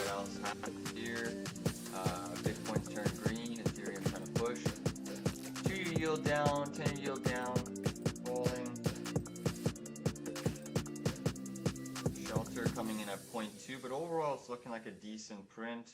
what else happens here. Bitcoin's turned green, Ethereum trying to push. 2-year yield down, 10-year yield down, falling. Shelter coming in at 0.2, but overall it's looking like a decent print.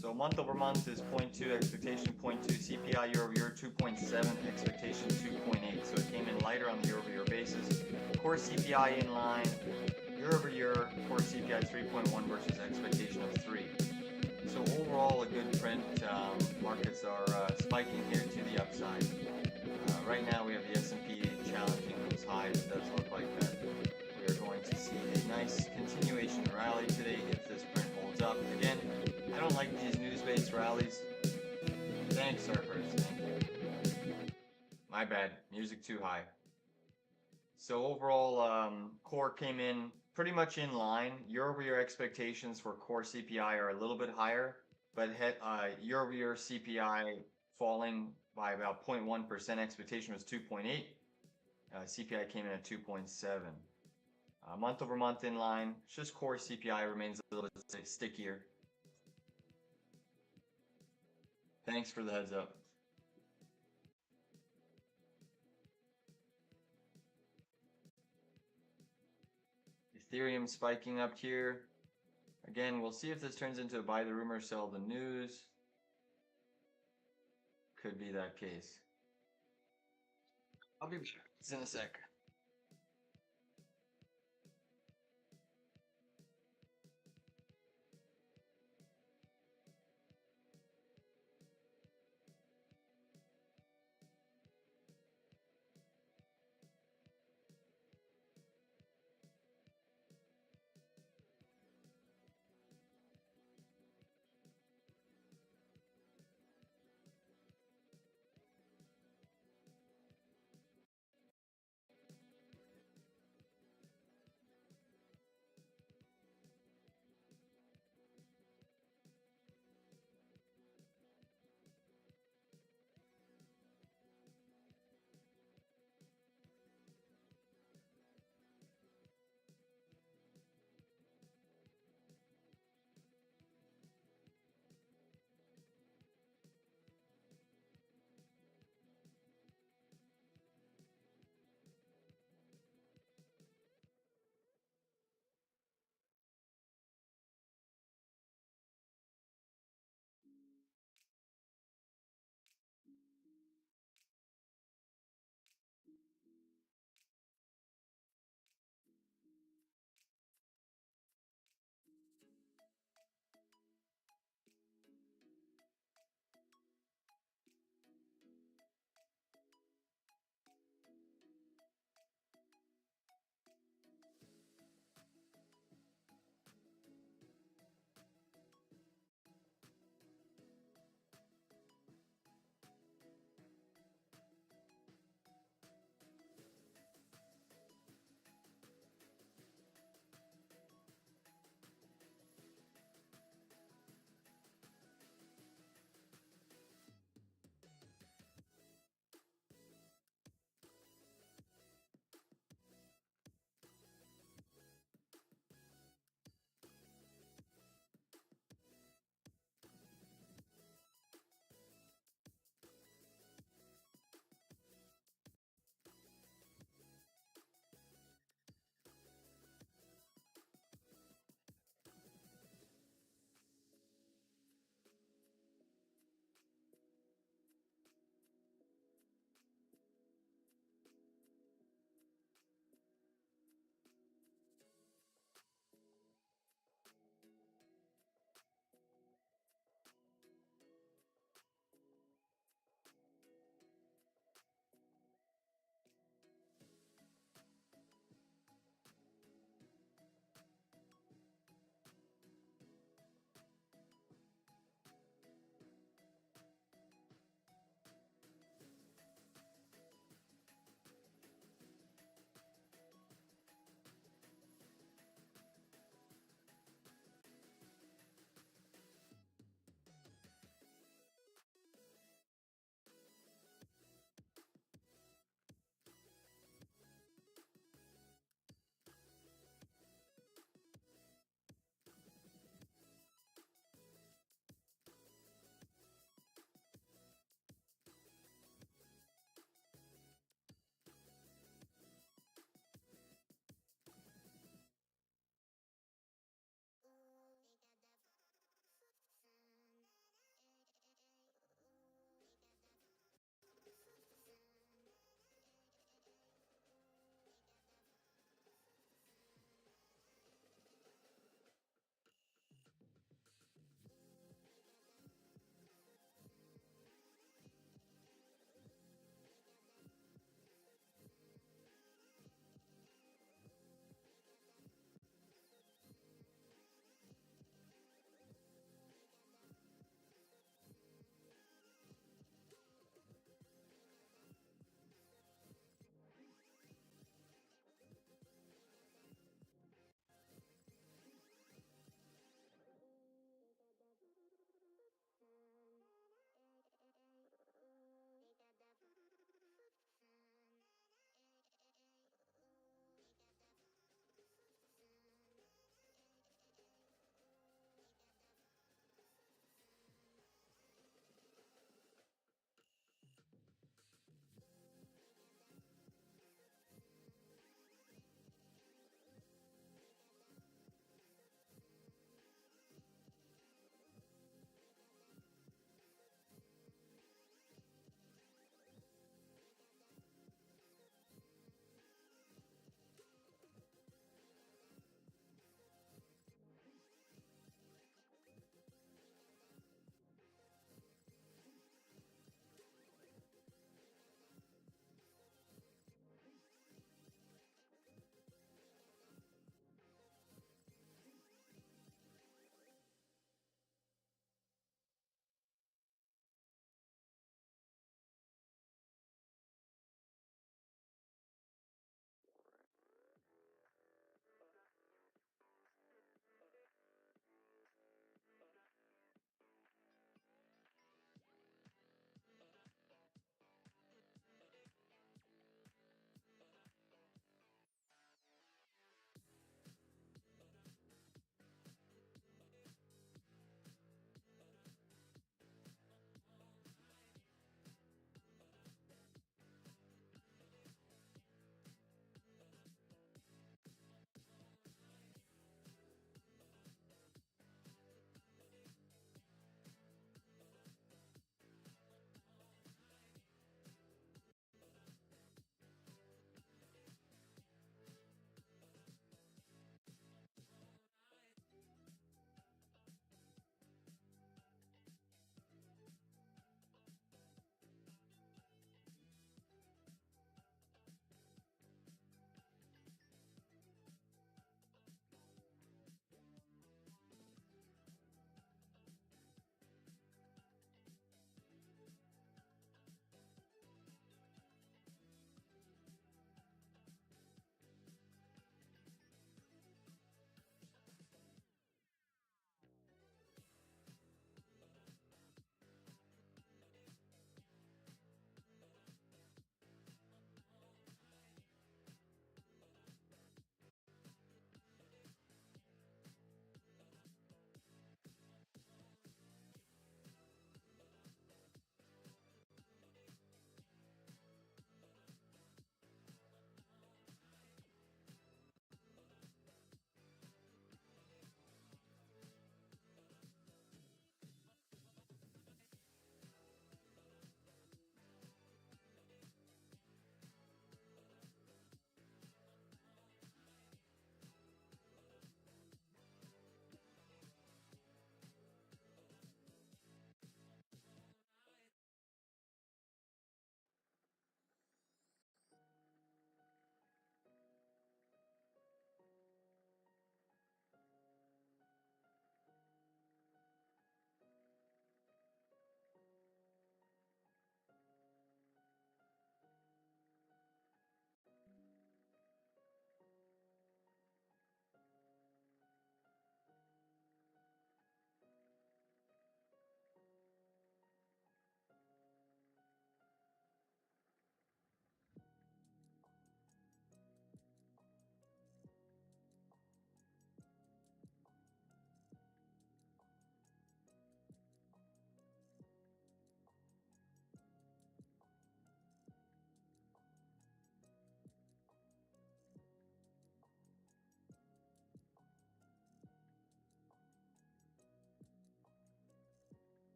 So month over month is 0.2, expectation 0.2, CPI year over year 2.7, expectation 2.8. So it came in lighter on the year over year basis. Core CPI in line, year over year, core CPI 3.1 versus expectation of 3. So overall a good print. Markets are spiking here to the upside. Right now we have the S&P challenging those highs. It does look like that we are going to see a nice continuation rally today if this print holds up. Again, I don't like these news-based rallies. Thanks, surfers. Thank you. My bad. Music too high. So overall, core came in pretty much in line. Year-over-year expectations for core CPI are a little bit higher, but year-over-year CPI falling by about 0.1%. Expectation was 2.8. CPI came in at 2.7. Month over month in line. It's just core CPI remains a little bit stickier. Thanks for the heads up. Ethereum spiking up here. Again, we'll see if this turns into a buy the rumor, sell the news. Could be that case. I'll be back in a sec.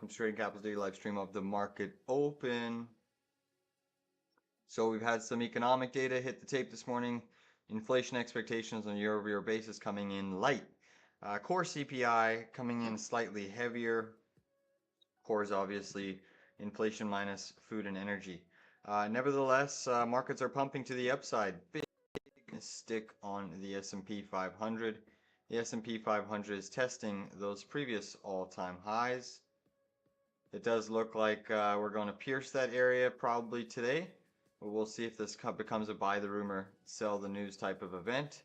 Welcome to Trading Capital's daily live stream of the market open. So we've had some economic data hit the tape this morning. Inflation expectations on a year-over-year basis coming in light. Core CPI coming in slightly heavier. Core is obviously inflation minus food and energy. Nevertheless, markets are pumping to the upside. Big stick on the S&P 500. The S&P 500 is testing those previous all-time highs. It does look like we're going to pierce that area probably today. But we'll see if this becomes a buy the rumor, sell the news type of event.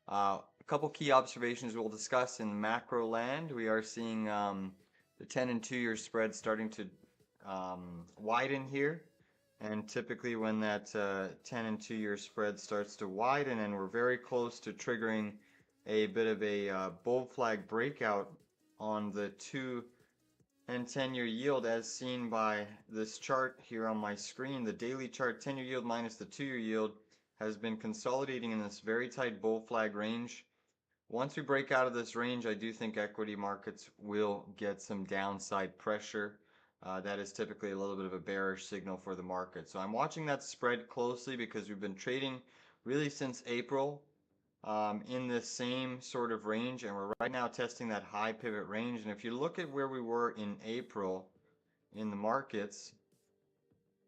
A couple key observations we'll discuss in macro land. We are seeing the 10 and 2-year spread starting to widen here. And typically when that 10 and 2-year spread starts to widen and we're very close to triggering a bit of a bull flag breakout on the 2 and 10-year yield as seen by this chart here on my screen. The daily chart 10-year yield minus the 2-year yield has been consolidating in this very tight bull flag range. Once we break out of this range, I do think equity markets will get some downside pressure. That is typically a little bit of a bearish signal for the market. So I'm watching that spread closely because we've been trading really since April in this same sort of range, and we're right now testing that high pivot range. And if you look at where we were in April in the markets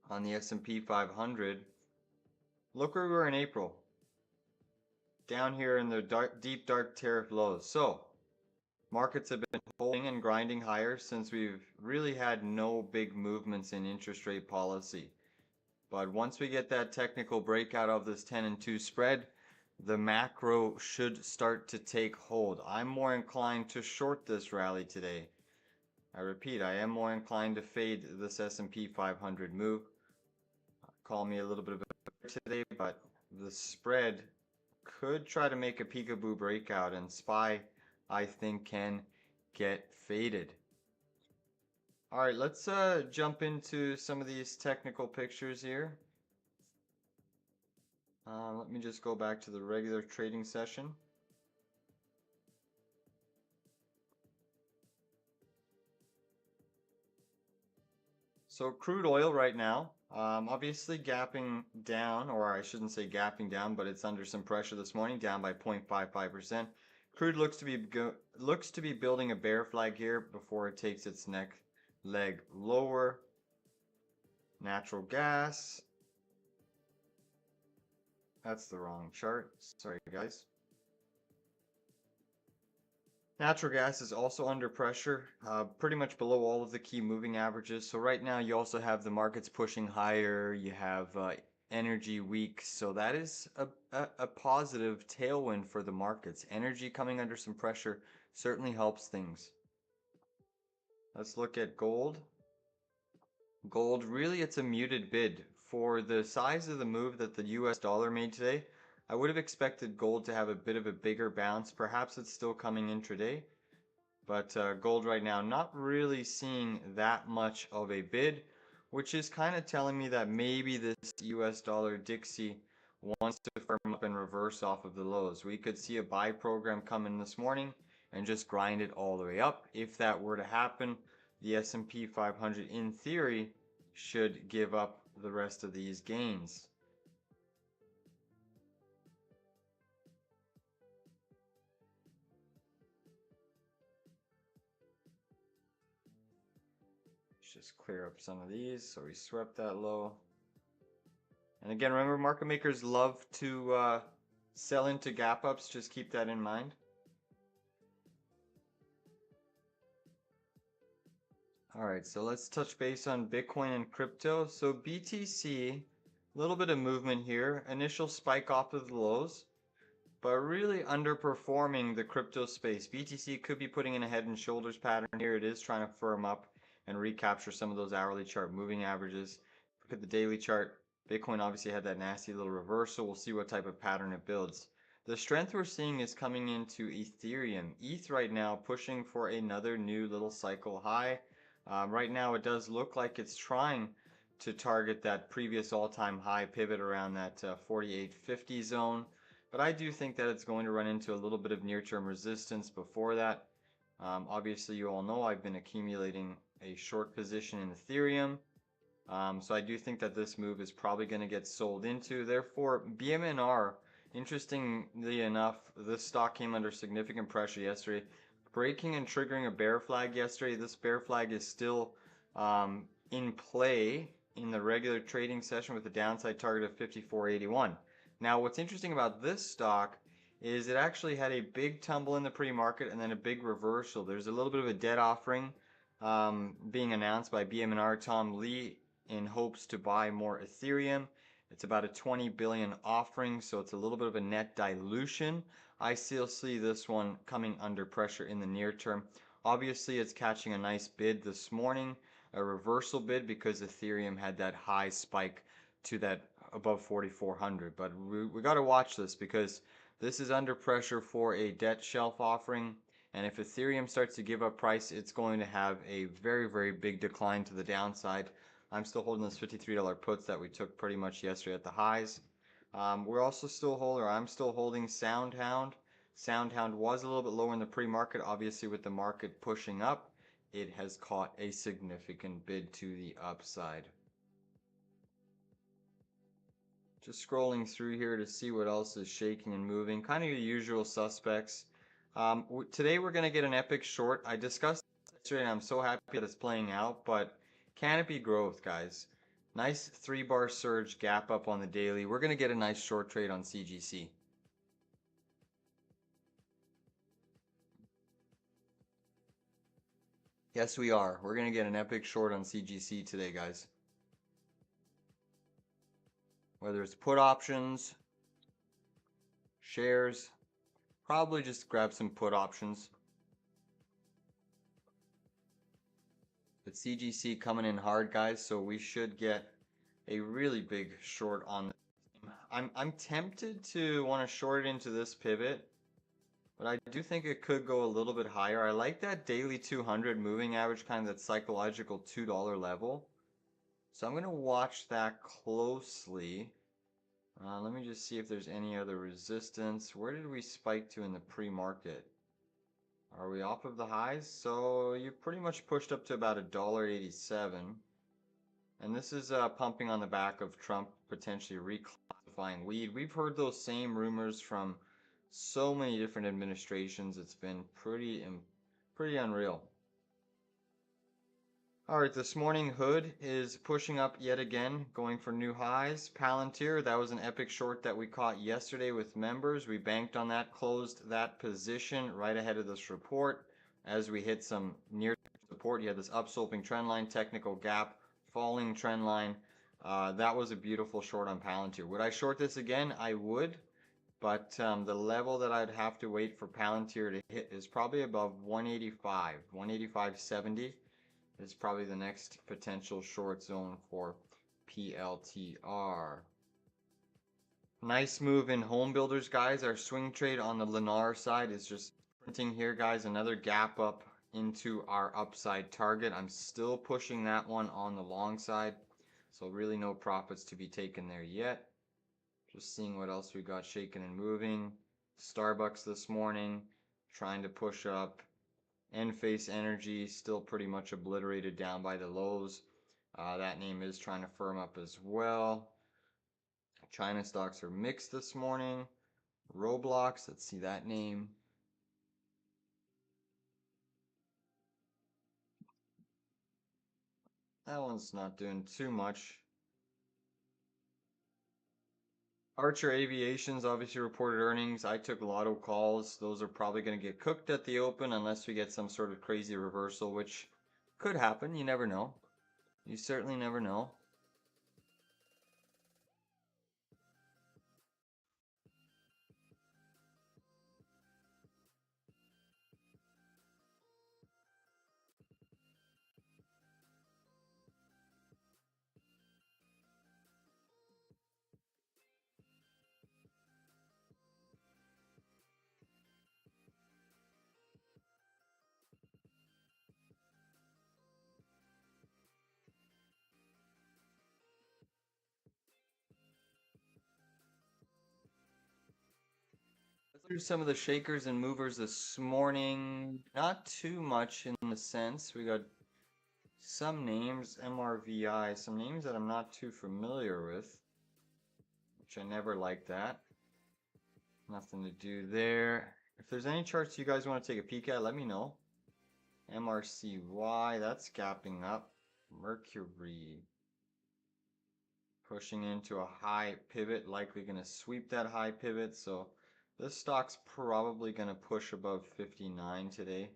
on the S&P 500, look where we were in April, down here in the deep dark tariff lows. So markets have been holding and grinding higher since we've really had no big movements in interest rate policy. But once we get that technical breakout of this 10 and 2 spread, the macro should start to take hold. I'm more inclined to short this rally today. I repeat, I am more inclined to fade this S&P 500 move. Call me a little bit of a today, but the spread could try to make a peekaboo breakout, and SPY, I think, can get faded. All right, let's jump into some of these technical pictures here. Let me just go back to the regular trading session. So crude oil right now, obviously gapping down, or I shouldn't say gapping down, but it's under some pressure this morning, down by 0.55%. Crude looks to be building a bear flag here before it takes its next leg lower. Natural gas. That's the wrong chart. Sorry, guys. Natural gas is also under pressure, pretty much below all of the key moving averages. So right now you also have the markets pushing higher. You have energy weak. So that is a positive tailwind for the markets. Energy coming under some pressure certainly helps things. Let's look at gold. Gold, really it's a muted bid. For the size of the move that the US dollar made today, I would have expected gold to have a bit of a bigger bounce. Perhaps it's still coming intraday, but gold right now not really seeing that much of a bid, which is kind of telling me that maybe this US dollar Dixie wants to firm up and reverse off of the lows. We could see a buy program come in this morning and just grind it all the way up. If that were to happen, the S&P 500 in theory should give up the rest of these gains. Let's just clear up some of these. So we swept that low. And again, remember, market makers love to sell into gap ups. Just keep that in mind. All right, so let's touch base on Bitcoin and crypto. So BTC, a little bit of movement here. Initial spike off of the lows, but really underperforming the crypto space. BTC could be putting in a head and shoulders pattern here. It is trying to firm up and recapture some of those hourly chart moving averages. Look at the daily chart. Bitcoin obviously had that nasty little reversal. We'll see what type of pattern it builds. The strength we're seeing is coming into Ethereum. ETH right now pushing for another new little cycle high. Right now it does look like it's trying to target that previous all-time high pivot around that 4850 zone. But I do think that it's going to run into a little bit of near-term resistance before that. Obviously you all know I've been accumulating a short position in Ethereum. So I do think that this move is probably going to get sold into. Therefore, BMNR, interestingly enough, this stock came under significant pressure yesterday, breaking and triggering a bear flag yesterday. This bear flag is still in play in the regular trading session with a downside target of 54.81. Now, what's interesting about this stock is it actually had a big tumble in the pre-market and then a big reversal. There's a little bit of a debt offering being announced by BMNR Tom Lee in hopes to buy more Ethereum. It's about a 20 billion offering, so it's a little bit of a net dilution. I still see this one coming under pressure in the near term. Obviously, it's catching a nice bid this morning, a reversal bid because Ethereum had that high spike to that above 4,400. But we got to watch this because this is under pressure for a debt shelf offering. And if Ethereum starts to give up price, it's going to have a very, very big decline to the downside. I'm still holding those $53 puts that we took pretty much yesterday at the highs. We're also still holding, or I'm still holding SoundHound. SoundHound was a little bit lower in the pre-market. Obviously, with the market pushing up, it has caught a significant bid to the upside. Just scrolling through here to see what else is shaking and moving. Kind of your usual suspects. Today we're going to get an epic short. I discussed it yesterday and I'm so happy that it's playing out, but canopy growth, guys. Nice 3-bar surge gap up on the daily. We're going to get a nice short trade on CGC. Yes, we are. We're going to get an epic short on CGC today, guys. Whether it's put options, shares, probably just grab some put options. But CGC coming in hard, guys, so we should get a really big short on this. I'm tempted to want to short it into this pivot, but I do think it could go a little bit higher. I like that daily 200 moving average, kind of that psychological $2 level. So I'm going to watch that closely. Let me just see if there's any other resistance. Where did we spike to in the pre-market? Are we off of the highs? So you pretty much pushed up to about $1.87. And this is pumping on the back of Trump potentially reclassifying weed. We've heard those same rumors from so many different administrations. It's been pretty unreal. All right, this morning Hood is pushing up yet again, going for new highs. Palantir, that was an epic short that we caught yesterday with members. We banked on that, closed that position right ahead of this report. As we hit some near support, you had this upsloping trend line, technical gap, falling trend line. That was a beautiful short on Palantir. Would I short this again? I would, but the level that I'd have to wait for Palantir to hit is probably above 185, 185.70. Is probably the next potential short zone for PLTR. Nice move in home builders, guys. Our swing trade on the Lennar side is just printing here, guys. Another gap up into our upside target. I'm still pushing that one on the long side. So really no profits to be taken there yet. Just seeing what else we got shaking and moving. Starbucks this morning trying to push up. Enphase Energy still pretty much obliterated down by the lows. That name is trying to firm up as well. China stocks are mixed this morning. Roblox, let's see that name. That one's not doing too much. Archer Aviation's obviously reported earnings. I took lotto calls. Those are probably going to get cooked at the open unless we get some sort of crazy reversal, which could happen. You never know. You certainly never know. Through some of the shakers and movers this morning. Not too much in the sense. We got some names, MRVI, some names that I'm not too familiar with, which I never like that. Nothing to do there. If there's any charts you guys want to take a peek at, let me know. MRCY, that's gapping up. Mercury pushing into a high pivot, likely going to sweep that high pivot. So this stock's probably going to push above 59 today.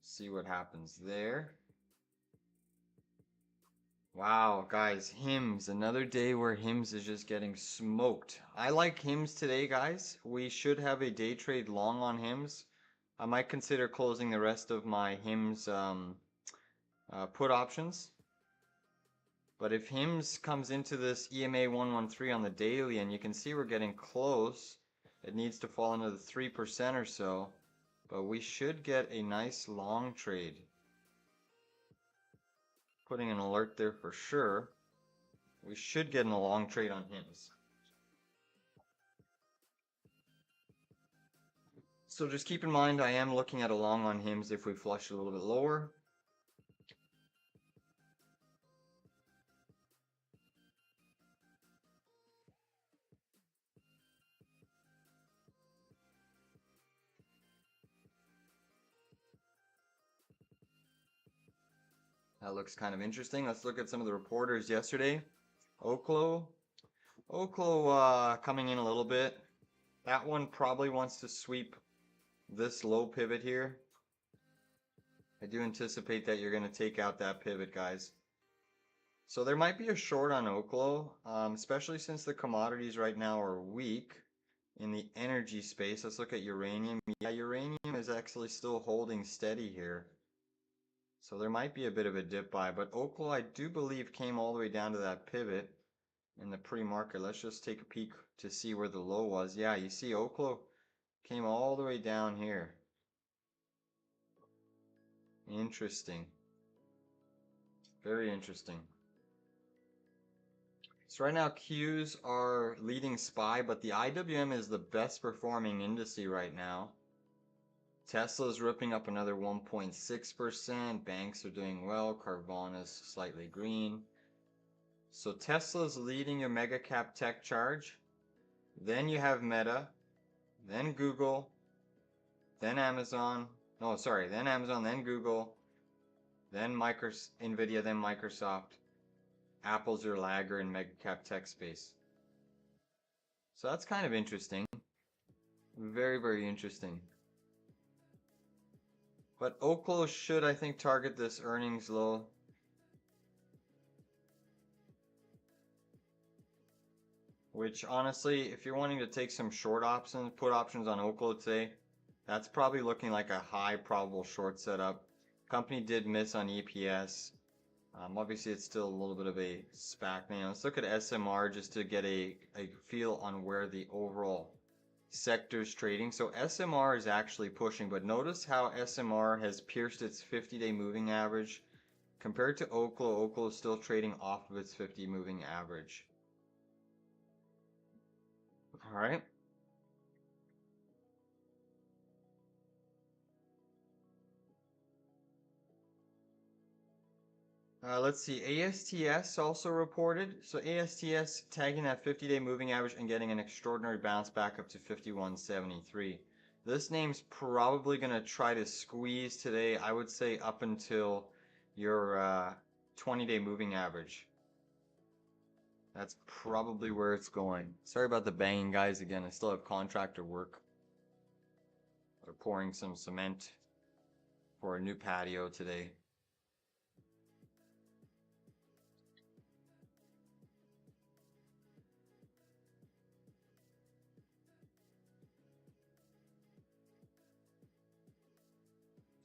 See what happens there. Wow, guys, HIMS, another day where HIMS is just getting smoked. I like HIMS today, guys. We should have a day trade long on HIMS. I might consider closing the rest of my HIMS put options. But if HIMS comes into this EMA 113 on the daily, and you can see we're getting close, it needs to fall into the 3% or so. But we should get a nice long trade. Putting an alert there for sure. We should get in a long trade on HIMS. So just keep in mind, I am looking at a long on HIMS if we flush a little bit lower. That looks kind of interesting. Let's look at some of the reporters yesterday. Oklo coming in a little bit. That one probably wants to sweep this low pivot here. I do anticipate that you're going to take out that pivot, guys. So there might be a short on Oklo, especially since the commodities right now are weak in the energy space. Let's look at uranium. Yeah, uranium is actually still holding steady here. So there might be a bit of a dip buy, but Oklo I do believe came all the way down to that pivot in the pre-market. Let's just take a peek to see where the low was. Yeah, you see Oklo came all the way down here. Interesting. Very interesting. So right now Qs are leading SPY, but the IWM is the best performing indice right now. Tesla's ripping up another 1.6%. Banks are doing well. Carvana's slightly green. So Tesla's leading your mega cap tech charge. Then you have Meta. Then Google. Then Amazon. No, sorry. Then Amazon. Then Google. Then nvidia. Then Microsoft. Apple's your lagger in mega cap tech space. So that's kind of interesting. Very, very interesting. But Oklo should, I think, target this earnings low. Which, honestly, if you're wanting to take some short options, put options on Oklo today, that's probably looking like a high probable short setup. Company did miss on EPS. Obviously, it's still a little bit of a SPAC name. Let's look at SMR just to get a feel on where the overall sector's trading. So SMR is actually pushing, but notice how SMR has pierced its 50-day moving average. Compared to Oklo, Oklo is still trading off of its 50 moving average. All right. Let's see, ASTS also reported. So ASTS tagging that 50-day moving average and getting an extraordinary bounce back up to 51.73. This name's probably going to try to squeeze today, I would say up until your 20-day moving average. That's probably where it's going. Sorry about the banging, guys. Again, I still have contractor work. They're pouring some cement for a new patio today.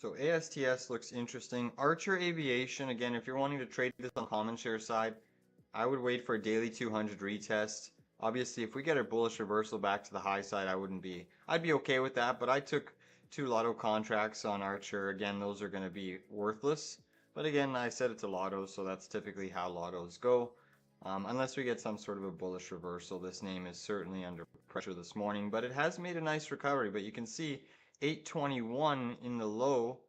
So ASTS looks interesting. Archer Aviation, again, if you're wanting to trade this on common share side, I would wait for a daily 200 retest. Obviously, if we get a bullish reversal back to the high side, I'd be okay with that, but I took 2 lotto contracts on Archer. Again, those are going to be worthless. But again, I said it's a lotto, so that's typically how lottos go. Unless we get some sort of a bullish reversal, this name is certainly under pressure this morning, but it has made a nice recovery. But you can see 821 in the low,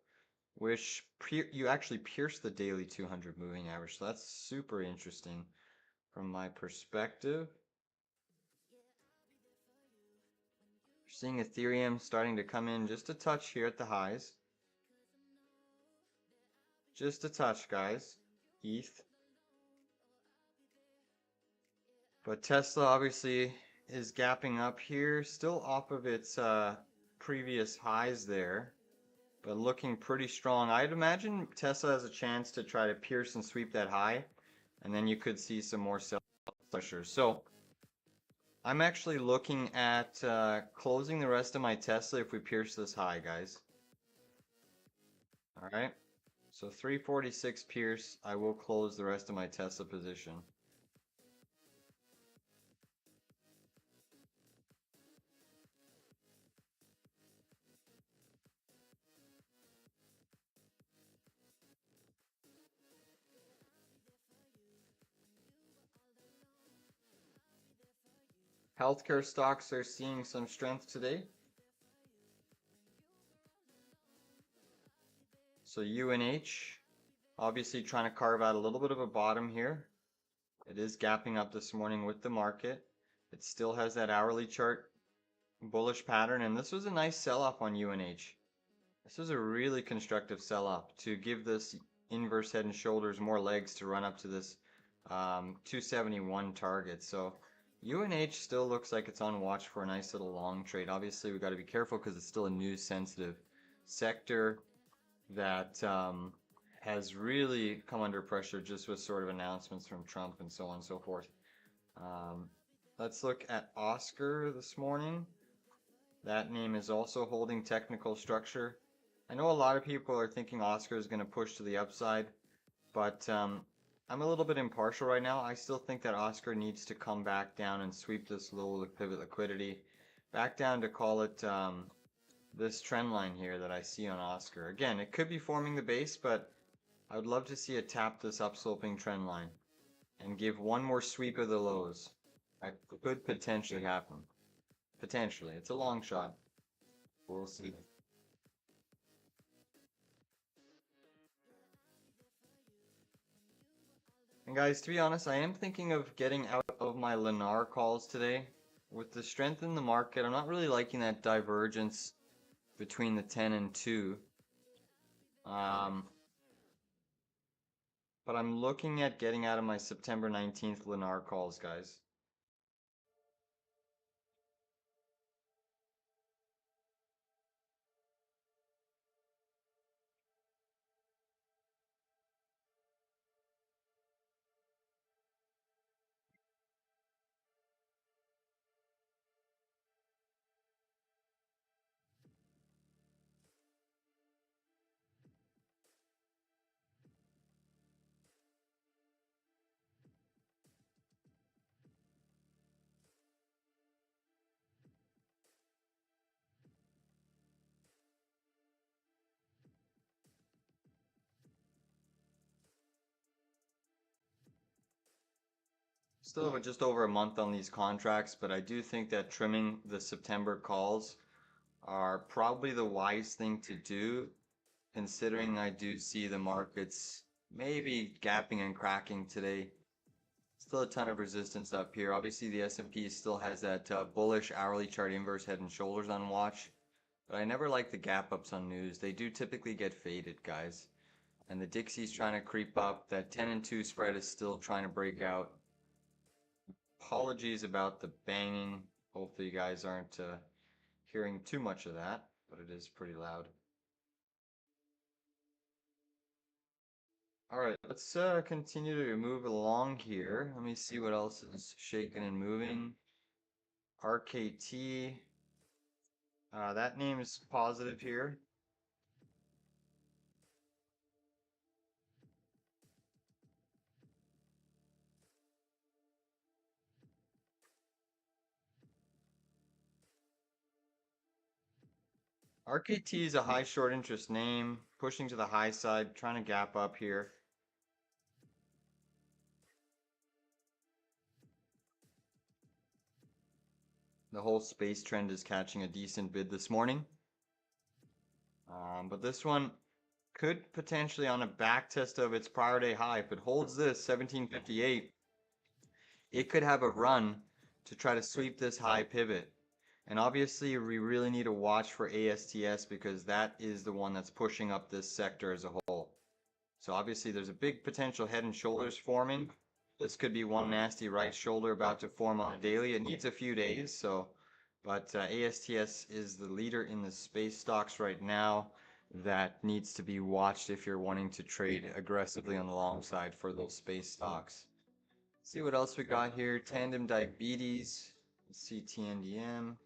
which you actually pierced the daily 200 moving average. So that's super interesting from my perspective. We're seeing Ethereum starting to come in just a touch here at the highs. Just a touch, guys. ETH. But Tesla obviously is gapping up here, still off of its previous highs there, but looking pretty strong. I'd imagine Tesla has a chance to try to pierce and sweep that high, and then you could see some more sell pressure. So I'm actually looking at closing the rest of my Tesla if we pierce this high, guys. All right. So 346 pierce, I will close the rest of my Tesla position. Healthcare stocks are seeing some strength today. So UNH, obviously trying to carve out a little bit of a bottom here. It is gapping up this morning with the market. It still has that hourly chart bullish pattern, and this was a nice sell-off on UNH. This was a really constructive sell-off to give this inverse head and shoulders more legs to run up to this 271 target. So UNH still looks like it's on watch for a nice little long trade. Obviously, we got to be careful because it's still a news sensitive sector that has really come under pressure just with sort of announcements from Trump and so on and so forth. Let's look at Oscar this morning. That name is also holding technical structure. I know a lot of people are thinking Oscar is going to push to the upside, but I'm a little bit impartial right now. I still think that Oscar needs to come back down and sweep this low pivot liquidity back down to call it this trend line here that I see on Oscar. Again, it could be forming the base, but I would love to see it tap this upsloping trend line and give one more sweep of the lows. That could potentially happen. Potentially. It's a long shot. We'll see. And guys, to be honest, I am thinking of getting out of my Lennar calls today. With the strength in the market, I'm not really liking that divergence between the 10 and 2. But I'm looking at getting out of my September 19th Lennar calls, guys. Still have just over a month on these contracts, but I do think that trimming the September calls are probably the wise thing to do, considering I do see the markets maybe gapping and cracking today. Still a ton of resistance up here. Obviously, the S&P still has that bullish hourly chart inverse head and shoulders on watch, but I never like the gap ups on news. They do typically get faded, guys. And the Dixie's trying to creep up. That 10 and 2 spread is still trying to break out. Apologies about the banging. Hopefully you guys aren't hearing too much of that, but it is pretty loud. Alright, let's continue to move along here. Let me see what else is shaking and moving. RKT. That name is positive here. RKT is a high short interest name, pushing to the high side, trying to gap up here. The whole space trend is catching a decent bid this morning. But this one could potentially, on a back test of its prior day high, if it holds this 1758, it could have a run to try to sweep this high pivot. And obviously, we really need to watch for ASTS because that is the one that's pushing up this sector as a whole. So obviously, there's a big potential head and shoulders forming. This could be one nasty right shoulder about to form on a daily. It needs a few days, but ASTS is the leader in the space stocks right now that needs to be watched if you're wanting to trade aggressively on the long side for those space stocks. See what else we got here. Tandem diabetes. Let's see TNDM.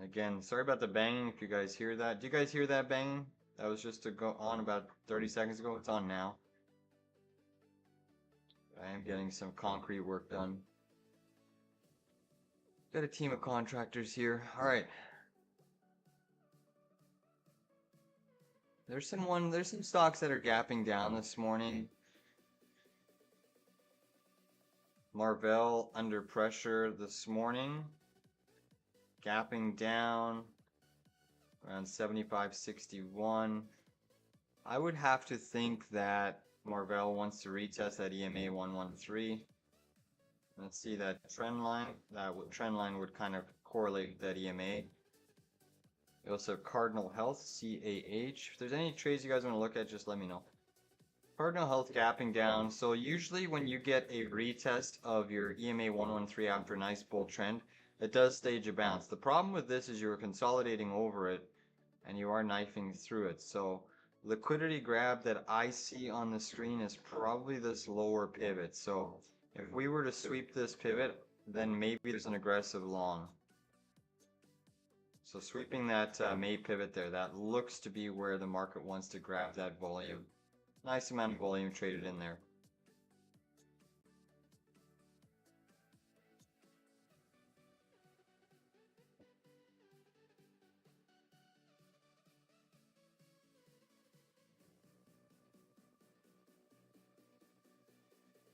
Again, sorry about the banging if you guys hear that. Do you guys hear that banging? That was just to go on about 30 seconds ago. It's on now. I am getting some concrete work done. Got a team of contractors here. All right. There's some stocks that are gapping down this morning. Marvell under pressure this morning. Gapping down around 75.61. I would have to think that Marvell wants to retest that EMA 113. Let's see that trend line. That trend line would kind of correlate with that EMA. We also have Cardinal Health, CAH. If there's any trades you guys want to look at, just let me know. Cardinal Health gapping down. So usually when you get a retest of your EMA 113 after a nice bull trend, it does stage a bounce. The problem with this is you're consolidating over it and you are knifing through it. So liquidity grab that I see on the screen is probably this lower pivot. So if we were to sweep this pivot, then maybe there's an aggressive long. So sweeping that May pivot there, that looks to be where the market wants to grab that volume. Nice amount of volume traded in there.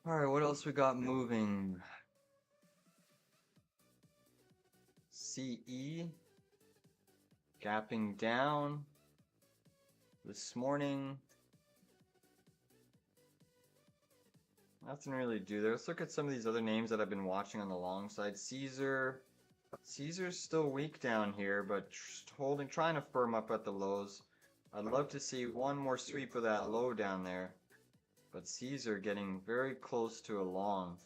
Alright, what else we got moving? CE gapping down this morning. Nothing really to do there. Let's look at some of these other names that I've been watching on the long side. Caesar's still weak down here, but trying to firm up at the lows. I'd love to see one more sweep of that low down there. But Caesar getting very close to a long.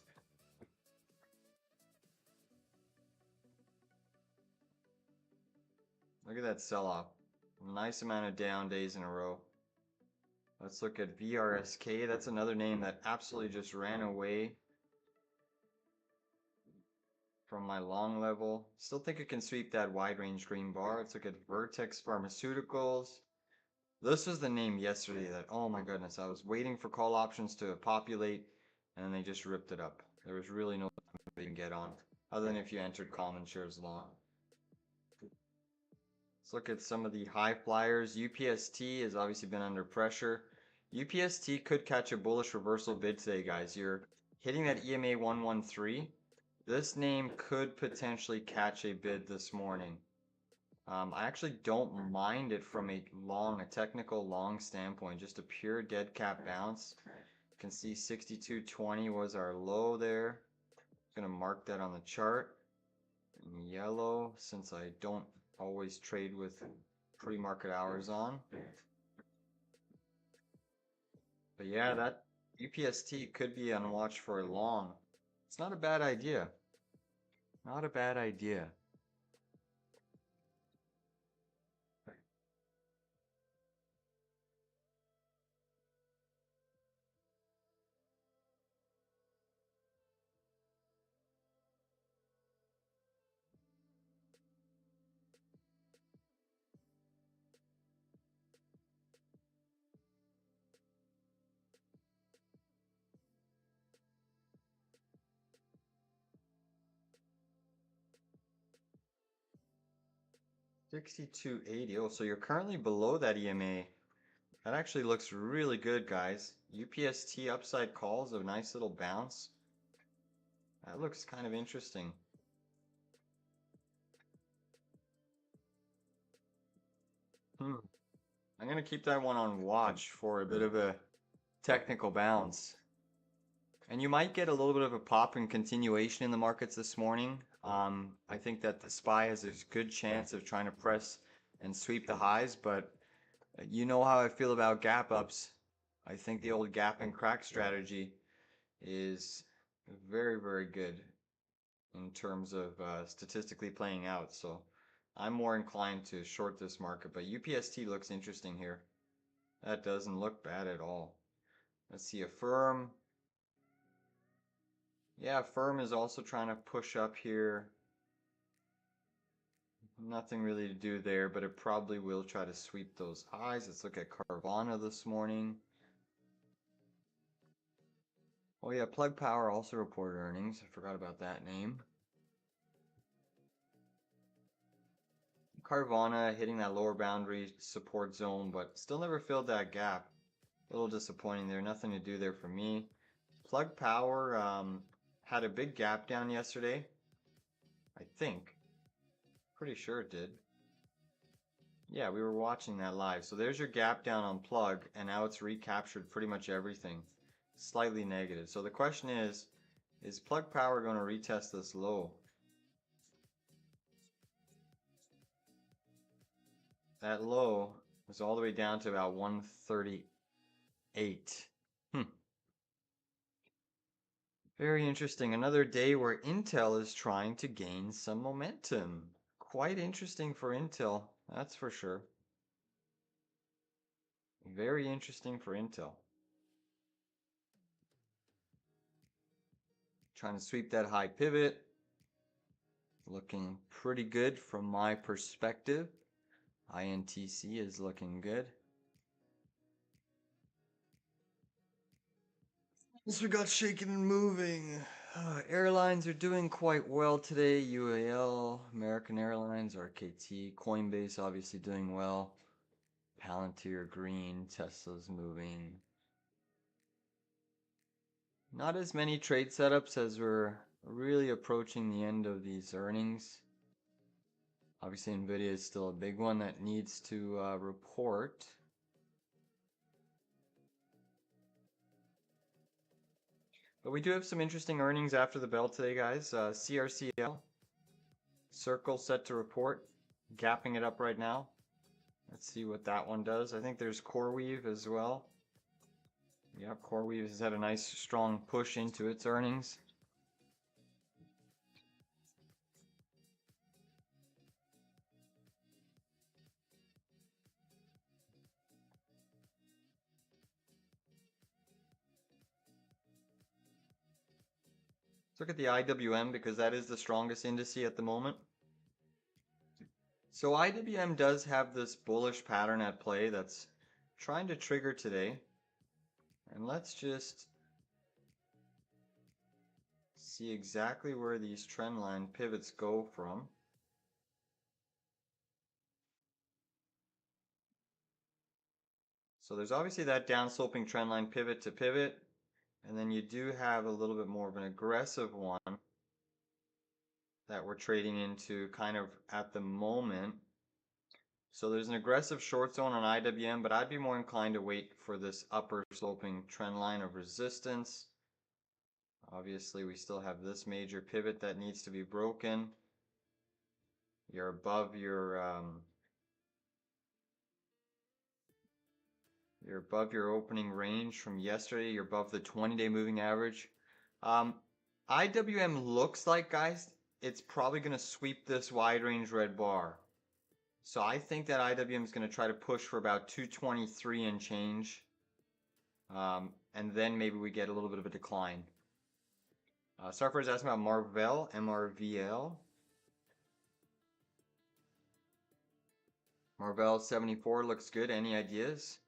Look at that sell-off. Nice amount of down days in a row. Let's look at VRSK. That's another name that absolutely just ran away from my long level. Still think it can sweep that wide range green bar. Let's look at Vertex Pharmaceuticals. This was the name yesterday that, oh my goodness, I was waiting for call options to populate and then they just ripped it up. There was really no they can get on, other than if you entered common shares long. Let's look at some of the high flyers. UPST has obviously been under pressure. UPST could catch a bullish reversal bid today, guys. You're hitting that EMA 113. This name could potentially catch a bid this morning. I actually don't mind it from a technical long standpoint, just a pure dead cat bounce. You can see 62.20 was our low there. I'm gonna mark that on the chart in yellow since I don't always trade with pre-market hours on. But yeah, that UPST could be on watch for a long. It's not a bad idea. Not a bad idea. $62.80. Oh, so you're currently below that EMA. That actually looks really good, guys. UPST upside calls, a nice little bounce. That looks kind of interesting. I'm going to keep that one on watch for a bit of a technical bounce. And you might get a little bit of a pop and continuation in the markets this morning. I think that the SPY has a good chance of trying to press and sweep the highs, but you know how I feel about gap ups. I think the old gap and crack strategy is very, very good in terms of statistically playing out. So I'm more inclined to short this market, but UPST looks interesting here. That doesn't look bad at all. Let's see, a firm. Yeah, firm is also trying to push up here. Nothing really to do there, but it probably will try to sweep those highs. Let's look at Carvana this morning. Oh yeah, Plug Power also reported earnings. I forgot about that name. Carvana hitting that lower boundary support zone, but still never filled that gap. A little disappointing there. Nothing to do there for me. Plug Power had a big gap down yesterday. I think. Pretty sure it did. Yeah, we were watching that live. So there's your gap down on Plug, and now it's recaptured pretty much everything. Slightly negative. So the question is Plug Power going to retest this low? That low was all the way down to about 138. Very interesting. Another day where Intel is trying to gain some momentum. Quite interesting for Intel, that's for sure. Very interesting for Intel. Trying to sweep that high pivot. Looking pretty good from my perspective. INTC is looking good. We got shaking and moving. Airlines are doing quite well today. UAL, American Airlines, RKT, Coinbase obviously doing well. Palantir green, Tesla's moving. Not as many trade setups as we're really approaching the end of these earnings. Obviously nvidia is still a big one that needs to report. But we do have some interesting earnings after the bell today, guys. CRCL, Circle set to report, gapping it up right now. Let's see what that one does. I think there's CoreWeave as well. Yep, CoreWeave has had a nice strong push into its earnings. Let's look at the IWM because that is the strongest indice at the moment. So IWM does have this bullish pattern at play that's trying to trigger today. And let's just see exactly where these trendline pivots go from. So there's obviously that downsloping trendline pivot to pivot. And then you do have a little bit more of an aggressive one that we're trading into kind of at the moment. So there's an aggressive short zone on IWM, but I'd be more inclined to wait for this upper sloping trend line of resistance. Obviously, we still have this major pivot that needs to be broken. You're above your opening range from yesterday. You're above the 20-day moving average. IWM looks like, guys, it's probably going to sweep this wide range red bar. So I think that IWM is going to try to push for about 223 and change. And then maybe we get a little bit of a decline. Sarfar is asking about Marvell, MRVL. Marvell 74 looks good. Any ideas?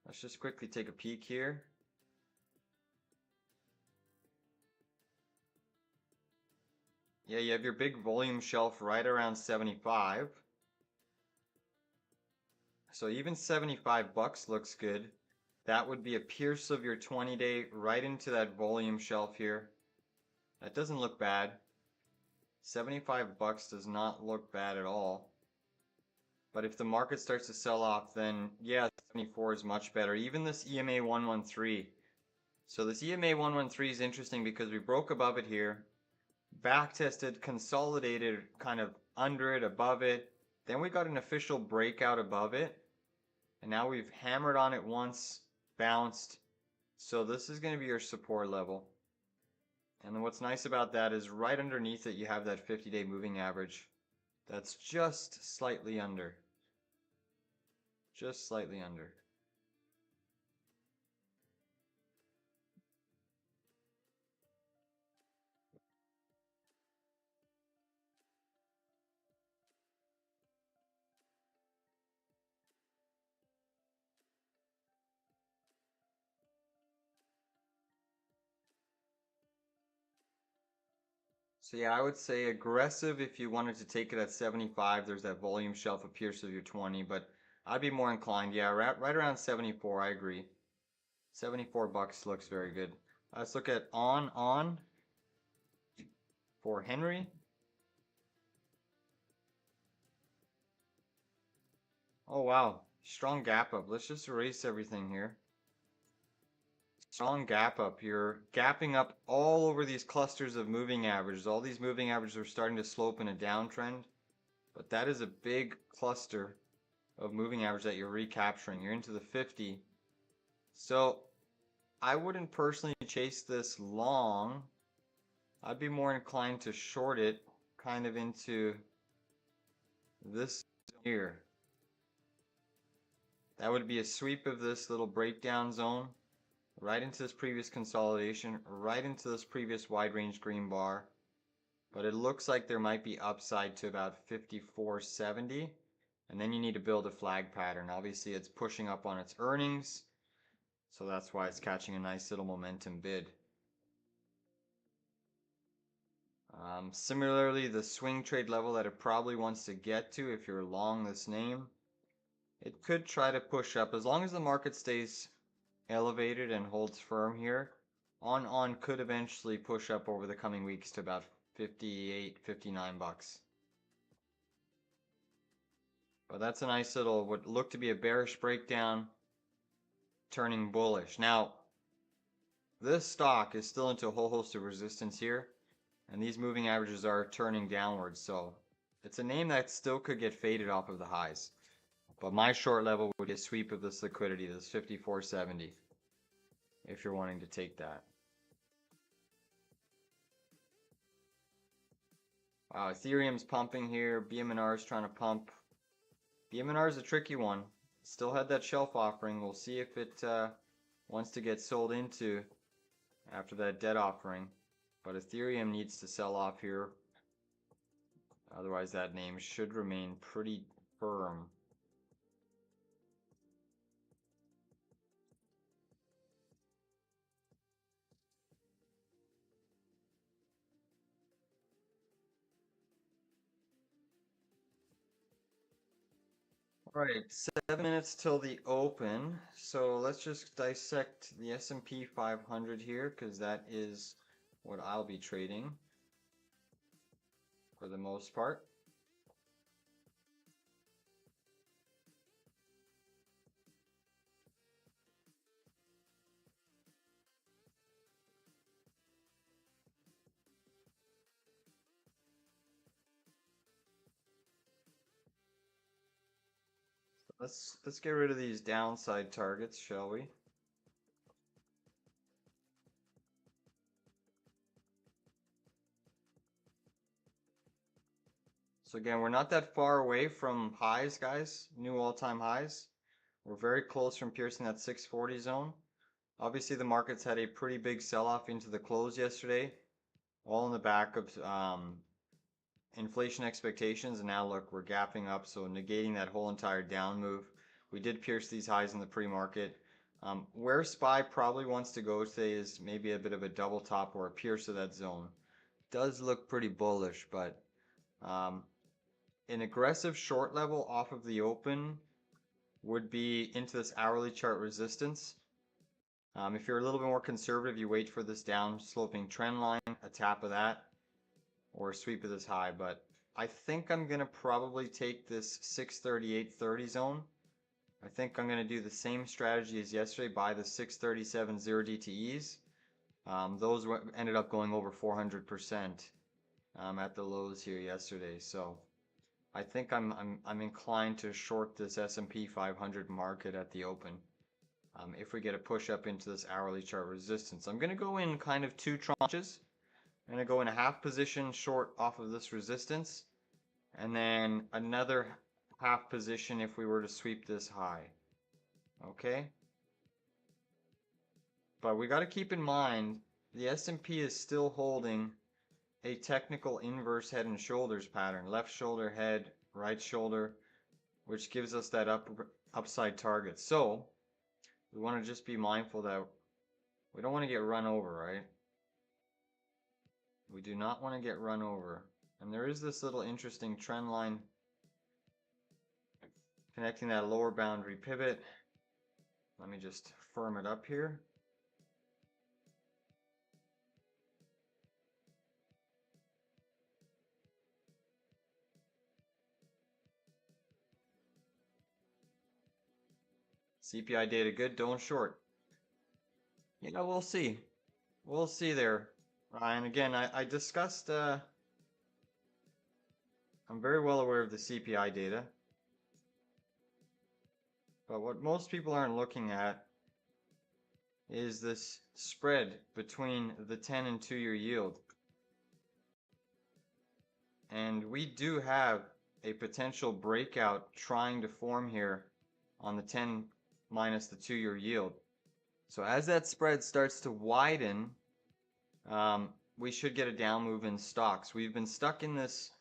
Let's just quickly take a peek here. Yeah, you have your big volume shelf right around 75. So even 75 bucks looks good. That would be a pierce of your 20-day right into that volume shelf here. That doesn't look bad. 75 bucks does not look bad at all. But if the market starts to sell off, then yeah, 74 is much better. Even this EMA 113. So this EMA 113 is interesting because we broke above it here, back tested, consolidated kind of under it, above it. Then we got an official breakout above it. And now we've hammered on it once, bounced. So this is going to be your support level. And then what's nice about that is right underneath it, you have that 50-day moving average. That's just slightly under. Just slightly under. So yeah, I would say aggressive if you wanted to take it at 75. There's that volume shelf appears to your 20, but I'd be more inclined. Yeah, right around 74. I agree. 74 bucks looks very good. Let's look at on for Henry. Oh wow, strong gap up. Let's just erase everything here. Strong gap up. You're gapping up all over these clusters of moving averages. All these moving averages are starting to slope in a downtrend, but that is a big cluster of moving average that you're recapturing. You're into the 50. So I wouldn't personally chase this long. I'd be more inclined to short it kind of into this here. That would be a sweep of this little breakdown zone right into this previous consolidation, right into this previous wide range green bar. But it looks like there might be upside to about 54.70, and then you need to build a flag pattern. Obviously it's pushing up on its earnings, so that's why it's catching a nice little momentum bid. Similarly, the swing trade level that it probably wants to get to if you're long this name, it could try to push up as long as the market stays elevated and holds firm here. On could eventually push up over the coming weeks to about 58, 59 bucks. But that's a nice little, what looked to be a bearish breakdown, turning bullish. Now, this stock is still into a whole host of resistance here, and these moving averages are turning downwards, so it's a name that still could get faded off of the highs. But my short level would be a sweep of this liquidity, this 54.70, if you're wanting to take that. Wow, Ethereum's pumping here. BMNR is trying to pump. BMNR is a tricky one. Still had that shelf offering. We'll see if it wants to get sold into after that debt offering. But Ethereum needs to sell off here. Otherwise, that name should remain pretty firm. Alright, 7 minutes till the open. So let's just dissect the S&P 500 here, because that is what I'll be trading for the most part. Let's get rid of these downside targets, shall we? So again, we're not that far away from highs, guys. New all-time highs. We're very close from piercing that 640 zone. Obviously, the markets had a pretty big sell-off into the close yesterday, all in the back of inflation expectations, and now look, we're gapping up, so negating that whole entire down move. We did pierce these highs in the pre-market. Where SPY probably wants to go today is maybe a bit of a double top or a pierce of that zone. Does look pretty bullish, but an aggressive short level off of the open would be into this hourly chart resistance. If you're a little bit more conservative, you wait for this down sloping trend line, a tap of that, or a sweep of this high, but I think I'm gonna probably take this 638.30 zone. I think I'm gonna do the same strategy as yesterday, buy the 637 0 DTEs. Those ended up going over 400% at the lows here yesterday. So I think I'm inclined to short this S&P 500 market at the open. If we get a push up into this hourly chart resistance, I'm gonna go in kind of two tranches. I'm gonna go in a half position short off of this resistance, and then another half position if we were to sweep this high. Okay? But we got to keep in mind the S&P is still holding a technical inverse head and shoulders pattern. Left shoulder, head, right shoulder, which gives us that upside target. So we want to just be mindful that we don't want to get run over, right? We do not want to get run over. And there is this little interesting trend line connecting that lower boundary pivot. Let me just firm it up here. CPI data good, don't short. Yeah, we'll see. We'll see there. And again, I discussed, I'm very well aware of the CPI data. But what most people aren't looking at is this spread between the 10 and 2-year yield. And we do have a potential breakout trying to form here on the 10 minus the 2-year yield. So as that spread starts to widen, we should get a down move in stocks. We've been stuck in this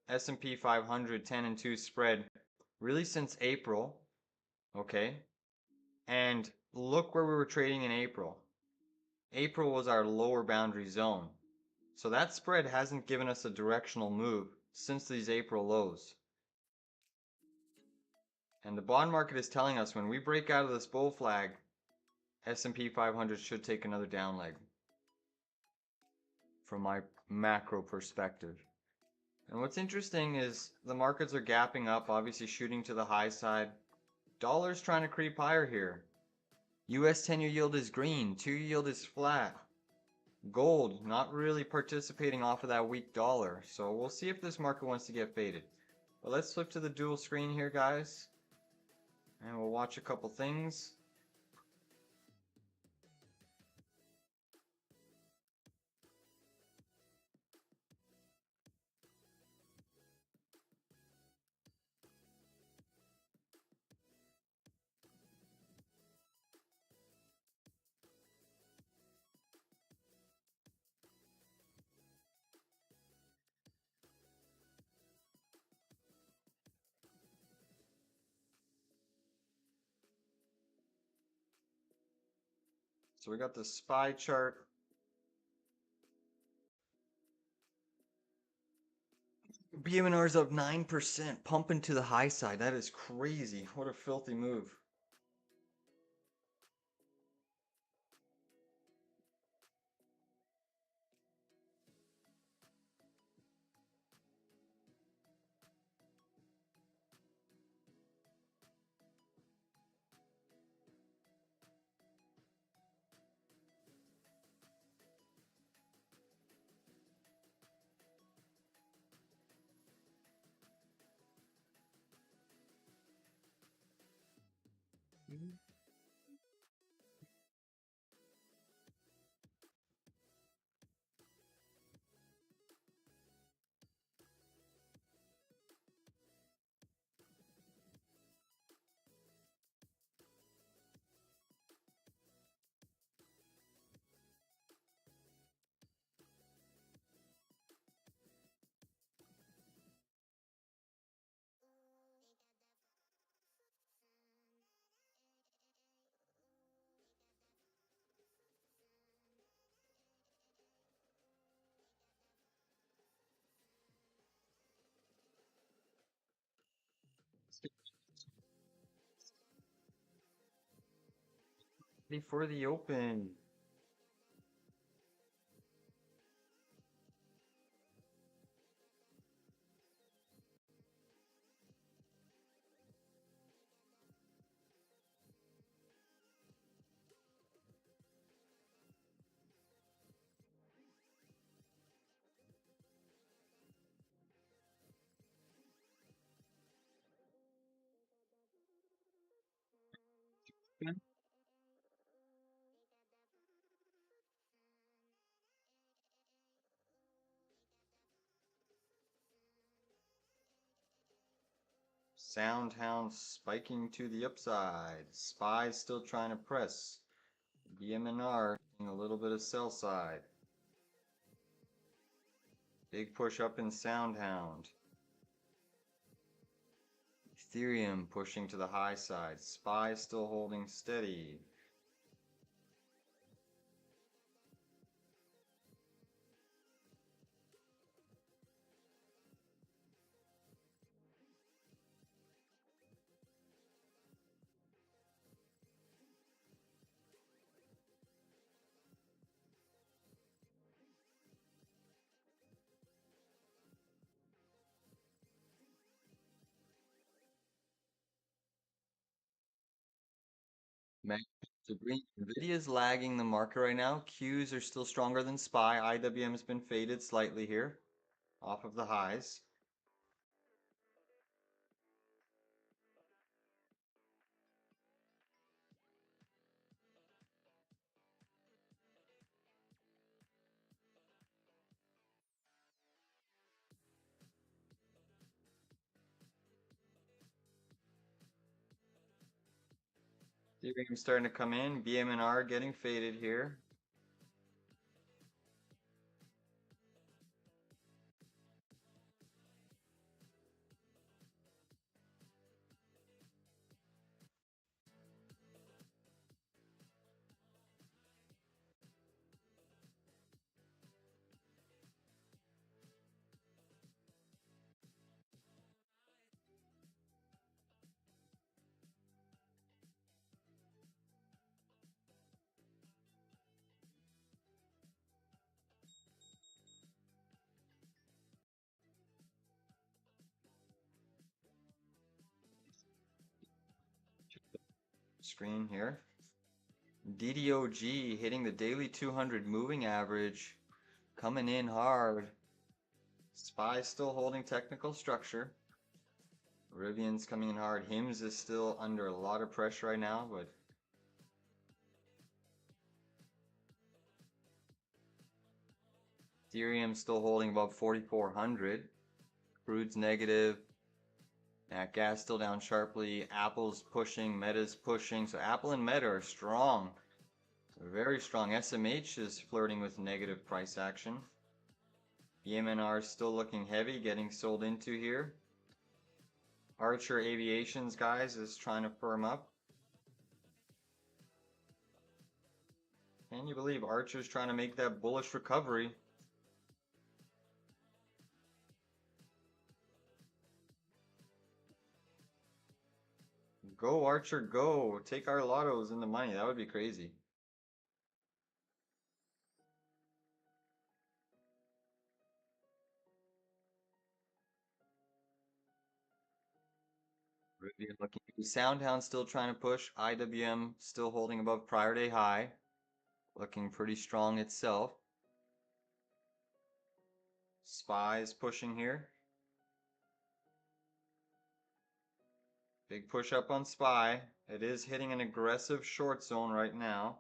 S&P 500 10 and 2 spread really since April, okay? And look where we were trading in April. April was our lower boundary zone. So that spread hasn't given us a directional move since these April lows. And the bond market is telling us when we break out of this bull flag, S&P 500 should take another down leg from my macro perspective. And what's interesting is the markets are gapping up, obviously shooting to the high side. Dollar's trying to creep higher here. US 10-year yield is green, 2-year yield is flat. Gold not really participating off of that weak dollar. So we'll see if this market wants to get faded. But let's flip to the dual screen here, guys. And we'll watch a couple things. So we got the SPY chart. BMNR's up 9%, pumping to the high side. That is crazy. What a filthy move. Before the open. open. Soundhound spiking to the upside. SPY still trying to press. BMNR a little bit of sell side. Big push up in Soundhound. Ethereum pushing to the high side. SPY still holding steady. So green, Nvidia's lagging the market right now. Qs are still stronger than SPY. IWM has been faded slightly here off of the highs. Ethereum starting to come in. BMNR getting faded here. Screen here. DDOG hitting the daily 200 moving average, coming in hard. SPY still holding technical structure. Rivian's coming in hard. HIMS is still under a lot of pressure right now, but Ethereum still holding above 4,400. Crude's negative. Nat gas still down sharply. Apple's pushing. Meta's pushing. So Apple and Meta are strong. Very strong. SMH is flirting with negative price action. BMNR is still looking heavy, getting sold into here. Archer Aviations, guys, is trying to firm up. Can you believe Archer's trying to make that bullish recovery? Go, Archer, go. Take our lottos in the money. That would be crazy. Rivian looking. Soundhound still trying to push. IWM still holding above prior day high. Looking pretty strong itself. SPY is pushing here. Big push up on SPY. It is hitting an aggressive short zone right now.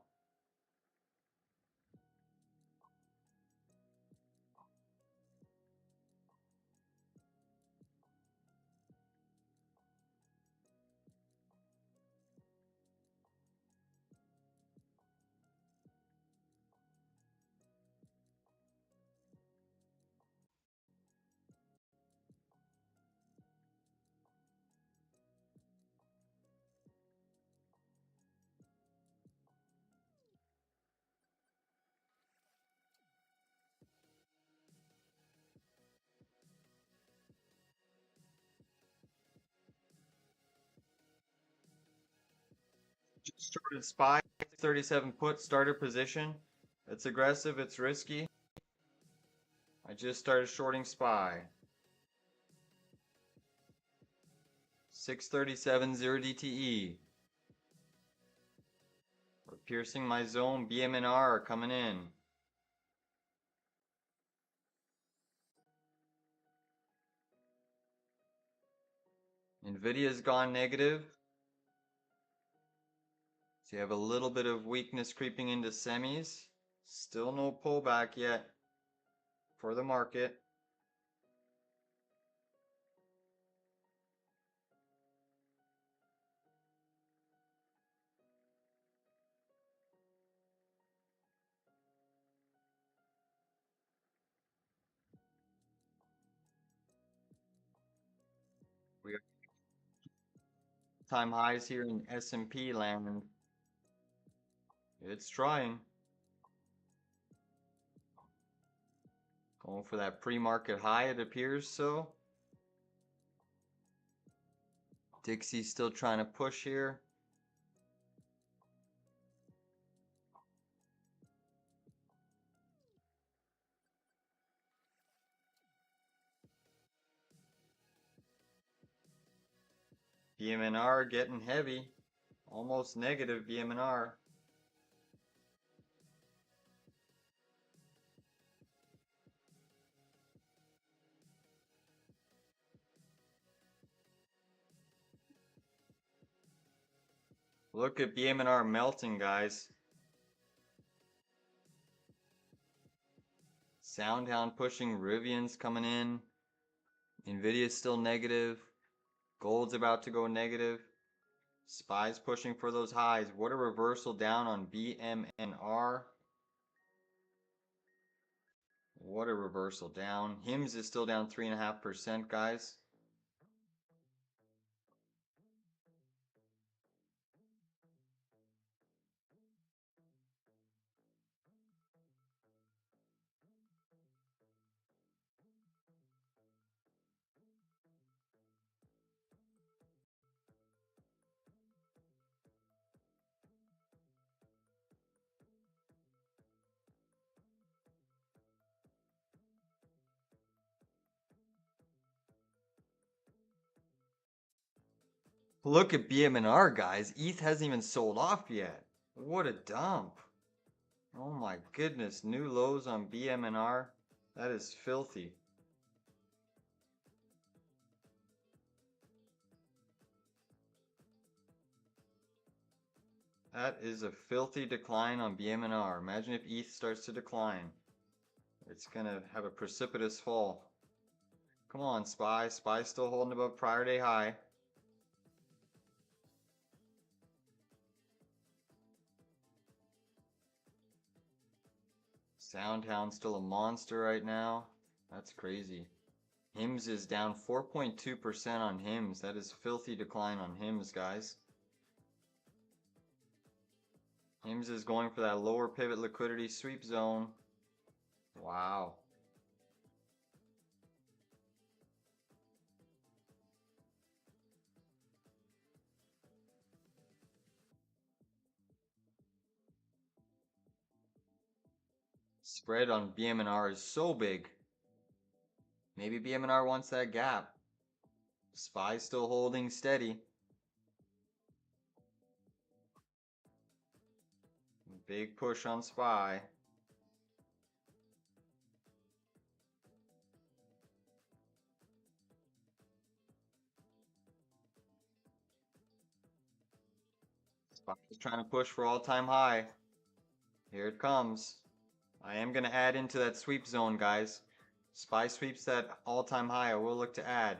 Just shorted SPY, 37 put starter position. It's aggressive, it's risky. I just started shorting SPY. 637 0 DTE. We're piercing my zone. BMNR are coming in. Nvidia's gone negative. So you have a little bit of weakness creeping into semis. Still no pullback yet for the market. We have time highs here in S&P land. It's trying. Going for that pre-market high, it appears so. Dixie's still trying to push here. BMNR getting heavy. Almost negative BMNR. Look at BMNR melting, guys. Soundhound pushing, Rivian's coming in. Nvidia's still negative. Gold's about to go negative. SPY's pushing for those highs. What a reversal down on BMNR. What a reversal down. HIMS is still down 3.5%, guys. Look at BMNR, guys. ETH hasn't even sold off yet. What a dump. Oh my goodness. New lows on BMNR. That is filthy. That is a filthy decline on BMNR. Imagine if ETH starts to decline. It's going to have a precipitous fall. Come on, SPY. SPY's still holding above prior day high. Soundhound's still a monster right now. That's crazy. HIMS is down 4.2% on HIMS. That is filthy decline on HIMS, guys. HIMS is going for that lower pivot liquidity sweep zone. Wow. Spread on BMNR is so big. Maybe BMNR wants that gap. SPY still holding steady. Big push on SPY. SPY is trying to push for all-time high. Here it comes. I am going to add into that sweep zone, guys. SPY sweeps that all-time high. I will look to add.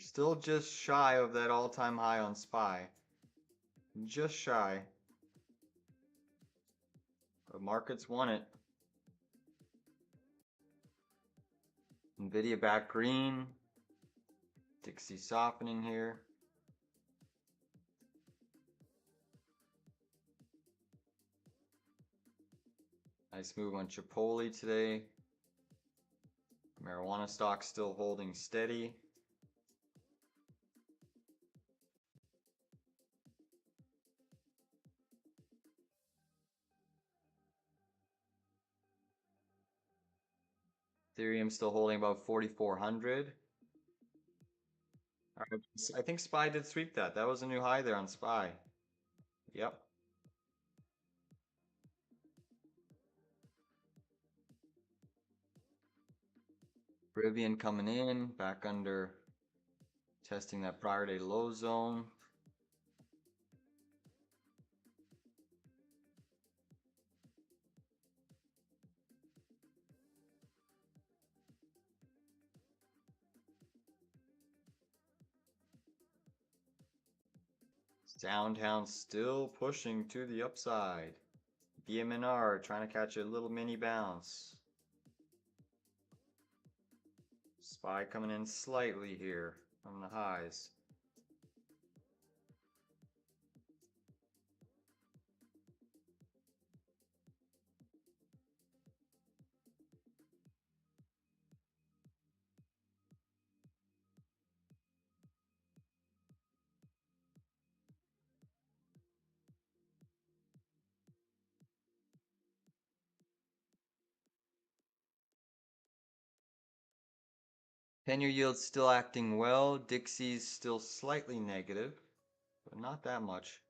Still just shy of that all-time high on SPY. Just shy. But markets want it. Nvidia back green. Dixie softening here. Nice move on Chipotle today. Marijuana stock still holding steady. Ethereum still holding about 4,400. All right, I think SPY did sweep that. That was a new high there on SPY. Yep. Rivian coming in, back under, testing that prior day low zone. Downtown still pushing to the upside. BMNR trying to catch a little mini bounce. SPY coming in slightly here from the highs. Tenure yield's still acting well. Dixie's still slightly negative, but not that much.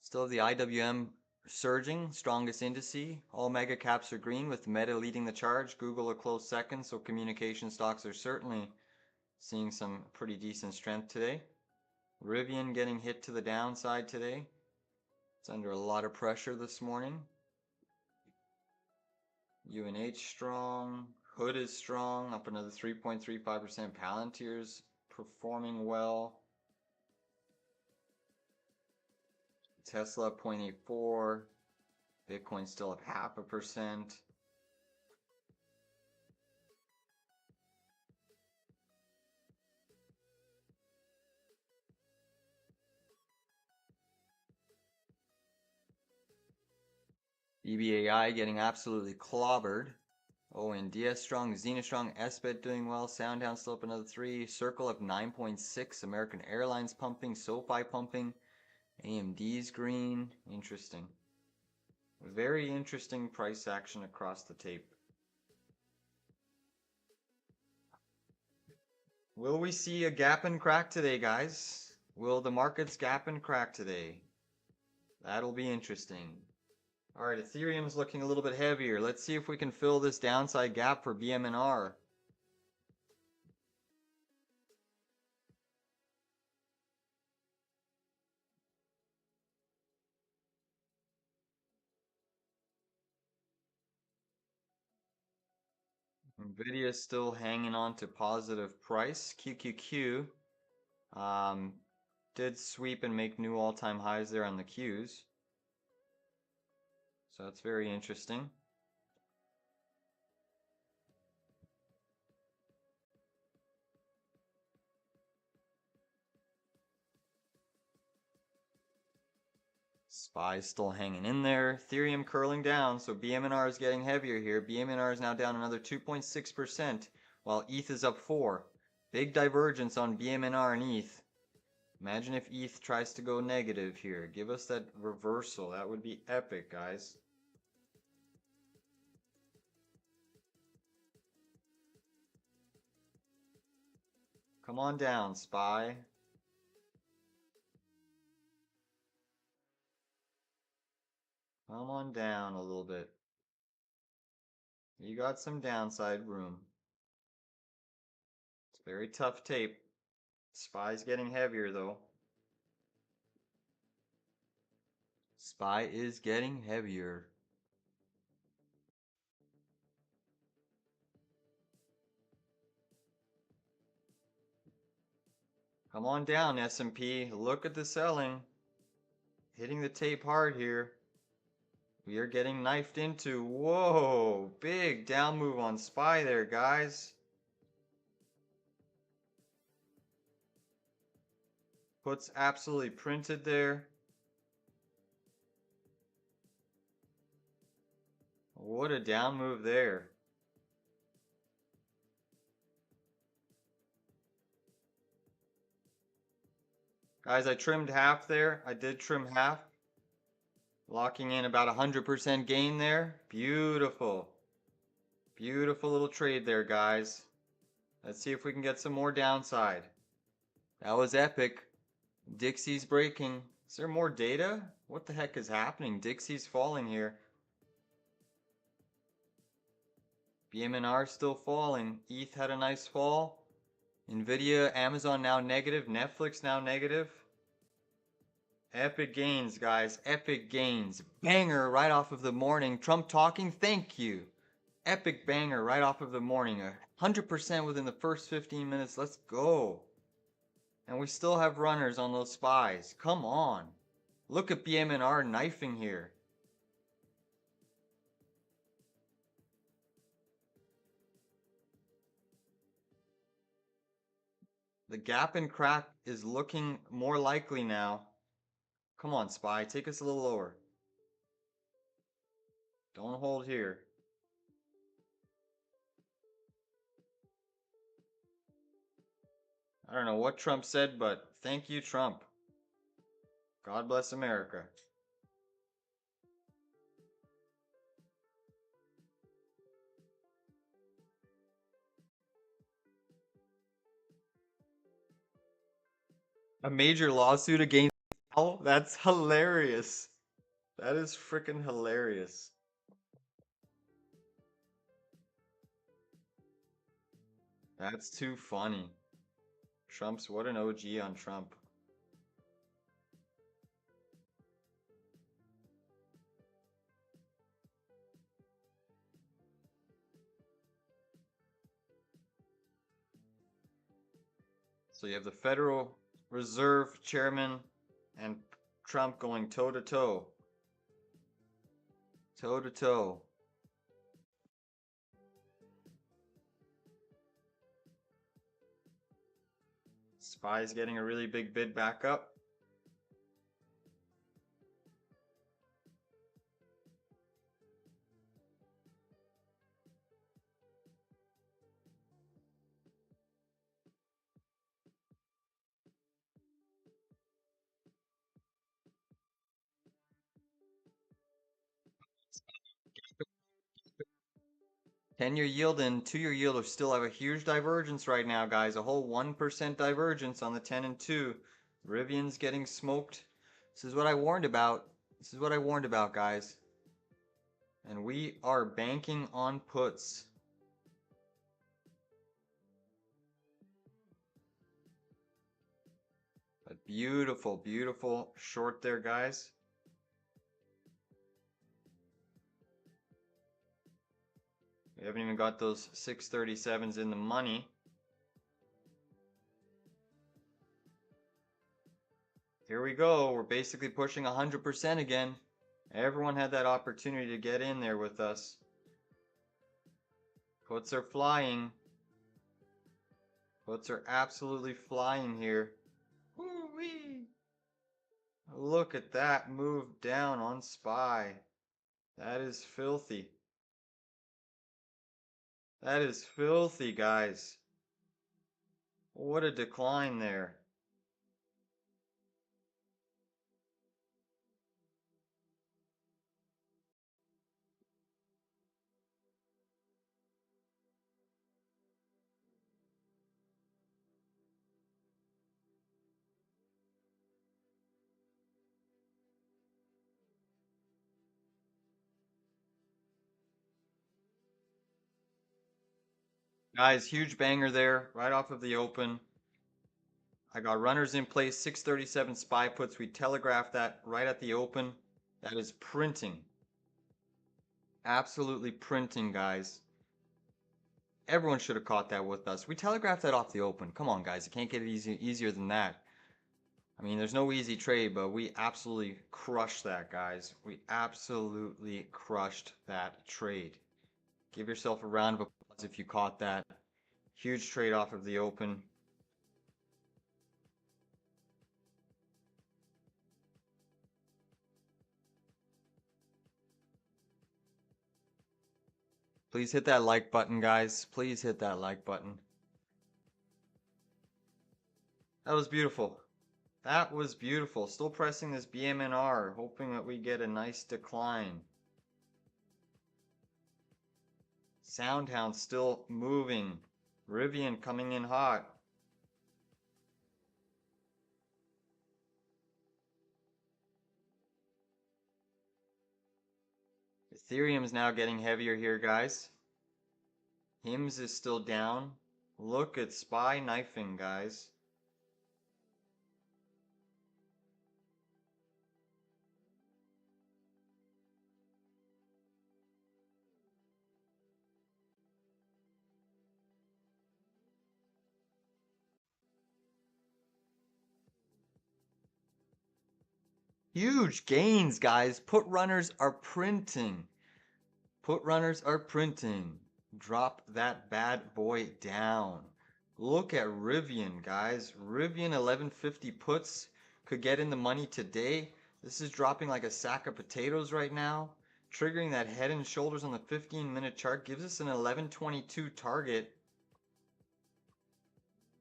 Still the IWM surging, strongest indice. All mega caps are green with Meta leading the charge. Google a close second, so communication stocks are certainly seeing some pretty decent strength today. Rivian getting hit to the downside today. It's under a lot of pressure this morning. UNH strong. Hood is strong, up another 3.35%. Palantir's performing well. Tesla 0.84. Bitcoin still up 0.5%. EBAI getting absolutely clobbered. ONDS strong, Xena strong, SBET doing well, Soundhound still up another 3, Circle up 9.6, American Airlines pumping, SoFi pumping, AMD's green. Interesting. Very interesting price action across the tape. Will we see a gap and crack today, guys? Will the markets gap and crack today? That'll be interesting. All right, Ethereum's looking a little bit heavier. Let's see if we can fill this downside gap for BMNR. nvidia still hanging on to positive price. QQQ did sweep and make new all-time highs there on the Qs. So that's very interesting. SPY's still hanging in there. Ethereum curling down, so BMNR is getting heavier here. BMNR is now down another 2.6%, while ETH is up 4. Big divergence on BMNR and ETH. Imagine if ETH tries to go negative here. Give us that reversal. That would be epic, guys. Come on down, SPY. Come on down a little bit. You got some downside room. It's very tough tape. SPY's getting heavier though. SPY is getting heavier. Come on down, S&P. Look at the selling. Hitting the tape hard here. We are getting knifed into. Whoa, big down move on SPY there, guys. Puts absolutely printed there. What a down move there. Guys, I trimmed half there. I did trim half. Locking in about 100% gain there. Beautiful. Beautiful little trade there, guys. Let's see if we can get some more downside. That was epic. Dixie's breaking. Is there more data? What the heck is happening? Dixie's falling here. BMNR still falling. ETH had a nice fall. Nvidia, Amazon now negative. Netflix now negative. Epic gains, guys. Epic gains. Banger right off of the morning. Trump talking. Thank you. Epic banger right off of the morning. 100% within the first 15 minutes. Let's go. And we still have runners on those spies. Come on. Look at BMNR knifing here. The gap and crack is looking more likely now. Come on, SPY. Take us a little lower. Don't hold here. I don't know what Trump said, but thank you, Trump. God bless America. A major lawsuit against Powell? That's hilarious. That is freaking hilarious. That's too funny. What an OG on Trump. So you have the Federal Reserve Chairman and Trump going toe to toe. Toe to toe. SPY's getting a really big bid back up. Ten-year yield and two-year yield are still have a huge divergence right now, guys. A whole 1% divergence on the 10 and 2. Rivian's getting smoked. This is what I warned about. This is what I warned about, guys. And we are banking on puts. A beautiful, beautiful short there, guys. We haven't even got those 637s in the money. Here we go. We're basically pushing 100% again. Everyone had that opportunity to get in there with us. Puts are flying. Puts are absolutely flying here. Woo-wee! Look at that move down on SPY. That is filthy. That is filthy, guys. What a decline there. Guys, huge banger there, right off of the open. I got runners in place, 637 SPY puts. We telegraphed that right at the open. That is printing. Absolutely printing, guys. Everyone should have caught that with us. We telegraphed that off the open. Come on, guys. It can't get easier than that. I mean, there's no easy trade, but we absolutely crushed that, guys. We absolutely crushed that trade. Give yourself a round of applause if you caught that. Huge trade off of the open. Please hit that like button, guys. Please hit that like button. That was beautiful. That was beautiful. Still pressing this BMNR, hoping that we get a nice decline. Soundhound still moving. Rivian coming in hot. Ethereum's now getting heavier here, guys. HIMS is still down. Look at SPY knifing, guys. Huge gains, guys. Put runners are printing. Put runners are printing. Drop that bad boy down. Look at Rivian, guys. Rivian 1150 puts could get in the money today. This is dropping like a sack of potatoes right now. Triggering that head and shoulders on the 15-minute chart gives us an 1122 target.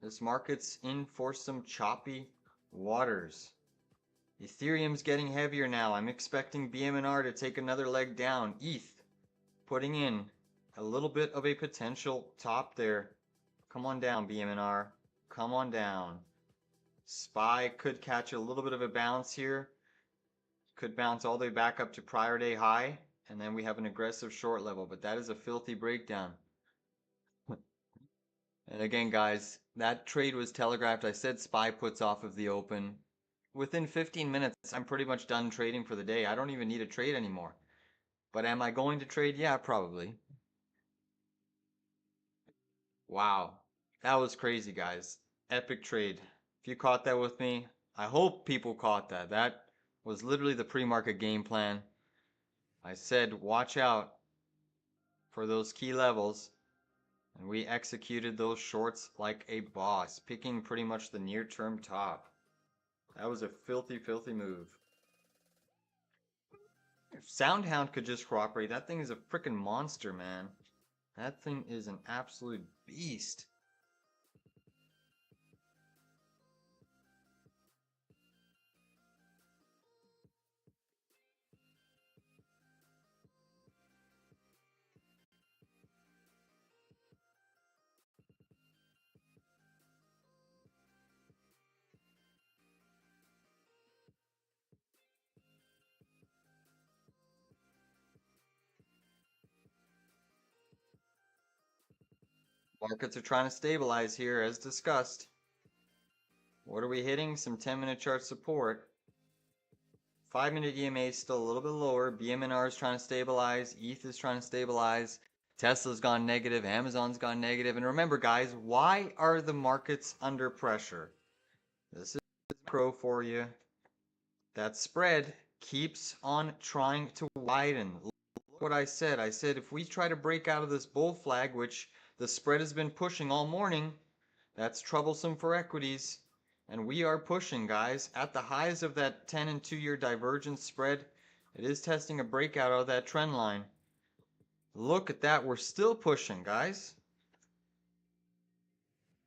This market's in for some choppy waters. Ethereum's getting heavier now. I'm expecting BMNR to take another leg down. ETH putting in a little bit of a potential top there. Come on down, BMNR. Come on down. SPY could catch a little bit of a bounce here. Could bounce all the way back up to prior day high. And then we have an aggressive short level. But that is a filthy breakdown. And again, guys, that trade was telegraphed. I said SPY puts off of the open. Within 15 minutes, I'm pretty much done trading for the day. I don't even need a trade anymore. But am I going to trade? Yeah, probably. Wow. That was crazy, guys. Epic trade. If you caught that with me, I hope people caught that. That was literally the pre-market game plan. I said, watch out for those key levels. And we executed those shorts like a boss, picking pretty much the near-term top. That was a filthy, filthy move. If Soundhound could just cooperate, that thing is a freaking monster, man. That thing is an absolute beast. Markets are trying to stabilize here, as discussed. What are we hitting? Some 10-minute chart support. 5-minute EMA is still a little bit lower. BMNR is trying to stabilize. ETH is trying to stabilize. Tesla's gone negative. Amazon's gone negative. And remember, guys, why are the markets under pressure? This is pro for you. That spread keeps on trying to widen. Look what I said. I said if we try to break out of this bull flag, which the spread has been pushing all morning, that's troublesome for equities. And we are pushing, guys. At the highs of that 10 and 2-year divergence spread, it is testing a breakout of that trend line. Look at that. We're still pushing, guys.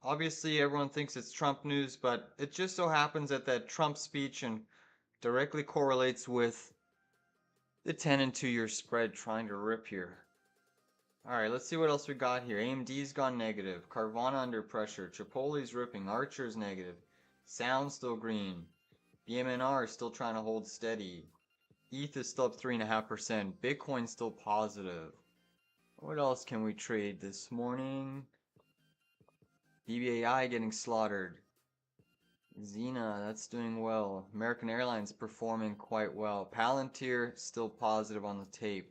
Obviously, everyone thinks it's Trump news, but it just so happens that Trump speech and directly correlates with the 10 and 2-year spread trying to rip here. Alright, let's see what else we got here. AMD's gone negative. Carvana under pressure. Chipotle's ripping. Archer's negative. Sound still green. BMNR is still trying to hold steady. ETH is still up 3.5%. Bitcoin's still positive. What else can we trade this morning? BBAI getting slaughtered. Xena, that's doing well. American Airlines performing quite well. Palantir still positive on the tape.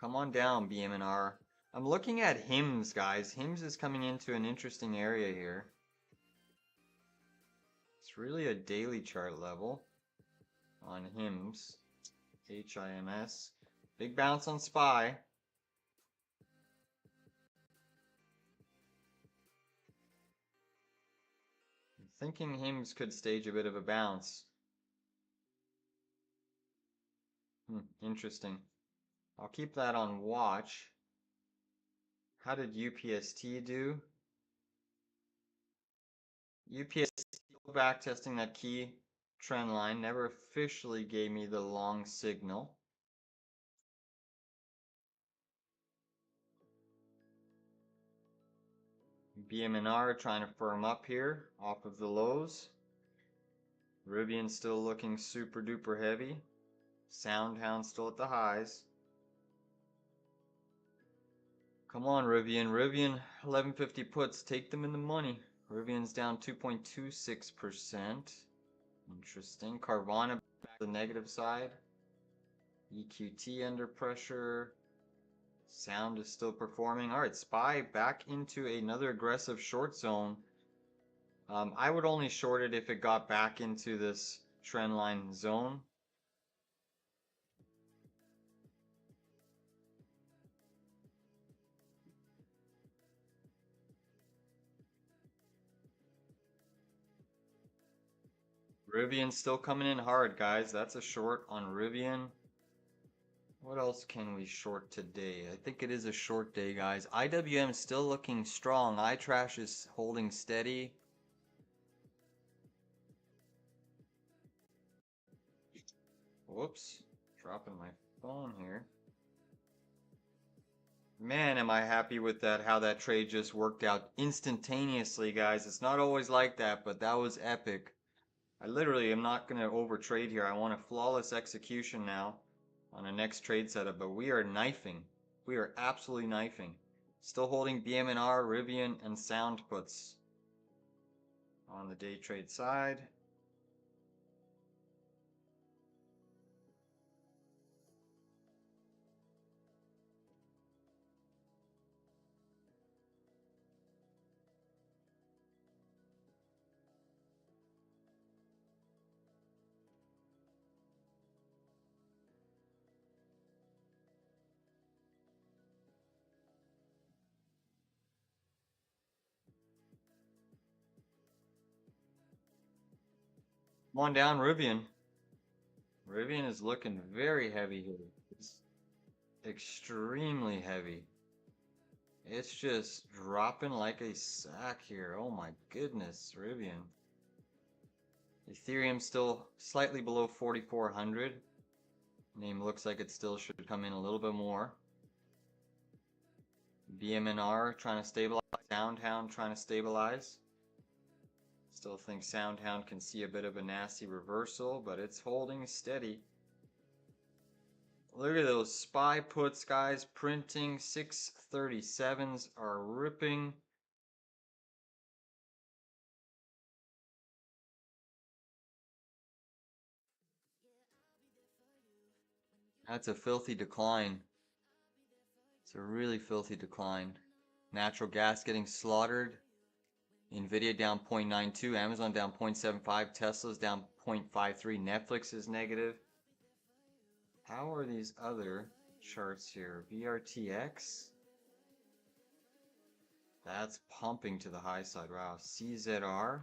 Come on down, BMNR. I'm looking at HIMS, guys. HIMS is coming into an interesting area here. It's really a daily chart level on HIMS. HIMS. Big bounce on SPY. I'm thinking HIMS could stage a bit of a bounce. Interesting. I'll keep that on watch. How did UPST do? UPST back testing that key trend line, never officially gave me the long signal. BMNR trying to firm up here off of the lows. Rivian still looking super duper heavy. Soundhound still at the highs. Come on, Rivian. Rivian 1150 puts. Take them in the money. Rivian's down 2.26%. Interesting. Carvana back to the negative side. EQT under pressure. Sound is still performing. All right, SPY back into another aggressive short zone. I would only short it if it got back into this trend line zone. Rivian's still coming in hard, guys. That's a short on Rivian. What else can we short today? I think it is a short day, guys. IWM is still looking strong. iTrash is holding steady. Whoops. Dropping my phone here. Man, am I happy with that, how that trade just worked out instantaneously, guys. It's not always like that, but that was epic. I literally am not going to overtrade here. I want a flawless execution now on a next trade setup, but we are knifing. We are absolutely knifing. Still holding BMNR, Rivian, and Sound puts on the day trade side. Come on down, Rivian. Rivian is looking very heavy here. It's extremely heavy. It's just dropping like a sack here. Oh my goodness, Rivian. Ethereum still slightly below 4,400. Name looks like it still should come in a little bit more. BMNR trying to stabilize. Soundhound trying to stabilize. Still think Soundhound can see a bit of a nasty reversal, but it's holding steady. Look at those SPY puts, guys. Printing 637s are ripping. That's a filthy decline. It's a really filthy decline. Natural gas getting slaughtered. Nvidia down 0.92, Amazon down 0.75, Tesla's down 0.53, Netflix is negative. How are these other charts here? VRTX? That's pumping to the high side. Wow. CZR?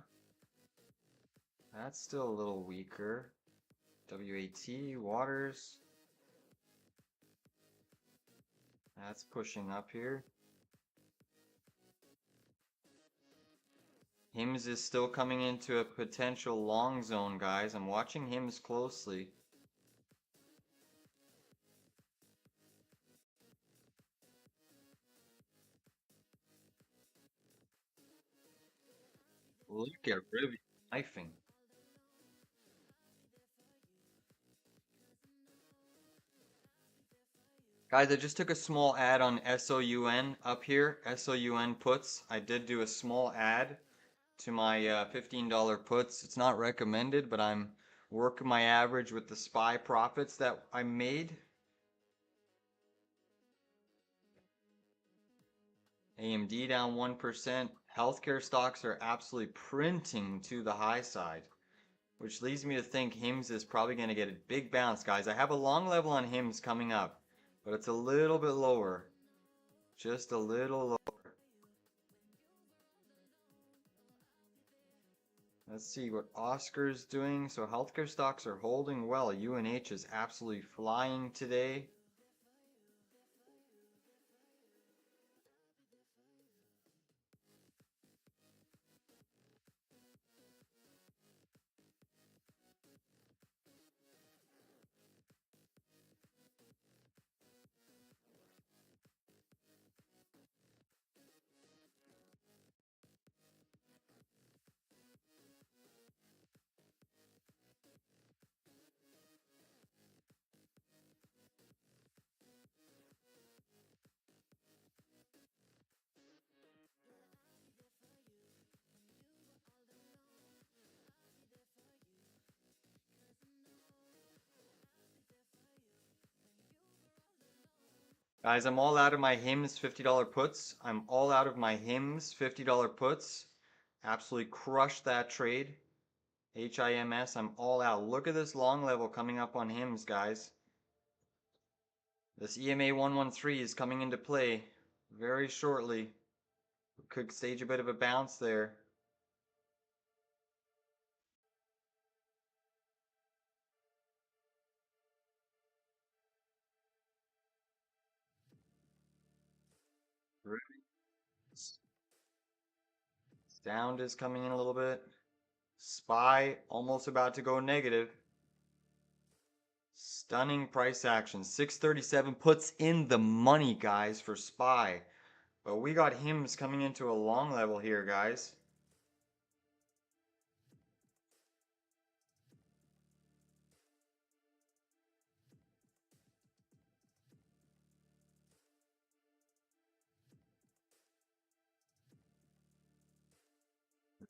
That's still a little weaker. WAT, Waters. That's pushing up here. HIMS is still coming into a potential long zone, guys. I'm watching HIMS closely. Look at Rivian knifing. Guys, I just took a small ad on SOUN up here. SOUN puts. I did do a small ad to my $15 puts. It's not recommended, but I'm working my average with the SPY profits that I made. AMD down 1%. Healthcare stocks are absolutely printing to the high side, which leads me to think HIMS is probably going to get a big bounce, guys. I have a long level on HIMS coming up, but it's a little bit lower. Just a little lower. Let's see what Oscar's doing. So healthcare stocks are holding well. UNH is absolutely flying today. Guys, I'm all out of my HIMS $50 puts. I'm all out of my HIMS $50 puts. Absolutely crushed that trade. HIMS, I'm all out. Look at this long level coming up on HIMS, guys. This EMA 113 is coming into play very shortly. We could stage a bit of a bounce there. Sound is coming in a little bit. SPY almost about to go negative. Stunning price action. 637 puts in the money, guys, for SPY. But we got HIMS coming into a long level here, guys.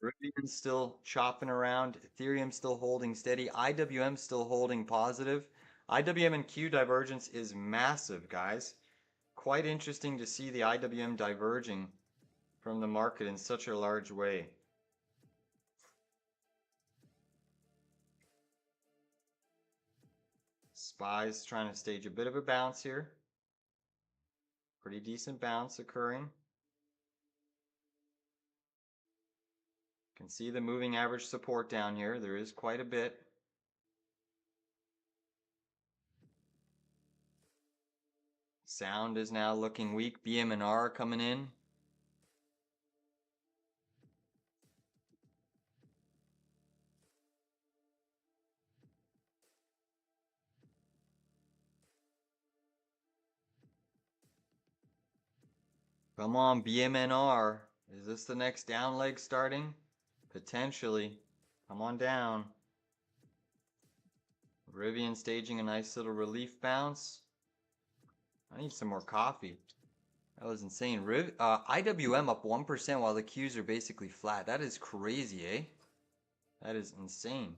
Rivian's still chopping around. Ethereum still holding steady. IWM still holding positive. IWM and Q divergence is massive, guys. Quite interesting to see the IWM diverging from the market in such a large way. SPY's trying to stage a bit of a bounce here. Pretty decent bounce occurring. Can see the moving average support down here. There is quite a bit. Sound is now looking weak. BM&R coming in. Come on, BM&R. Is this the next down leg starting? Potentially. Come on down. Rivian staging a nice little relief bounce. I need some more coffee. That was insane. IWM up 1% while the Qs are basically flat. That is crazy, eh? That is insane.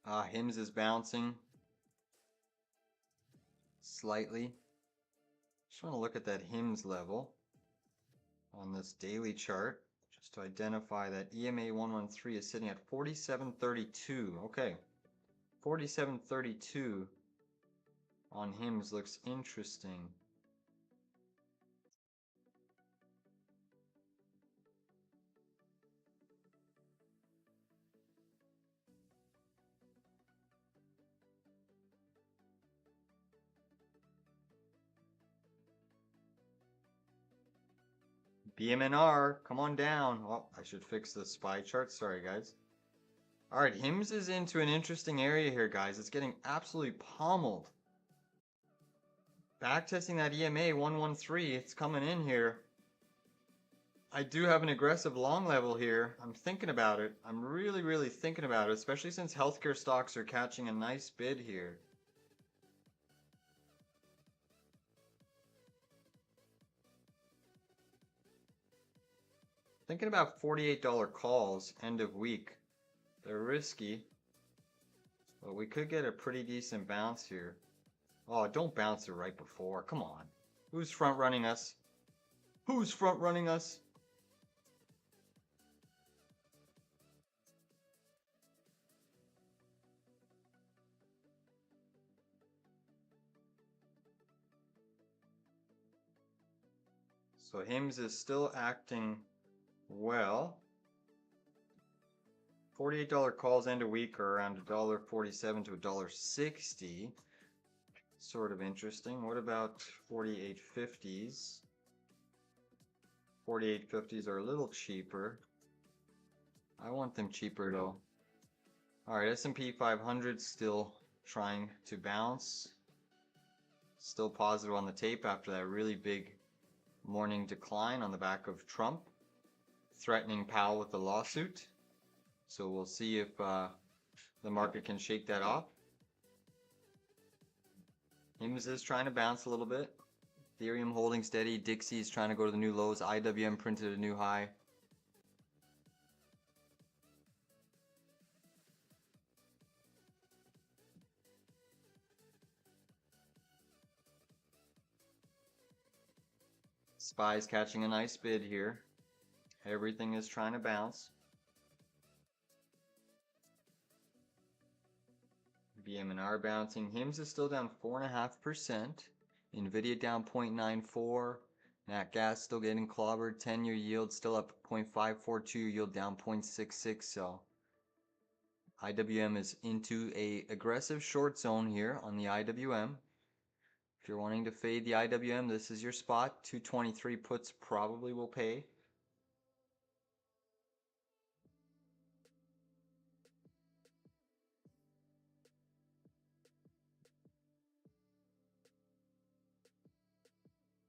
HIMS is bouncing slightly. Just want to look at that HIMS level on this daily chart just to identify that EMA 113 is sitting at 47.32. Okay, 47.32 on HIMS looks interesting. BM&R, come on down. Oh, I should fix the SPY chart. Sorry, guys. All right, HIMS is into an interesting area here, guys. It's getting absolutely pummeled. Backtesting that EMA 113, it's coming in here. I do have an aggressive long level here. I'm thinking about it. I'm really thinking about it, especially since healthcare stocks are catching a nice bid here. Thinking about $48 calls end of week. They're risky, but we could get a pretty decent bounce here. Oh, don't bounce it right before. Come on. Who's front running us? Who's front running us? So HIMS is still acting well. $48 calls end of week are around $1.47 to $1.60. Sort of interesting. What about 48.50s? 48.50s are a little cheaper. I want them cheaper though. Alright, S&P 500 still trying to bounce. Still positive on the tape after that really big morning decline on the back of Trump threatening Powell with a lawsuit. So we'll see if the market can shake that off. HIMS is trying to bounce a little bit. Ethereum holding steady. Dixie is trying to go to the new lows. IWM printed a new high. SPY's catching a nice bid here. Everything is trying to bounce. BM&R bouncing. HIMS is still down 4.5%. Nvidia down 0.94. Nat gas still getting clobbered. 10-year yield still up 0.542. Yield down 0.66. So IWM is into a aggressive short zone here on the IWM. If you're wanting to fade the IWM, this is your spot. 223 puts probably will pay.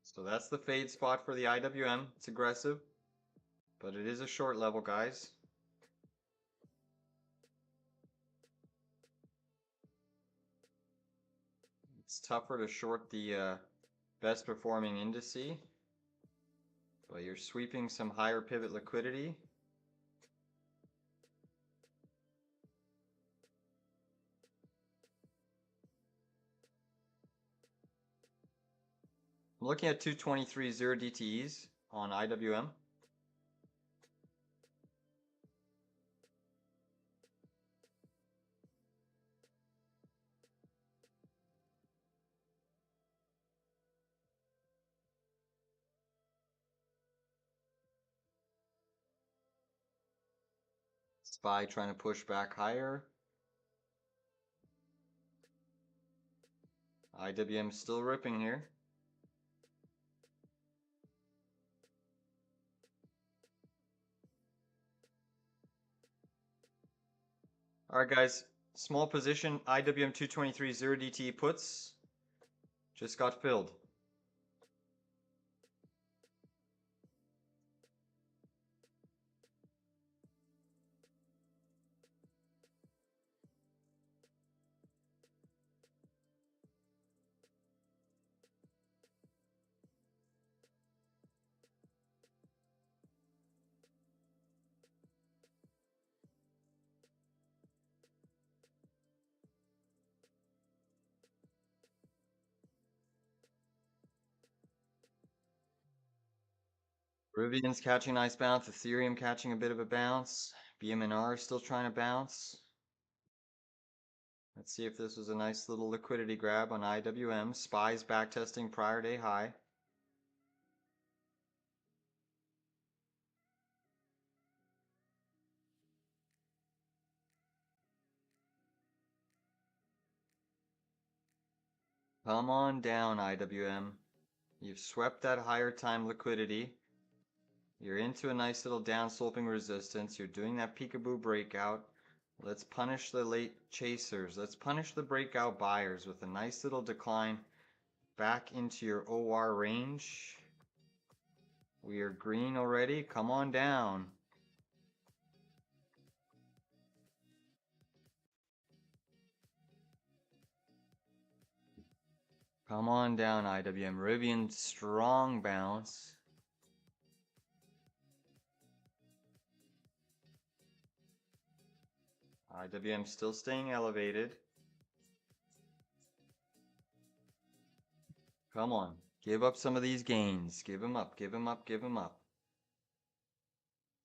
So that's the fade spot for the IWM. It's aggressive, but it is a short level, guys. It's tougher to short the best performing indice, but you're sweeping some higher pivot liquidity. I'm looking at 223 0 DTEs on IWM. SPY trying to push back higher. IWM still ripping here. Alright guys, small position, IWM 223 0 DTE puts just got filled. Rivian's catching a nice bounce. Ethereum catching a bit of a bounce. BM&R still trying to bounce. Let's see if this was a nice little liquidity grab on IWM. SPY's backtesting prior day high. Come on down, IWM. You've swept that higher time liquidity. You're into a nice little down sloping resistance. You're doing that peekaboo breakout. Let's punish the late chasers. Let's punish the breakout buyers with a nice little decline back into your OR range. We are green already. Come on down. Come on down, IWM. Rivian, strong bounce. IWM still staying elevated. Come on. Give up some of these gains. Give them up, give them up, give them up.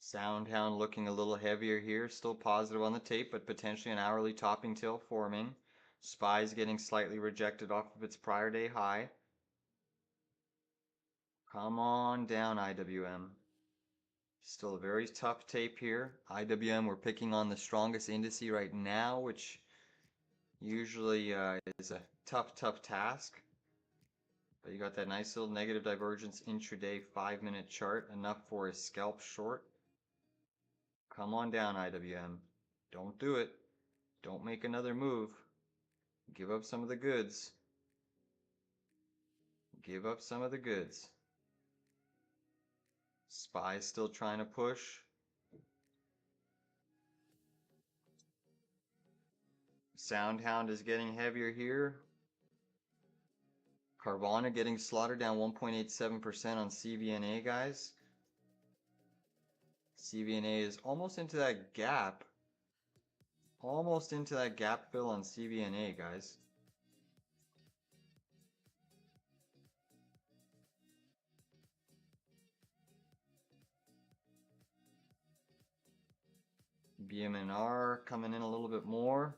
Soundhound looking a little heavier here. Still positive on the tape, but potentially an hourly topping tail forming. SPY's getting slightly rejected off of its prior day high. Come on down, IWM. Still a very tough tape here. IWM, we're picking on the strongest indice right now, which usually is a tough task. But you got that nice little negative divergence intraday 5-minute chart, enough for a scalp short. Come on down, IWM. Don't do it. Don't make another move. Give up some of the goods. Give up some of the goods. SPY still trying to push. Soundhound is getting heavier here. Carvana getting slaughtered down 1.87% on CVNA, guys. CVNA is almost into that gap. Almost into that gap fill on CVNA, guys. BMNR coming in a little bit more.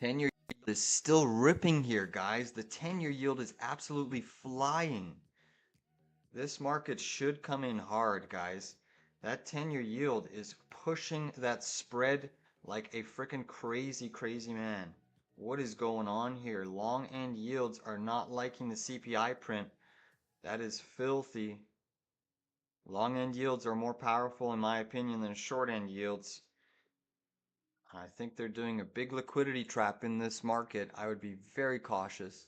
Ten-year yield is still ripping here, guys. The 10-year yield is absolutely flying. This market should come in hard, guys. That 10-year yield is pushing that spread like a freaking crazy, crazy man. What is going on here? Long end yields are not liking the CPI print. That is filthy. Long end yields are more powerful, in my opinion, than short end yields. I think they're doing a big liquidity trap in this market. I would be very cautious.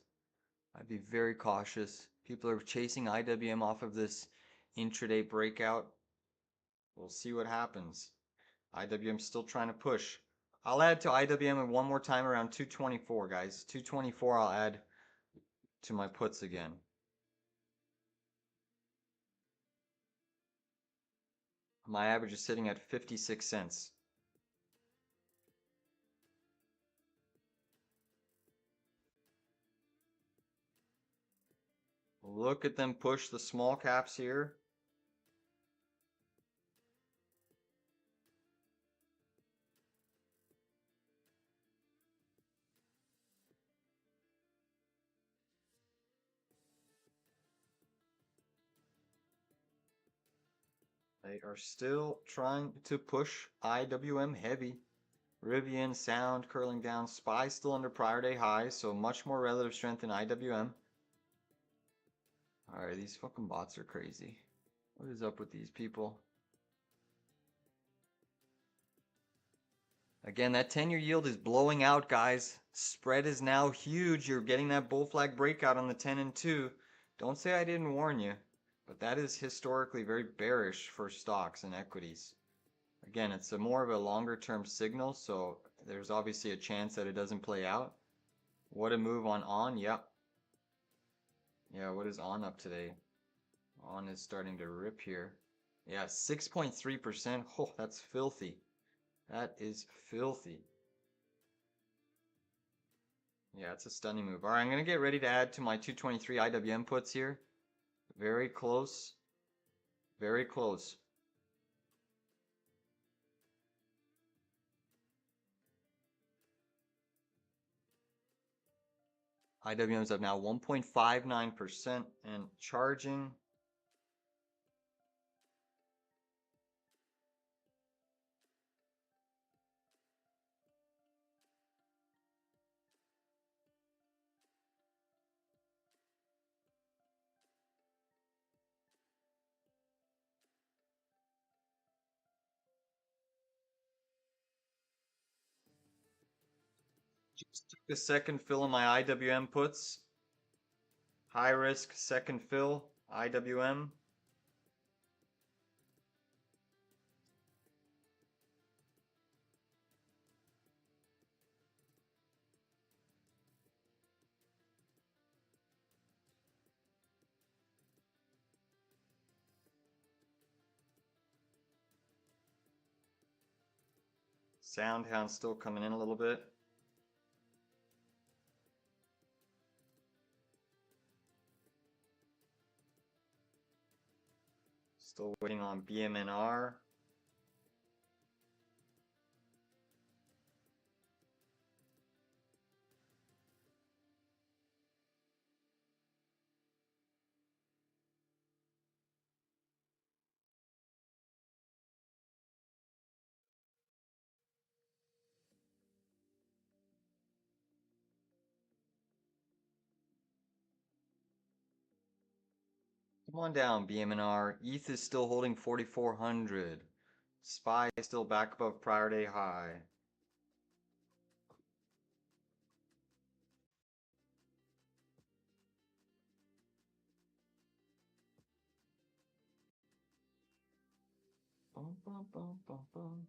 I'd be very cautious. People are chasing IWM off of this intraday breakout. We'll see what happens. IWM's still trying to push. I'll add to IWM one more time around 224, guys. 224 I'll add to my puts again. My average is sitting at 56 cents. Look at them push the small caps here. They are still trying to push IWM heavy. Rivian, Sound curling down. SPY still under prior day highs, so much more relative strength in IWM. Alright, these fucking bots are crazy. What is up with these people? Again, that 10-year yield is blowing out, guys. Spread is now huge. You're getting that bull flag breakout on the 10 and 2. Don't say I didn't warn you, but that is historically very bearish for stocks and equities. Again, it's a more of a longer term signal, so there's obviously a chance that it doesn't play out. What a move on, yep. Yeah, what is on up today? On is starting to rip here. Yeah, 6.3%. Oh, that's filthy. That is filthy. Yeah, it's a stunning move. All right, I'm going to get ready to add to my 223 IWM puts here. Very close. Very close. IWM is up now 1.59% and charging. Just took a second fill on my IWM puts. High risk second fill, IWM. Soundhound still coming in a little bit. Still waiting on BMNR. Come on down, BMNR. ETH is still holding 4,400. SPY is still back above prior day high. Bum, bum, bum, bum, bum.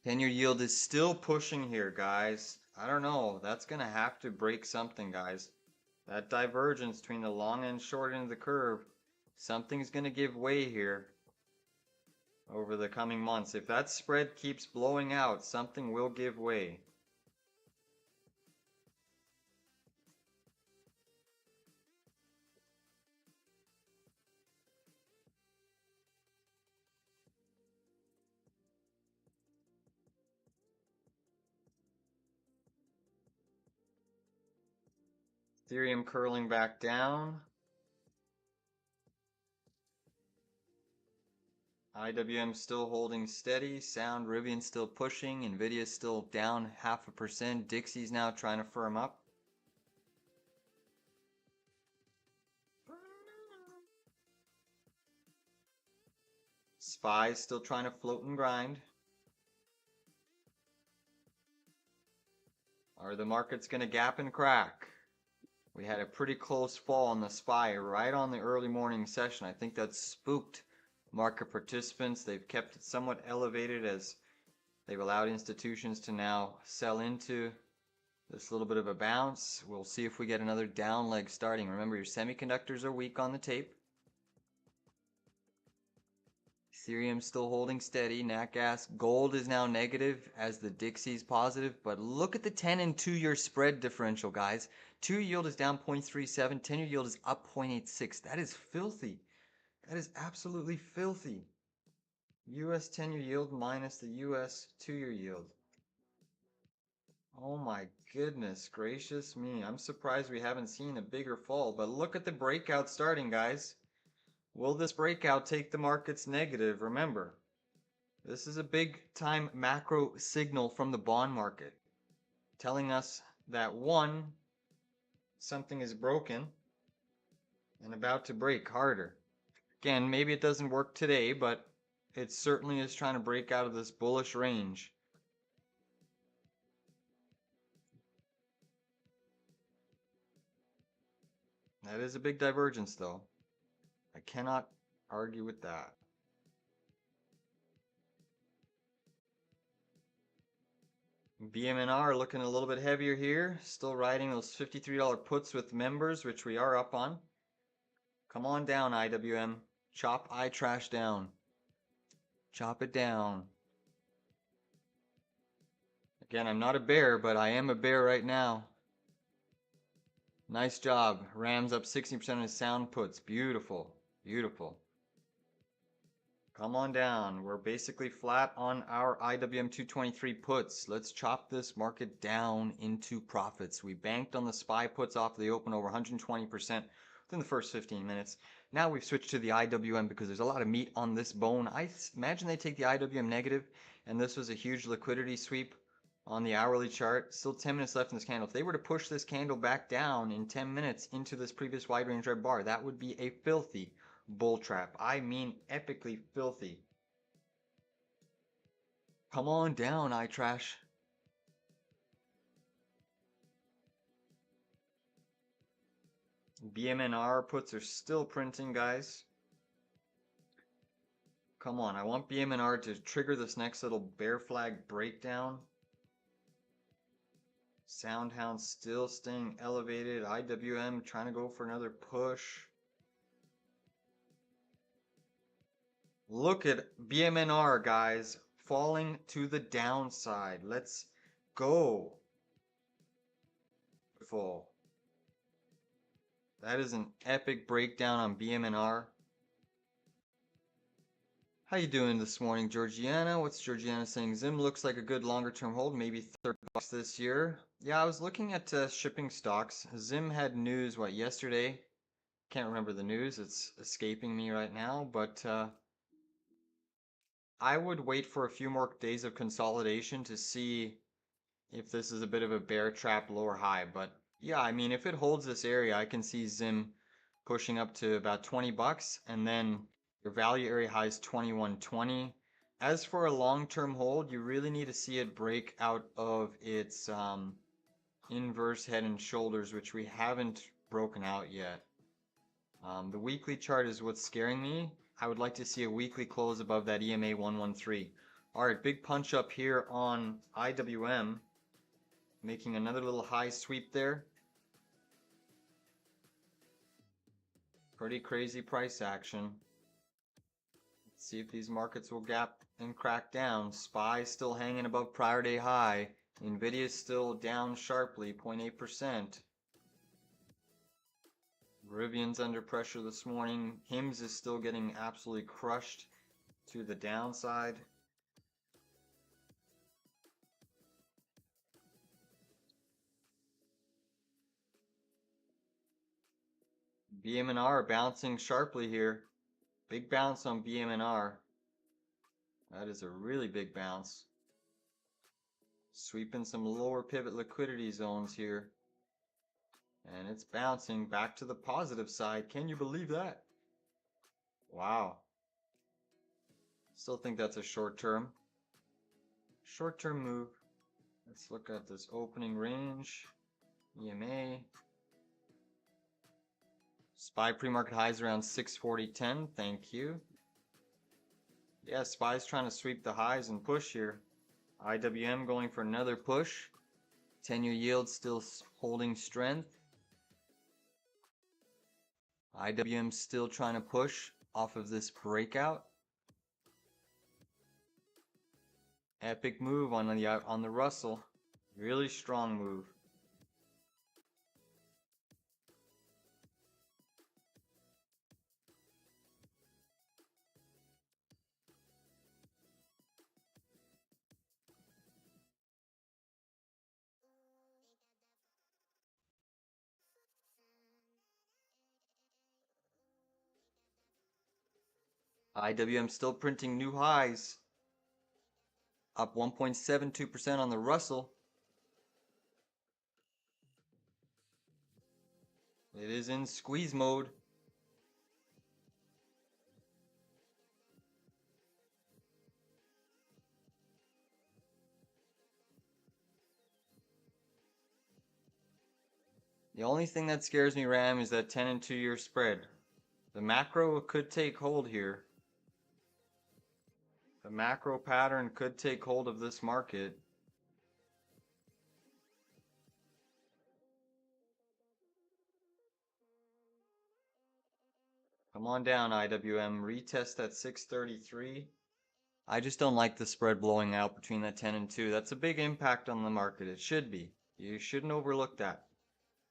Ten-year yield is still pushing here, guys. I don't know. That's going to have to break something, guys. That divergence between the long and short end of the curve Something's going to give way here over the coming months. If that spread keeps blowing out, something will give way. Ethereum curling back down. IWM still holding steady. Sound, Rivian still pushing. Nvidia still down 0.5%. Dixie's now trying to firm up. SPY's still trying to float and grind. Are the markets going to gap and crack? We had a pretty close fall on the SPY right on the early morning session. I think that spooked market participants. They've kept it somewhat elevated as they've allowed institutions to now sell into this little bit of a bounce. We'll see if we get another down leg starting. Remember, your semiconductors are weak on the tape. Ethereum still holding steady. Nat gas, gold is now negative as the Dixie's positive. But look at the 10 and 2-year spread differential, guys. 2-year yield is down 0.37. 10-year yield is up 0.86. That is filthy. That is absolutely filthy. US 10-year yield minus the US 2-year yield. Oh my goodness gracious me. I'm surprised we haven't seen a bigger fall. But look at the breakout starting, guys. Will this breakout take the markets negative? Remember, this is a big time macro signal from the bond market telling us that one, something is broken and about to break harder. Again, maybe it doesn't work today, but it certainly is trying to break out of this bullish range. That is a big divergence though. I cannot argue with that. BMNR looking a little bit heavier here. Still riding those $53 puts with members, which we are up on. Come on down, IWM. Chop iTrash down. Chop it down. Again, I'm not a bear, but I am a bear right now. Nice job. Rams up 60% of his sound puts. Beautiful. Beautiful. Come on down. We're basically flat on our IWM 223 puts. Let's chop this market down into profits. We banked on the SPY puts off the open over 120% within the first 15 minutes. Now we've switched to the IWM because there's a lot of meat on this bone. I imagine they take the IWM negative, and this was a huge liquidity sweep on the hourly chart. Still 10 minutes left in this candle. If they were to push this candle back down in 10 minutes into this previous wide range red bar, that would be a filthy bull trap. I mean epically filthy. Come on down, iTrash. BMNR puts are still printing, guys. Come on, I want BMNR to trigger this next little bear flag breakdown. Soundhound still staying elevated. IWM trying to go for another push. Look at BMNR, guys, falling to the downside. Let's go. Full. That is an epic breakdown on BMNR. How you doing this morning, Georgiana? What's Georgiana saying? Zim looks like a good longer-term hold, maybe $30 this year. Yeah, I was looking at shipping stocks. Zim had news, what, yesterday? Can't remember the news. It's escaping me right now, but I would wait for a few more days of consolidation to see if this is a bit of a bear trap lower high. But yeah, I mean, if it holds this area, I can see Zim pushing up to about $20, and then your value area high is 21.20. As for a long-term hold, you really need to see it break out of its inverse head and shoulders, which we haven't broken out yet. The weekly chart is what's scaring me. I would like to see a weekly close above that EMA 113. Alright, big punch up here on IWM. Making another little high sweep there. Pretty crazy price action. Let's see if these markets will gap and crack down. SPY still hanging above prior day high. Nvidia is still down sharply, 0.8%. Rivian's under pressure this morning. HIMS is still getting absolutely crushed to the downside. BMNR bouncing sharply here. Big bounce on BMNR. That is a really big bounce. Sweeping some lower pivot liquidity zones here. And it's bouncing back to the positive side. Can you believe that? Wow. Still think that's a short-term move. Let's look at this opening range. EMA. SPY pre-market highs around 640.10. Thank you. Yeah, SPY's trying to sweep the highs and push here. IWM going for another push. 10-year yield still holding strength. IWM still trying to push off of this breakout. Epic move on the Russell. Really strong move. IWM still printing new highs. Up 1.72% on the Russell. It is in squeeze mode. The only thing that scares me, Ram, is that 10 and 2-year spread. The macro could take hold here. The macro pattern could take hold of this market. Come on down, IWM. Retest at 633. I just don't like the spread blowing out between that 10 and 2. That's a big impact on the market. It should be. You shouldn't overlook that.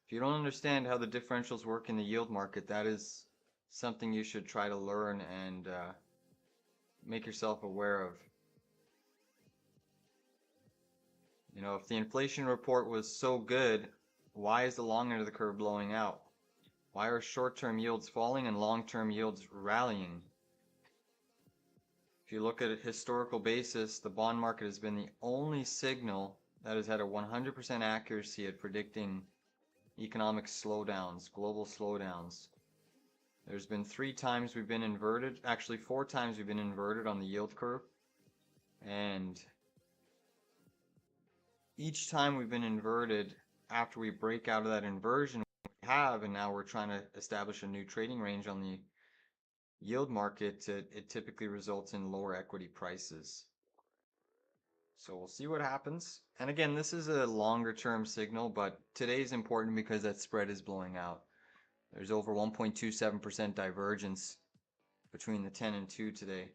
If you don't understand how the differentials work in the yield market, that is something you should try to learn and make yourself aware of. You know, if the inflation report was so good, why is the long end of the curve blowing out? Why are short-term yields falling and long-term yields rallying? If you look at a historical basis, the bond market has been the only signal that has had a 100% accuracy at predicting economic slowdowns, global slowdowns. There's been 3 times we've been inverted, actually 4 times we've been inverted on the yield curve, and each time we've been inverted, after we break out of that inversion, we have, and now we're trying to establish a new trading range on the yield market, it typically results in lower equity prices. So we'll see what happens. And again, this is a longer term signal, but today is important because that spread is blowing out. There's over 1.27% divergence between the 10 and 2 today.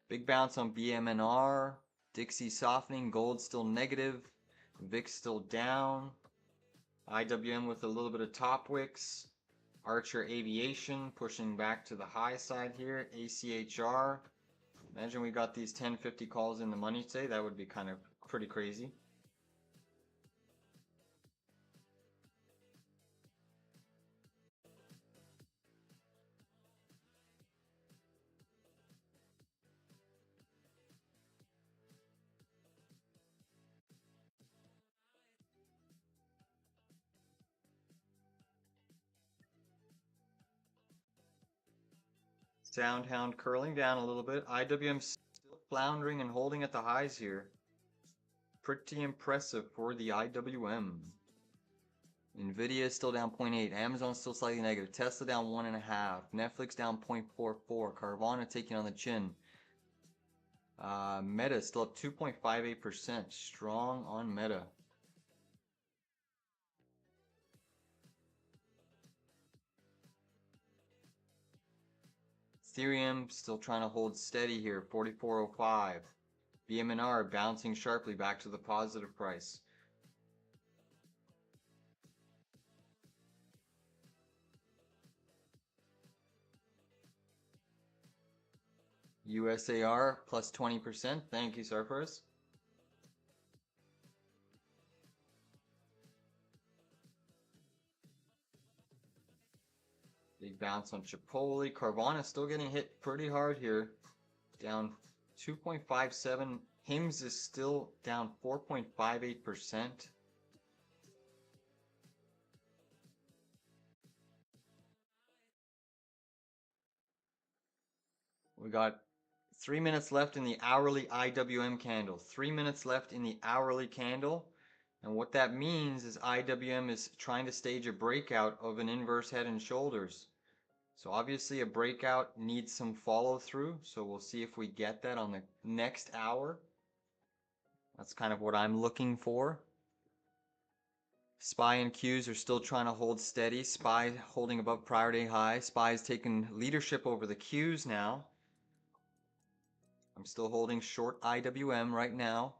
Big bounce on BMNR. Dixie softening. Gold still negative. VIX still down. IWM with a little bit of top wicks. Archer Aviation pushing back to the high side here. ACHR. Imagine we got these 1050 calls in the money today. That would be kind of pretty crazy. Soundhound curling down a little bit. IWM still floundering and holding at the highs here. Pretty impressive for the IWM. Nvidia is still down 0.8. Amazon still slightly negative. Tesla down 1.5. Netflix down 0.44. Carvana taking on the chin. Meta still up 2.58%. Strong on Meta. Ethereum still trying to hold steady here, 44.05. BMNR bouncing sharply back to the positive price. USAR plus 20%. Thank you, Sarfaris. Big bounce on Chipotle. Carvana still getting hit pretty hard here. Down 2.57. HIMS is still down 4.58%. We got 3 minutes left in the hourly IWM candle. 3 minutes left in the hourly candle. And what that means is IWM is trying to stage a breakout of an inverse head and shoulders. So obviously a breakout needs some follow through. So we'll see if we get that on the next hour. That's kind of what I'm looking for. SPY and Qs are still trying to hold steady. SPY holding above prior day high. SPY is taking leadership over the Qs now. I'm still holding short IWM right now.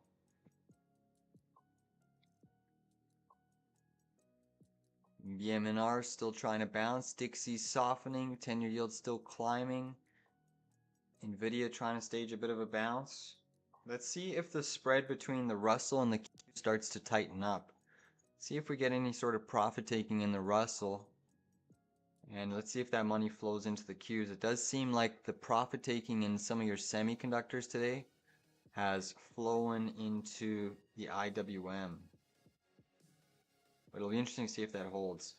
BMNR still trying to bounce. Dixie's softening. 10-year yield still climbing. Nvidia trying to stage a bit of a bounce. Let's see if the spread between the Russell and the Q starts to tighten up. See if we get any sort of profit taking in the Russell. And let's see if that money flows into the Qs. It does seem like the profit taking in some of your semiconductors today has flown into the IWM. But it'll be interesting to see if that holds.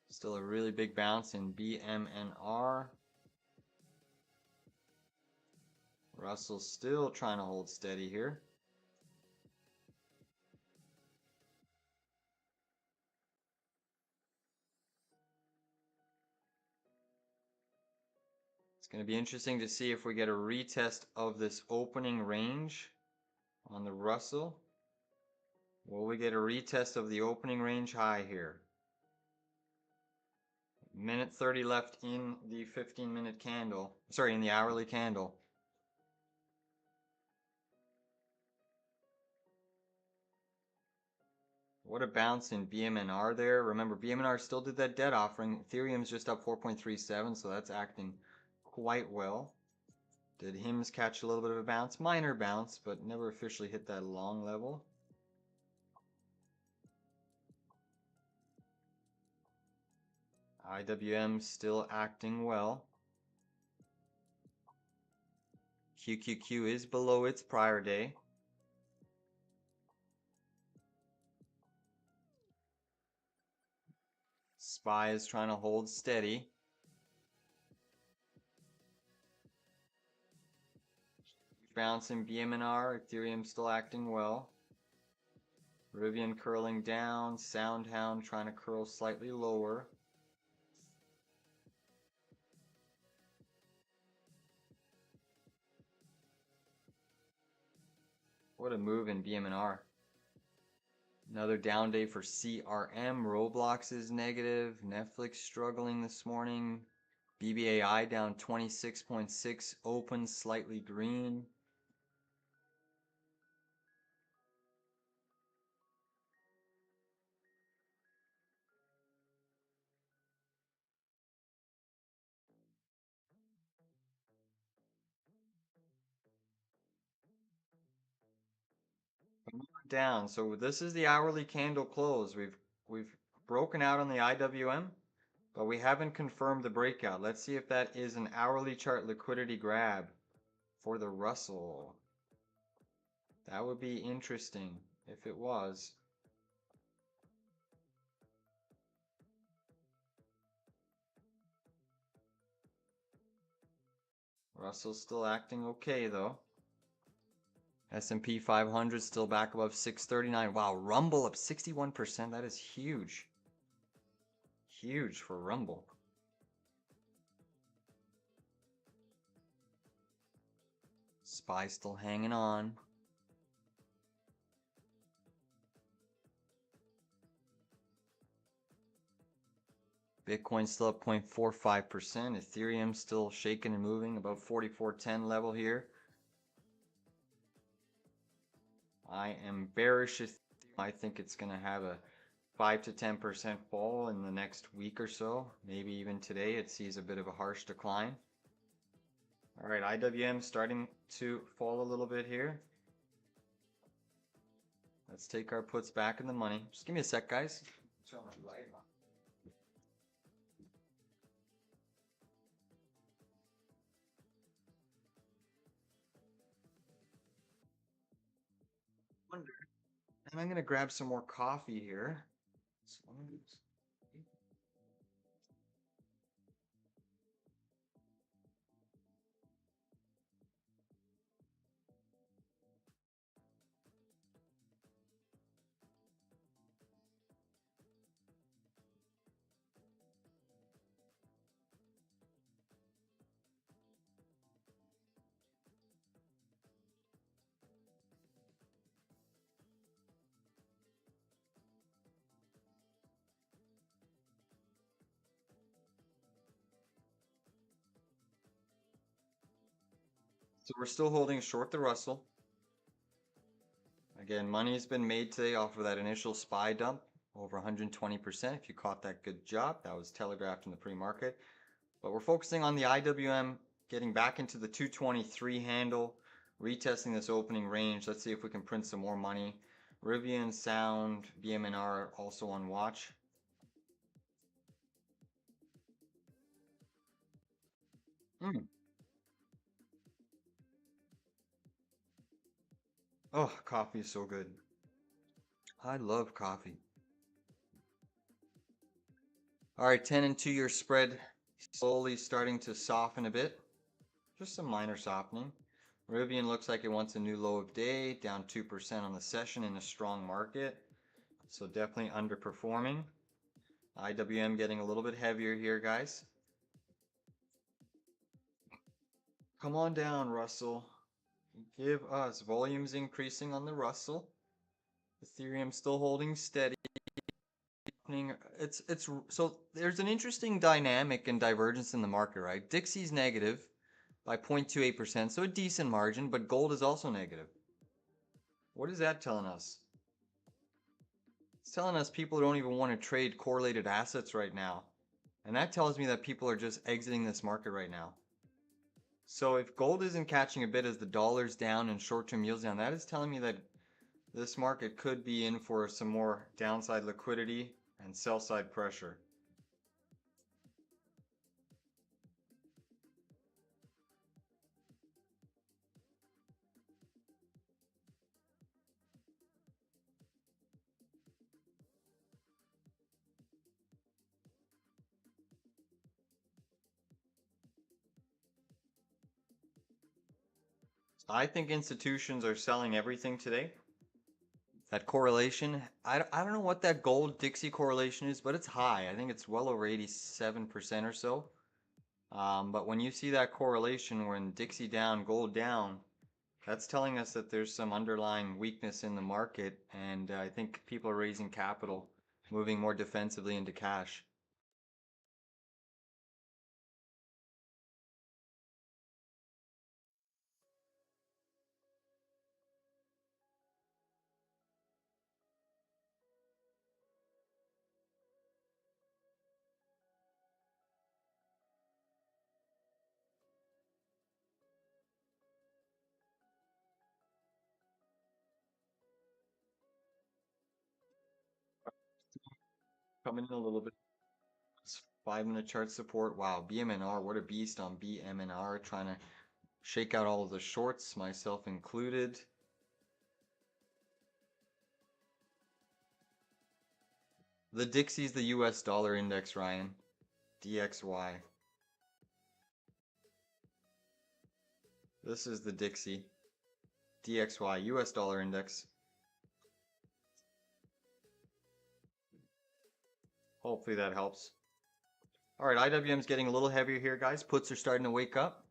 Still a really big bounce in BMNR. Russell's still trying to hold steady here. It's going to be interesting to see if we get a retest of this opening range on the Russell. Will we get a retest of the opening range high here? Minute 30 left in the 15-minute candle. Sorry, in the hourly candle. What a bounce in BMNR there. Remember, BMNR still did that debt offering. Ethereum's just up 4.37, so that's acting quite well. Did HIMS catch a little bit of a bounce? Minor bounce, but never officially hit that long level. IWM still acting well. QQQ is below its prior day. SPY is trying to hold steady. Bounce in BMNR, Ethereum still acting well. Rivian curling down, Soundhound trying to curl slightly lower. What a move in BMNR. Another down day for CRM. Roblox is negative. Netflix struggling this morning. BBAI down 26.6. Open slightly green. Down. So this is the hourly candle close. We've broken out on the IWM, but we haven't confirmed the breakout. Let's see if that is an hourly chart liquidity grab for the Russell. That would be interesting if it was. Russell's still acting okay though. S&P 500 still back above 639. Wow, Rumble up 61%. That is huge. Huge for Rumble. SPY still hanging on. Bitcoin still up 0.45%. Ethereum still shaking and moving about 44.10 level here. I am bearish. I think it's going to have a 5 to 10% fall in the next week or so. Maybe even today it sees a bit of a harsh decline. All right, IWM starting to fall a little bit here. Let's take our puts back in the money. Just give me a sec, guys. And I'm going to grab some more coffee here. So we're still holding short the Russell. Again, money's been made today off of that initial SPY dump, over 120%. If you caught that, good job. That was telegraphed in the pre-market. But we're focusing on the IWM getting back into the 223 handle, retesting this opening range. Let's see if we can print some more money. Rivian, Sound, BMNR also on watch. Oh, coffee is so good. I love coffee. All right, 10 and 2-year spread slowly starting to soften a bit. Just some minor softening. Rivian looks like it wants a new low of day, down 2% on the session in a strong market. So definitely underperforming. IWM getting a little bit heavier here, guys. Come on down, Russell. Give us volumes increasing on the Russell. Ethereum still holding steady. It's so there's an interesting dynamic and divergence in the market, right? Dixie's negative by 0.28%, so a decent margin, but gold is also negative. What is that telling us? It's telling us people don't even want to trade correlated assets right now. And that tells me that people are just exiting this market right now. So if gold isn't catching a bit as the dollar's down and short-term yields down, that is telling me that this market could be in for some more downside liquidity and sell-side pressure. I think institutions are selling everything today. That correlation, I don't know what that gold Dixie correlation is, but it's high. I think it's well over 87% or so. But when you see that correlation when Dixie down, gold down, that's telling us that there's some underlying weakness in the market, and I think people are raising capital, moving more defensively into cash. Coming in a little bit. 5-minute chart support. Wow, BMNR, what a beast on BMNR, trying to shake out all of the shorts, myself included. The Dixie's the US dollar index, Ryan. DXY. This is the Dixie. DXY, US dollar index. Hopefully that helps. All right, IWM's getting a little heavier here, guys. Puts are starting to wake up.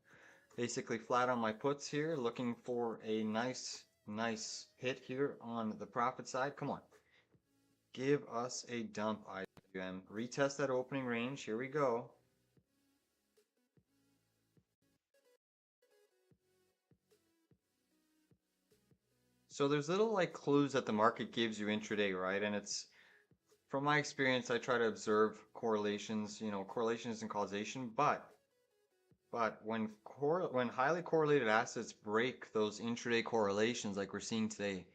Basically flat on my puts here, looking for a nice hit here on the profit side. Come on. Give us a dump, IWM. IWM. Retest that opening range. Here we go. So there's little like clues that the market gives you intraday, right? And it's from my experience, I try to observe correlations. You know, correlation isn't causation, but when highly correlated assets break those intraday correlations like we're seeing today,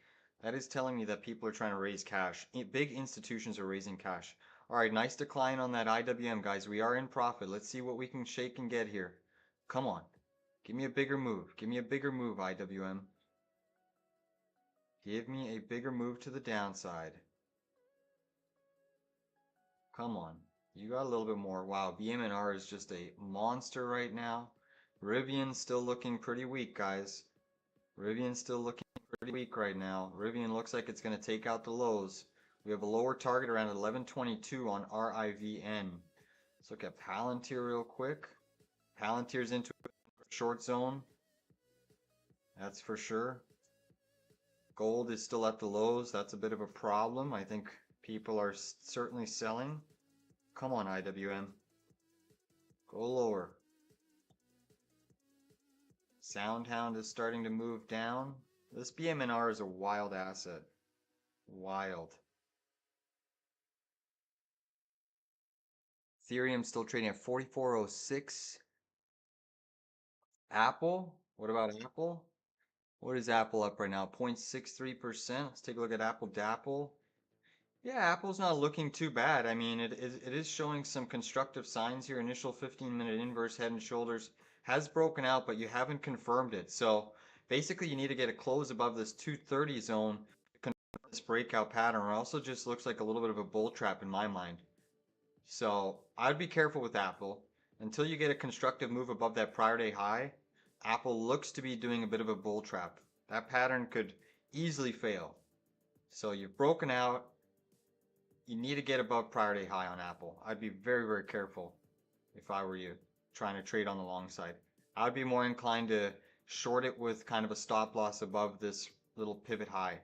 that is telling me that people are trying to raise cash. Big institutions are raising cash. All right, nice decline on that IWM, guys. We are in profit. Let's see what we can shake and get here. Come on. Give me a bigger move. Give me a bigger move, IWM. Give me a bigger move to the downside. Come on. You got a little bit more. Wow, BMNR is just a monster right now. Rivian's still looking pretty weak, guys. Rivian's still looking pretty weak right now. Rivian looks like it's going to take out the lows. We have a lower target around 1122 on RIVN. Let's look at Palantir real quick. Palantir's into a short zone. That's for sure. Gold is still at the lows. That's a bit of a problem. I think people are certainly selling. Come on, IWM. Go lower. Soundhound is starting to move down. This BMNR is a wild asset. Wild. Ethereum still trading at 4406. Apple? What about Apple? What is Apple up right now? 0.63%. Let's take a look at Apple Dapple. Yeah, Apple's not looking too bad. I mean, it is showing some constructive signs here. Initial 15-minute inverse head and shoulders has broken out, but you haven't confirmed it. So basically, you need to get a close above this 230 zone to confirm this breakout pattern. It also just looks like a little bit of a bull trap in my mind. So I'd be careful with Apple. Until you get a constructive move above that prior day high, Apple looks to be doing a bit of a bull trap. That pattern could easily fail. So you've broken out. You need to get above prior day high on Apple. I'd be very, very careful if I were you trying to trade on the long side. I'd be more inclined to short it with kind of a stop loss above this little pivot high.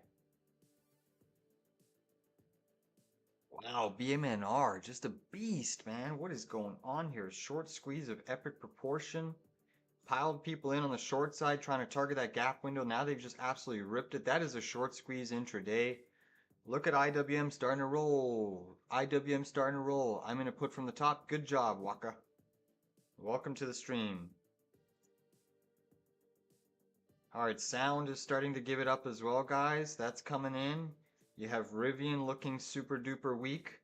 Wow, BMNR, just a beast, man. What is going on here? Short squeeze of epic proportion. Piled people in on the short side trying to target that gap window. Now they've just absolutely ripped it. That is a short squeeze intraday. Look at IWM starting to roll. IWM starting to roll. I'm going to put from the top. Good job, Waka. Welcome to the stream. Alright, sound is starting to give it up as well, guys. That's coming in. You have Rivian looking super duper weak.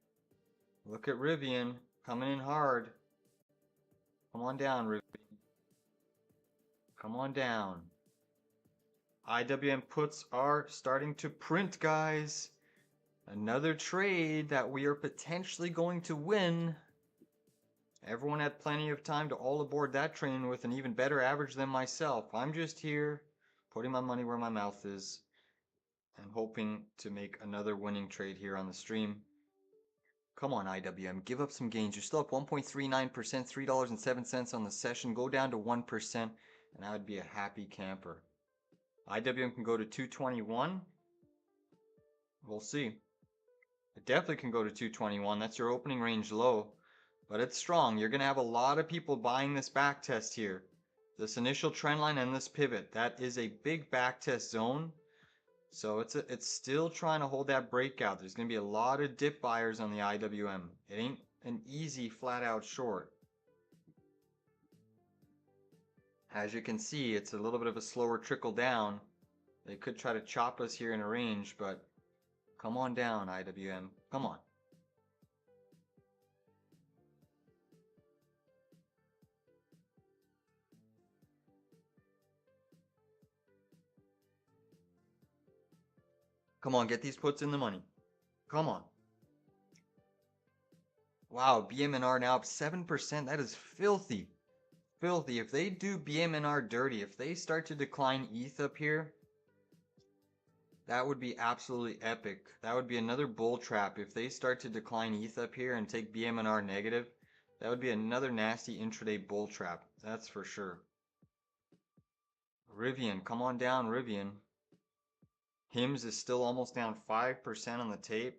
Look at Rivian coming in hard. Come on down, Rivian. Come on down. IWM puts are starting to print, guys. Another trade that we are potentially going to win. Everyone had plenty of time to all aboard that train with an even better average than myself. I'm just here putting my money where my mouth is and hoping to make another winning trade here on the stream. Come on, IWM, give up some gains. You're still up 1.39%, $3.07 on the session. Go down to 1%, and I would be a happy camper. IWM can go to 221. We'll see. It definitely can go to 221. That's your opening range low, but it's strong. You're going to have a lot of people buying this back test here. This initial trend line and this pivot, that is a big back test zone. So it's still trying to hold that breakout. There's going to be a lot of dip buyers on the IWM. It ain't an easy flat out short. As you can see, it's a little bit of a slower trickle down. They could try to chop us here in a range, but come on down, IWM. Come on. Come on, get these puts in the money. Come on. Wow, BMNR now up 7%. That is filthy. Filthy. If they do BMNR dirty, if they start to decline ETH up here, that would be absolutely epic. That would be another bull trap. If they start to decline ETH up here and take BMNR negative, that would be another nasty intraday bull trap. That's for sure. Rivian, come on down, Rivian. HIMS is still almost down 5% on the tape.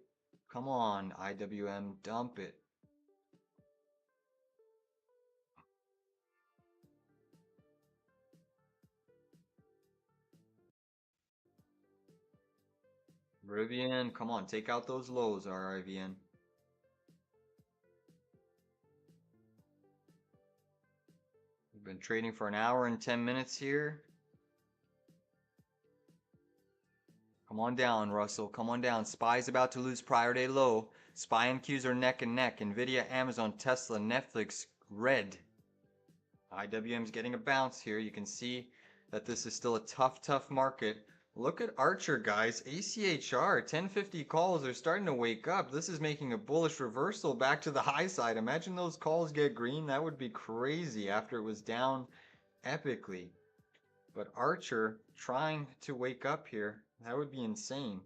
Come on, IWM, dump it. Rivian, come on, take out those lows, RIVN. We've been trading for an hour and 10 minutes here. Come on down, Russell. Come on down. SPY's about to lose prior day low. SPY and Qs are neck and neck. Nvidia, Amazon, Tesla, Netflix, red. IWM's getting a bounce here. You can see that this is still a tough market. Look at Archer, guys. ACHR, 1050 calls are starting to wake up. This is making a bullish reversal back to the high side. Imagine those calls get green. That would be crazy after it was down epically. But Archer trying to wake up here. That would be insane.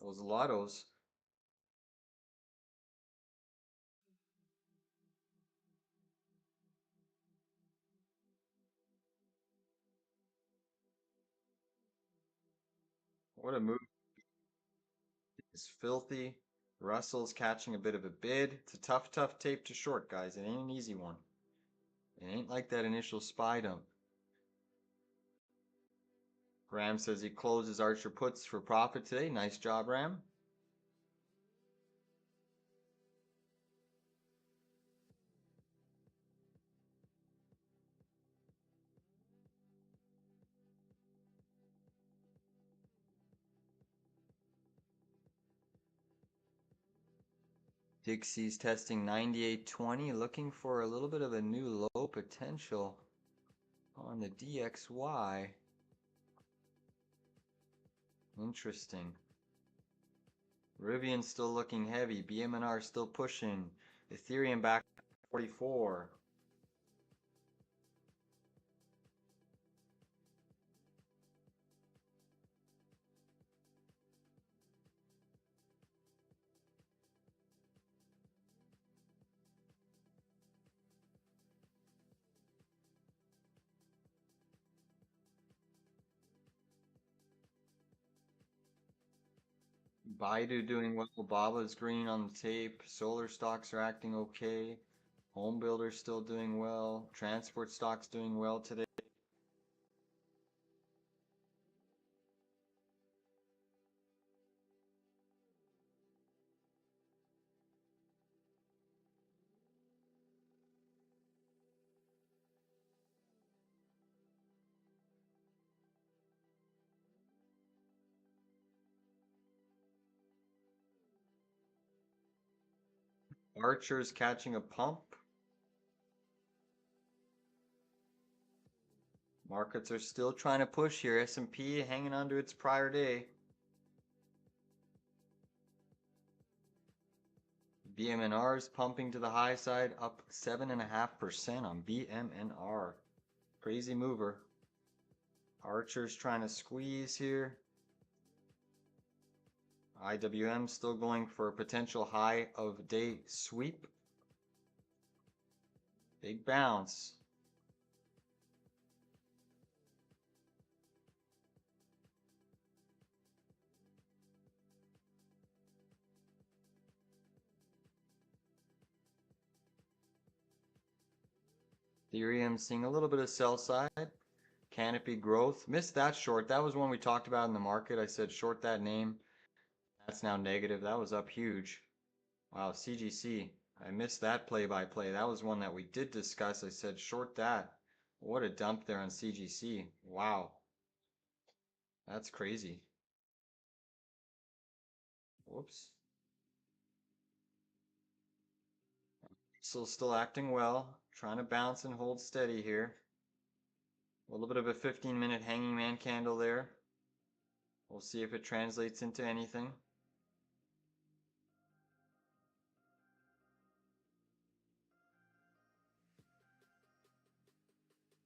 Those lottos. What a move. It's filthy. Russell's catching a bit of a bid. It's a tough tape to short, guys. It ain't an easy one. It ain't like that initial SPY dump. Ram says he closes Archer puts for profit today. Nice job, Ram. Dixie's testing 98.20, looking for a little bit of a new low potential on the DXY. Interesting. Rivian still looking heavy. BMNR still pushing. Ethereum back 44. Baidu doing well. Baba's green on the tape. Solar stocks are acting okay. Home builders still doing well. Transport stocks doing well today. Archer's catching a pump. Markets are still trying to push here. S&P hanging on to its prior day. BMNR is pumping to the high side, up 7.5% on BMNR. Crazy mover. Archer's trying to squeeze here. IWM still going for a potential high of day sweep. Big bounce. Ethereum seeing a little bit of sell side. Canopy growth. Missed that short. That was one we talked about in the market. I said short that name. That's now negative. That was up huge. Wow, CGC. I missed that play-by-play. That was one that we did discuss. I said short that. What a dump there on CGC. Wow. That's crazy. Whoops. Still acting well. Trying to bounce and hold steady here. A little bit of a 15-minute hanging man candle there. We'll see if it translates into anything.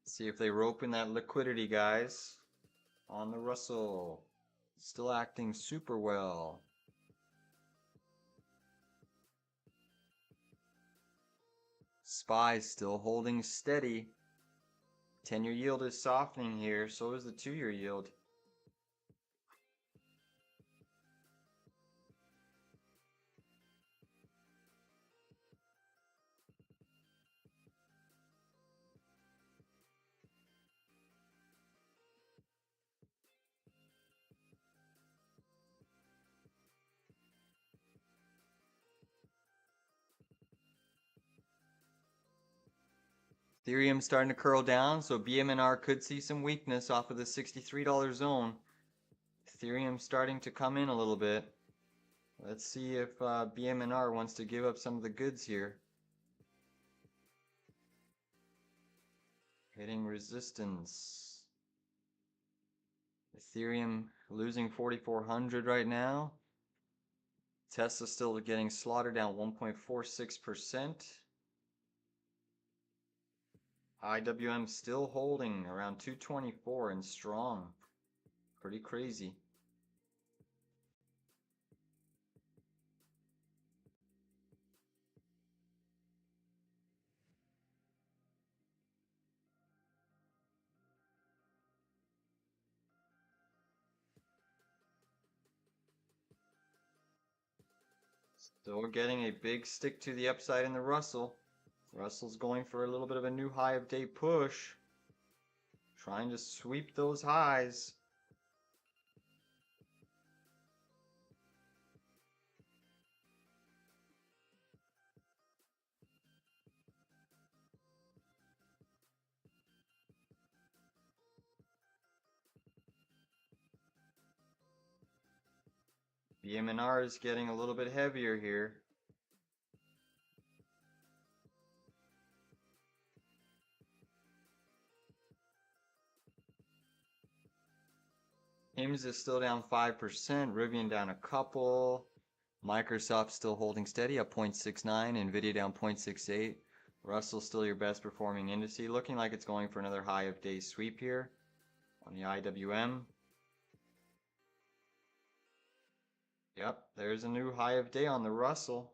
See if they rope in that liquidity, guys. On the Russell. Still acting super well. SPY still holding steady. 10-year yield is softening here, so is the 2-year yield. Ethereum starting to curl down, so BMNR could see some weakness off of the $63 zone. Ethereum starting to come in a little bit. Let's see if BMNR wants to give up some of the goods here. Hitting resistance. Ethereum losing 4,400 right now. Tesla still getting slaughtered, down 1.46%. IWM still holding around 224 and strong. Pretty crazy. Still getting a big stick to the upside in the Russell. Russell's going for a little bit of a new high of day push. Trying to sweep those highs. BMNR is getting a little bit heavier here. AIMS is still down 5%, Rivian down a couple. Microsoft still holding steady at 0.69, nvidia down 0.68. Russell still your best performing indice, looking like it's going for another high of day sweep here on the IWM. Yep, there's a new high of day on the Russell.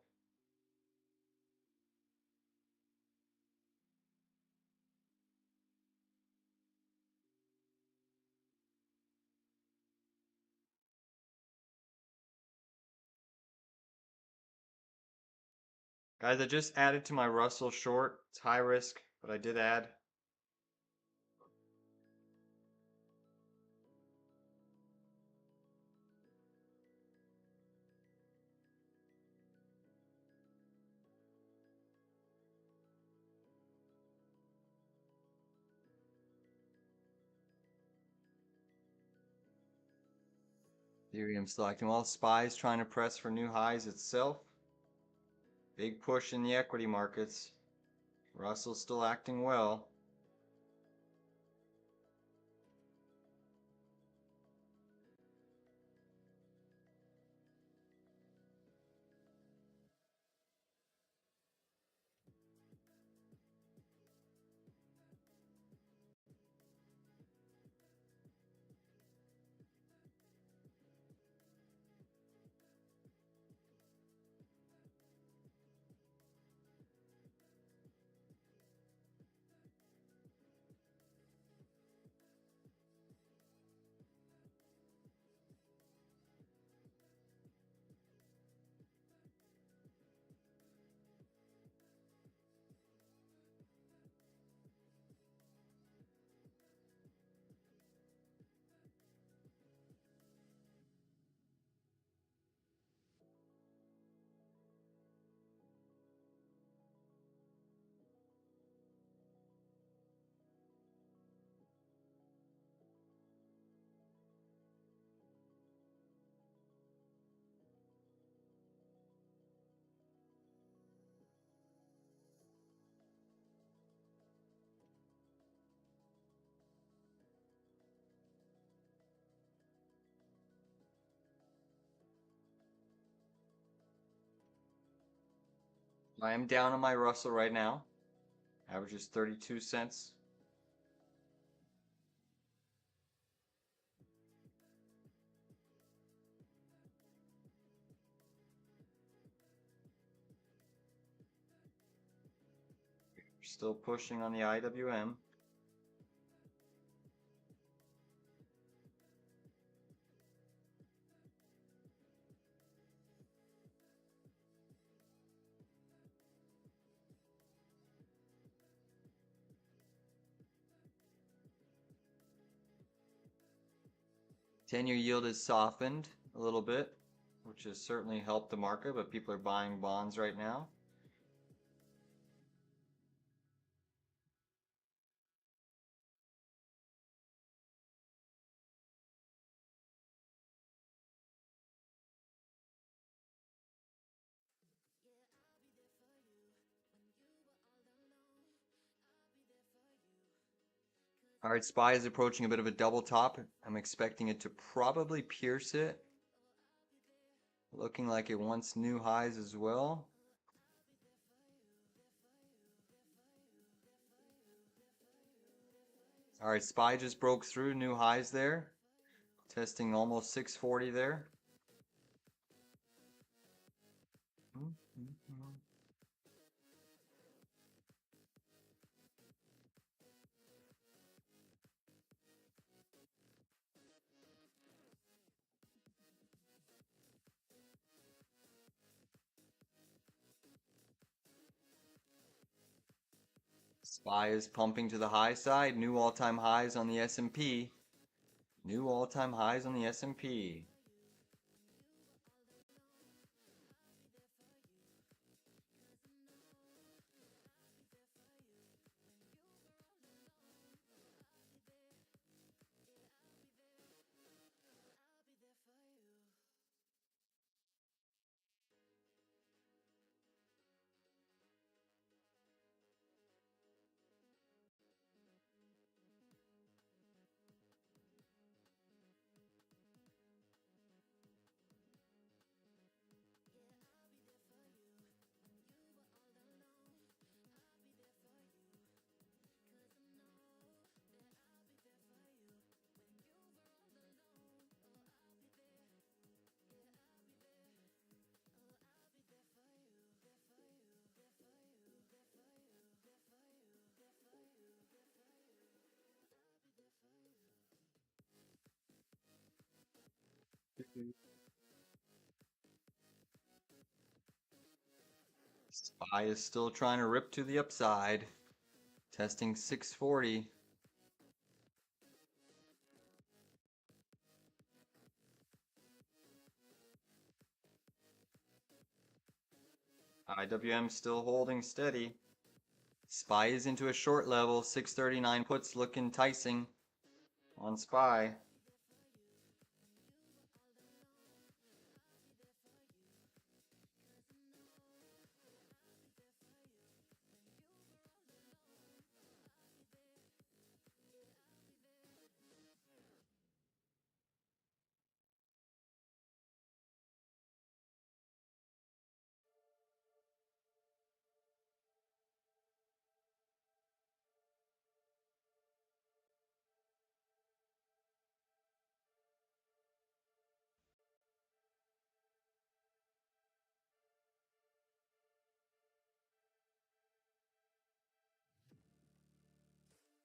Guys, I just added to my Russell short. It's high risk, but I did add. Ethereum still acting well. SPY's trying to press for new highs itself. Big push in the equity markets. Russell's still acting well. I am down on my Russell right now. Averages 32 cents. Still pushing on the IWM. Ten-year yield has softened a little bit, which has certainly helped the market, but people are buying bonds right now. All right, SPY is approaching a bit of a double top. I'm expecting it to probably pierce it. Looking like it wants new highs as well. All right, SPY just broke through new highs there. Testing almost 640 there. SPY is pumping to the high side. New all-time highs on the S&P. New all-time highs on the S&P. SPY is still trying to rip to the upside. Testing 640. IWM still holding steady. SPY is into a short level. 639 puts look enticing on SPY.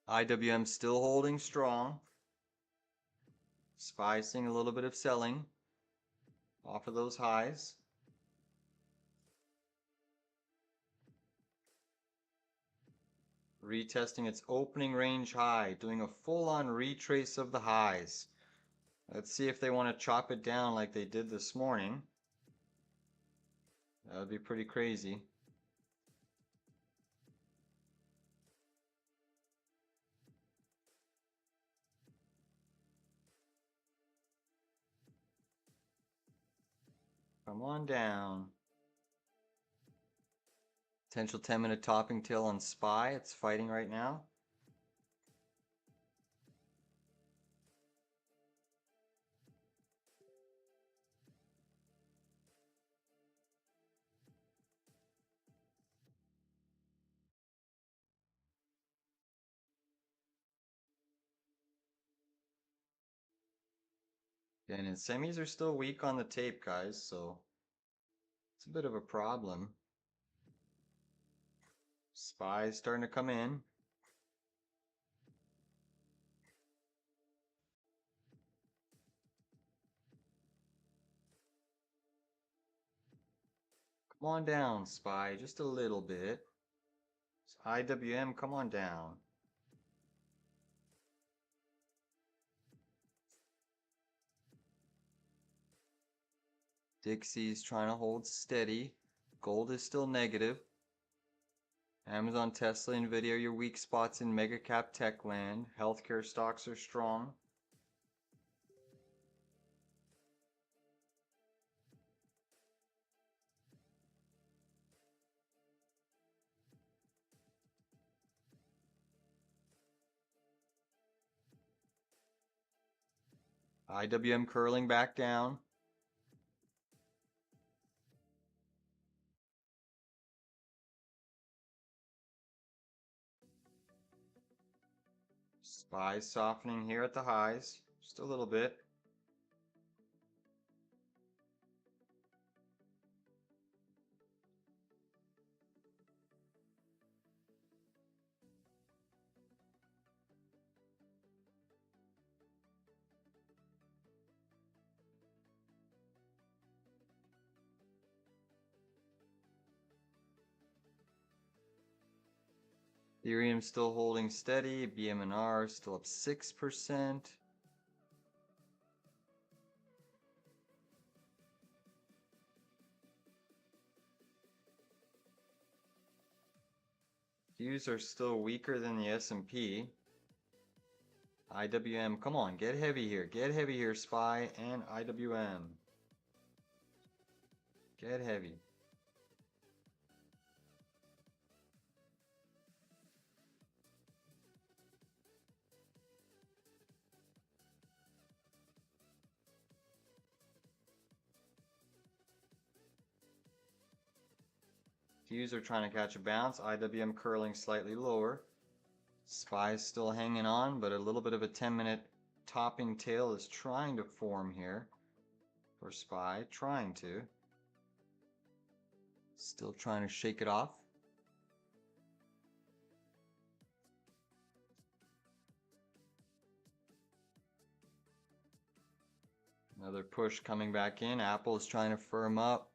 IWM still holding strong. SPY seeing a little bit of selling off of those highs. Retesting its opening range high, doing a full-on retrace of the highs. Let's see if they want to chop it down like they did this morning. That would be pretty crazy. Come on down. Potential 10-minute topping tail on SPY. It's fighting right now. And semis are still weak on the tape, guys, so it's a bit of a problem. SPY's starting to come in. Come on down, SPY, just a little bit. IWM, come on down. Dixie's trying to hold steady. Gold is still negative. Amazon, Tesla, Nvidia are your weak spots in mega cap tech land. Healthcare stocks are strong. IWM curling back down. SPY softening here at the highs, just a little bit. Ethereum still holding steady, BMNR still up 6%. Qs are still weaker than the S&P. IWM, come on, get heavy here. Get heavy here, SPY and IWM. Get heavy. Qs are trying to catch a bounce. IWM curling slightly lower. SPY is still hanging on, but a little bit of a 10-minute topping tail is trying to form here for SPY. Trying to. Still trying to shake it off. Another push coming back in. Apple is trying to firm up.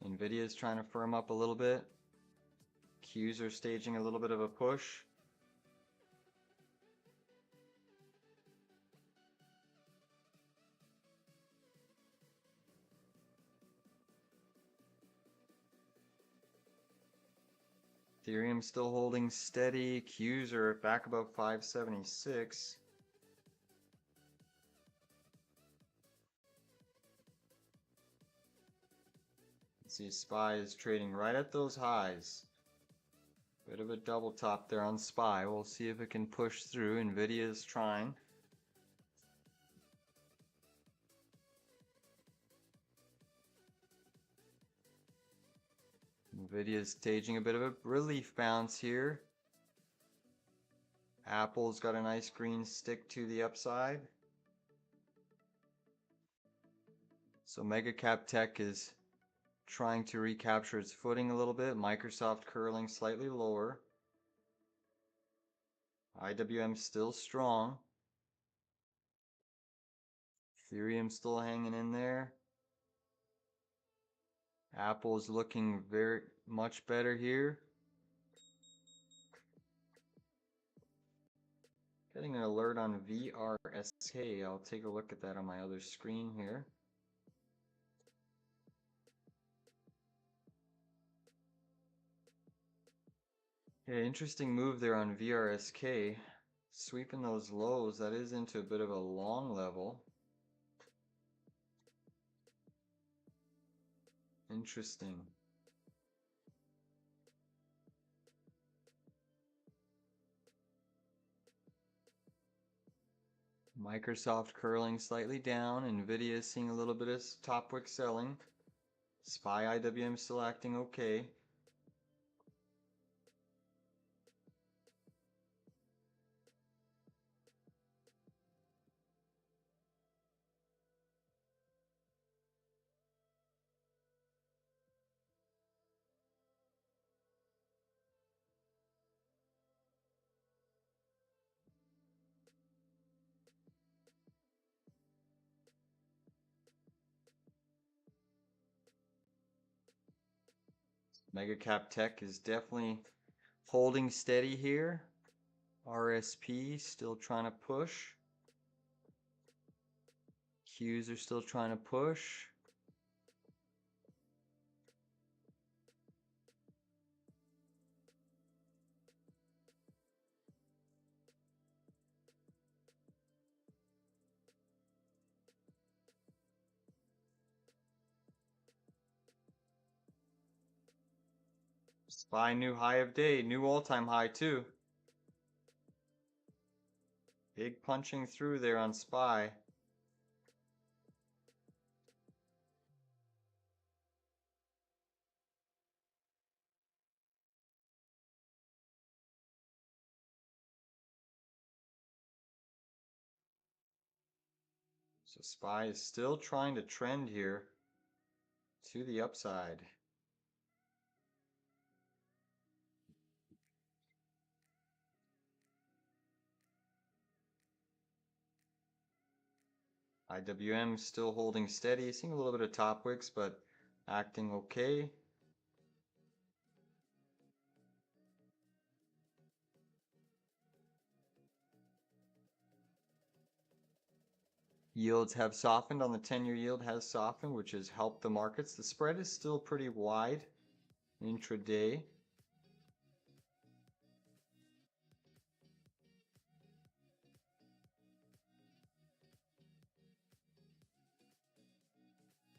Nvidia is trying to firm up a little bit. Qs are staging a little bit of a push. Ethereum still holding steady. Qs are back above 576. See, SPY is trading right at those highs. Bit of a double top there on SPY. We'll see if it can push through. Nvidia is trying. Nvidia is staging a bit of a relief bounce here. Apple's got a nice green stick to the upside. So mega cap tech is trying to recapture its footing a little bit. Microsoft curling slightly lower. IWM still strong. Ethereum still hanging in there. Apple is looking very much better here. Getting an alert on VRSK. I'll take a look at that on my other screen here. Yeah, interesting move there on VRSK. Sweeping those lows, that is into a bit of a long level. Interesting. Microsoft curling slightly down. Nvidia is seeing a little bit of top wick selling. SPY IWM still acting okay. Mega cap tech is definitely holding steady here. RSP still trying to push. Qs are still trying to push. SPY new high of day, new all-time high too. Big punching through there on SPY. So SPY is still trying to trend here to the upside. IWM still holding steady, seeing a little bit of top wicks, but acting okay. Yields have softened on the 10-year yield has softened, which has helped the markets. The spread is still pretty wide intraday.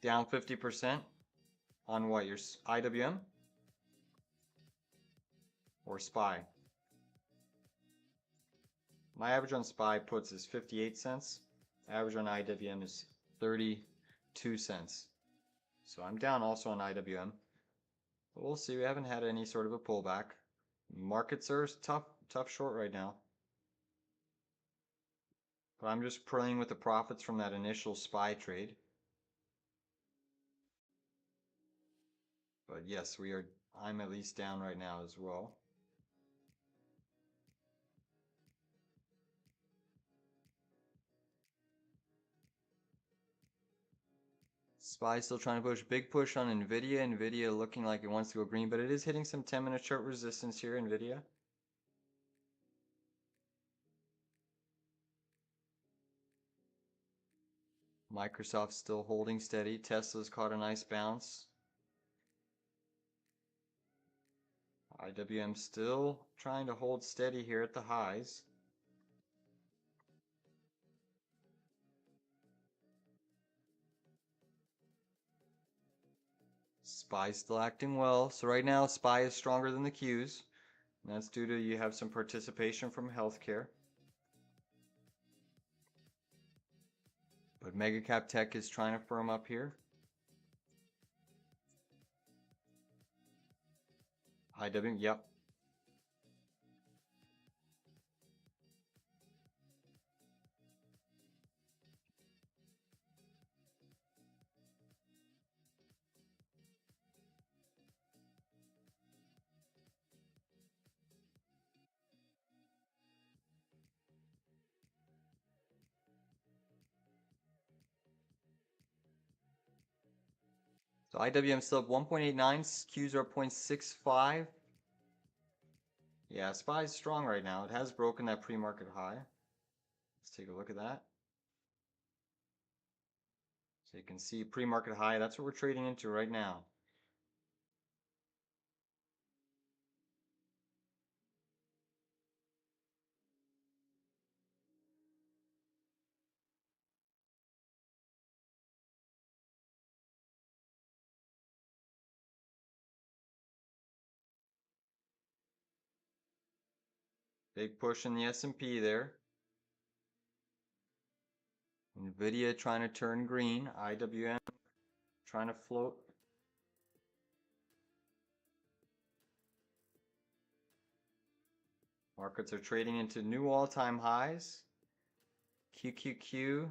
Down 50% on what, your IWM or SPY? My average on SPY puts is 58 cents. Average on IWM is 32 cents. So I'm down also on IWM. But we'll see. We haven't had any sort of a pullback. Markets are tough short right now. But I'm just playing with the profits from that initial SPY trade. But yes, I'm at least down right now as well. SPY still trying to push. Big push on nvidia. Nvidia looking like it wants to go green, but it is hitting some 10-minute chart resistance here, nvidia. Microsoft still holding steady. Tesla's caught a nice bounce. IWM still trying to hold steady here at the highs. SPY still acting well. So right now SPY is stronger than the Qs. And that's due to you have some participation from healthcare. But mega cap tech is trying to firm up here. IWM, yep. So IWM still up 1.89, Qs are up 0.65. Yeah, SPY is strong right now. It has broken that pre-market high. Let's take a look at that. So you can see pre-market high. That's what we're trading into right now. Big push in the S&P there. nvidia trying to turn green. IWM trying to float. Markets are trading into new all-time highs. QQQ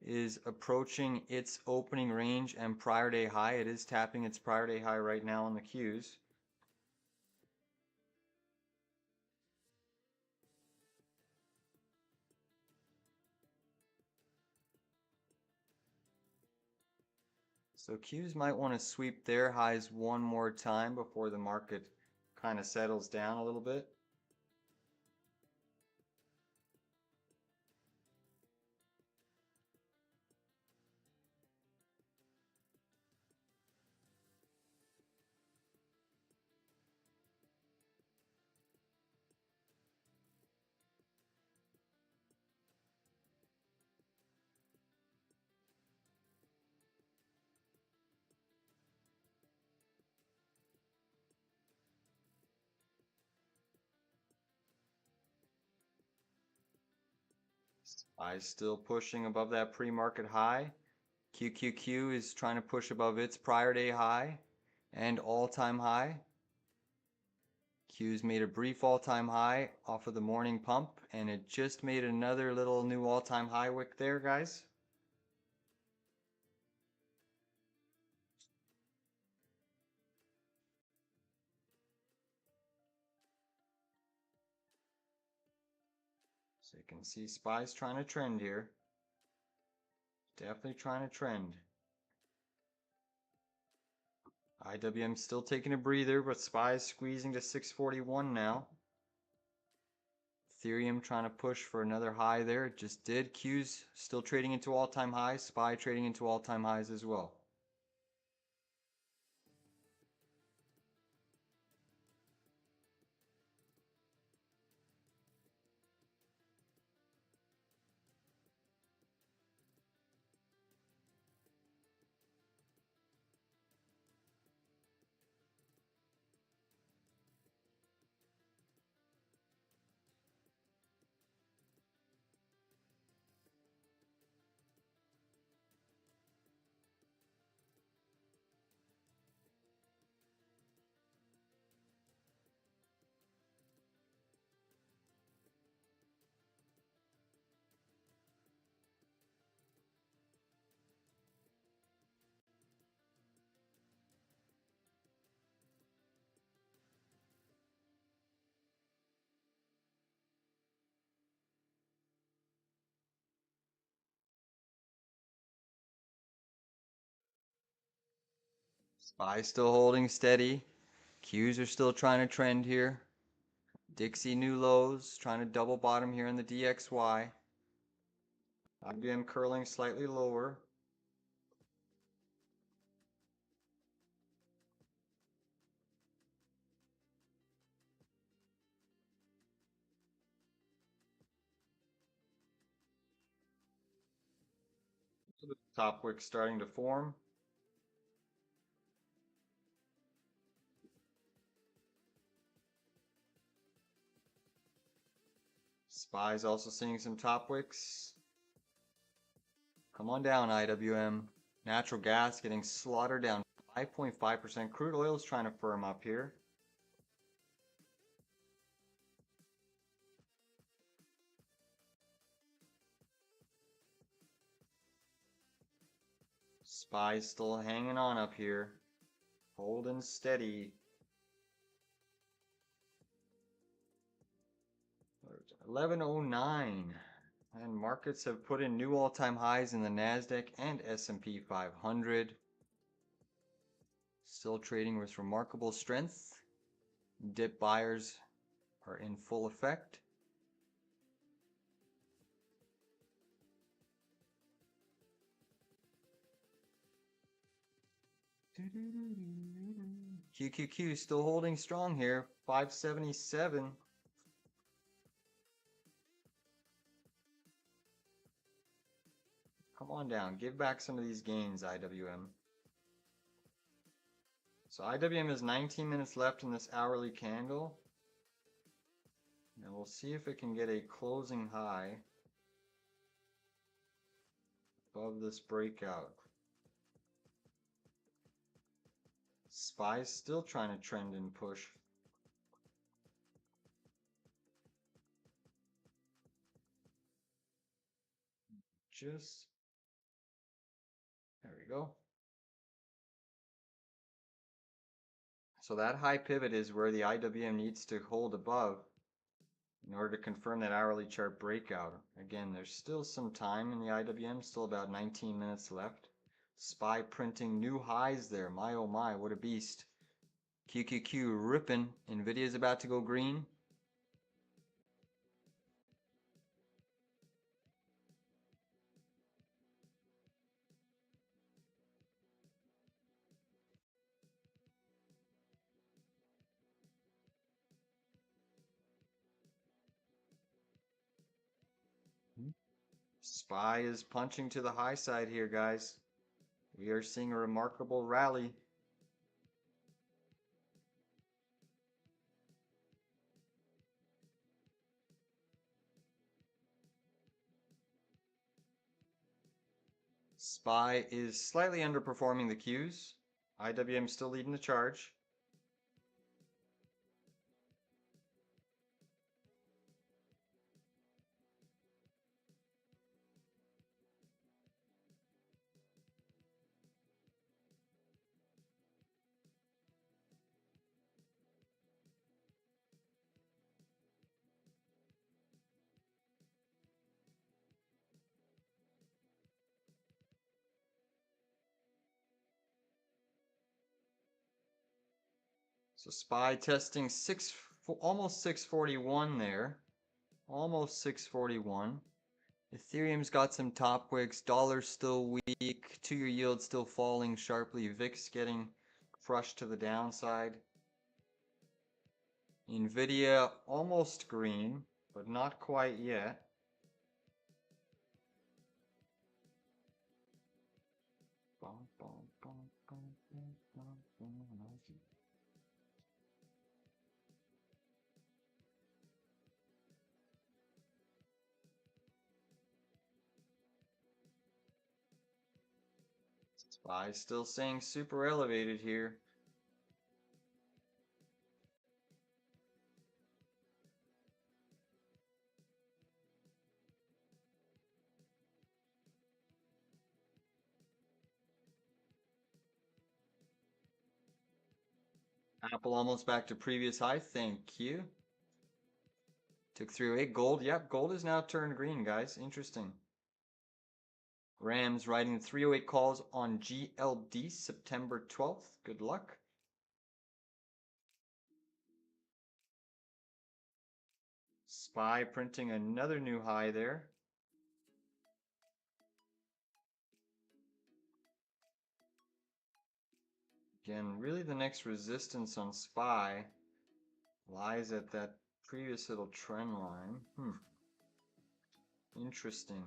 is approaching its opening range and prior day high. It is tapping its prior day high right now on the Qs. So Qs might want to sweep their highs one more time before the market kind of settles down a little bit. SPY still pushing above that pre-market high. QQQ is trying to push above its prior day high and all-time high. Q's made a brief all-time high off of the morning pump, and it just made another little new all-time high wick there, guys. So you can see SPY's trying to trend here. Definitely trying to trend. IWM still taking a breather, but SPY's squeezing to 641 now. Ethereum trying to push for another high there. It just did. Q's still trading into all-time highs. SPY trading into all-time highs as well. SPY still holding steady. Qs are still trying to trend here. Dixie new lows, trying to double bottom here in the DXY. IBM curling slightly lower. Top wick starting to form. SPY's also seeing some top wicks. Come on down, IWM. Natural gas getting slaughtered down 5.5%. Crude oil is trying to firm up here. SPY's still hanging on up here. Holding steady. 1109. And markets have put in new all-time highs in the NASDAQ and S&P 500. Still trading with remarkable strength. Dip buyers are in full effect. QQQ still holding strong here. 577. Come on down. Give back some of these gains, IWM. So IWM has 19 minutes left in this hourly candle. And we'll see if it can get a closing high above this breakout. SPY's still trying to trend and push. There we go. So that high pivot is where the IWM needs to hold above in order to confirm that hourly chart breakout. Again, there's still some time in the IWM, still about 19 minutes left. SPY printing new highs there. My oh my, what a beast. QQQ ripping. Nvidia's about to go green. SPY is punching to the high side here, guys. We are seeing a remarkable rally. SPY is slightly underperforming the Qs. IWM still leading the charge. So SPY testing almost 641 there. Almost 641. Ethereum's got some top wicks. Dollar's still weak. 2-year yield still falling sharply. VIX getting crushed to the downside. nvidia almost green, but not quite yet. SPY still saying super elevated here. Apple almost back to previous high. Thank you. Took 308. Gold. Yep, gold is now turned green, guys. Interesting. Rams riding 308 calls on GLD September 12th. Good luck. SPY printing another new high there. Again, really the next resistance on SPY lies at that previous little trend line. Interesting.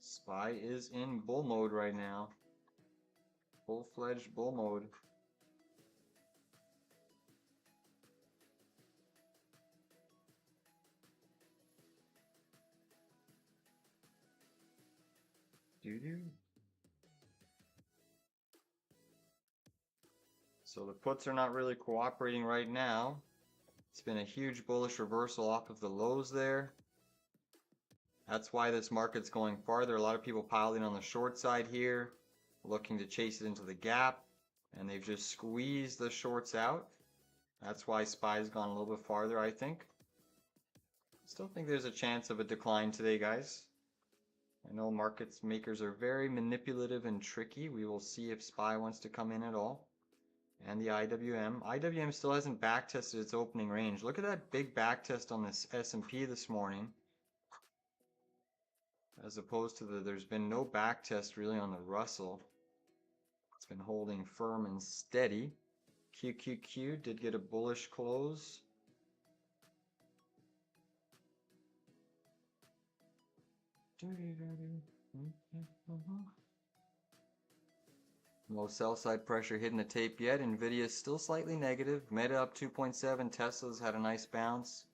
SPY is in bull mode right now. Full-fledged bull mode. So the puts are not really cooperating right now. It's been a huge bullish reversal off of the lows there. That's why this market's going farther. A lot of people piling on the short side here, looking to chase it into the gap, and they've just squeezed the shorts out. That's why SPY's gone a little bit farther, I think. Still think there's a chance of a decline today, guys. I know market makers are very manipulative and tricky. We will see if SPY wants to come in at all. And the IWM. IWM still hasn't backtested its opening range. Look at that big backtest on this S&P this morning. As opposed to there's been no backtest really on the Russell. It's been holding firm and steady. QQQ did get a bullish close. No sell side pressure hitting the tape yet. Nvidia is still slightly negative. Meta up 2.7. Tesla's had a nice bounce,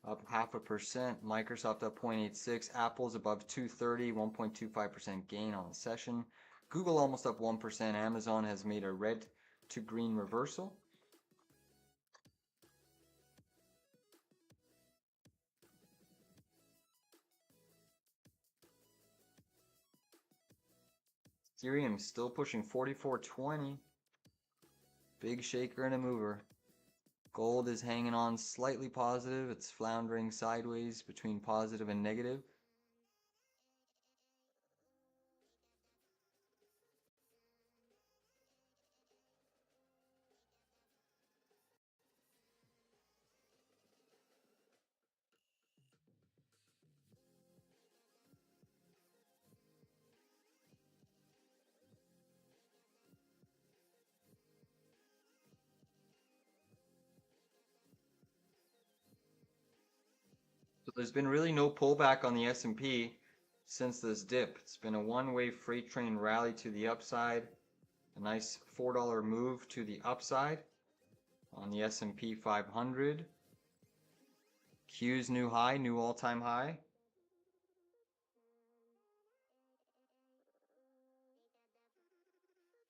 up 0.5%. Microsoft up 0.86. Apple's above 230, 1.25% gain on the session. Google almost up 1%. Amazon has made a red to green reversal. Ethereum still pushing 44.20. Big shaker and a mover. Gold is hanging on slightly positive. It's floundering sideways between positive and negative. So there's been really no pullback on the S&P since this dip. It's been a one-way freight train rally to the upside. A nice $4 move to the upside on the S&P 500. Q's new high, new all-time high.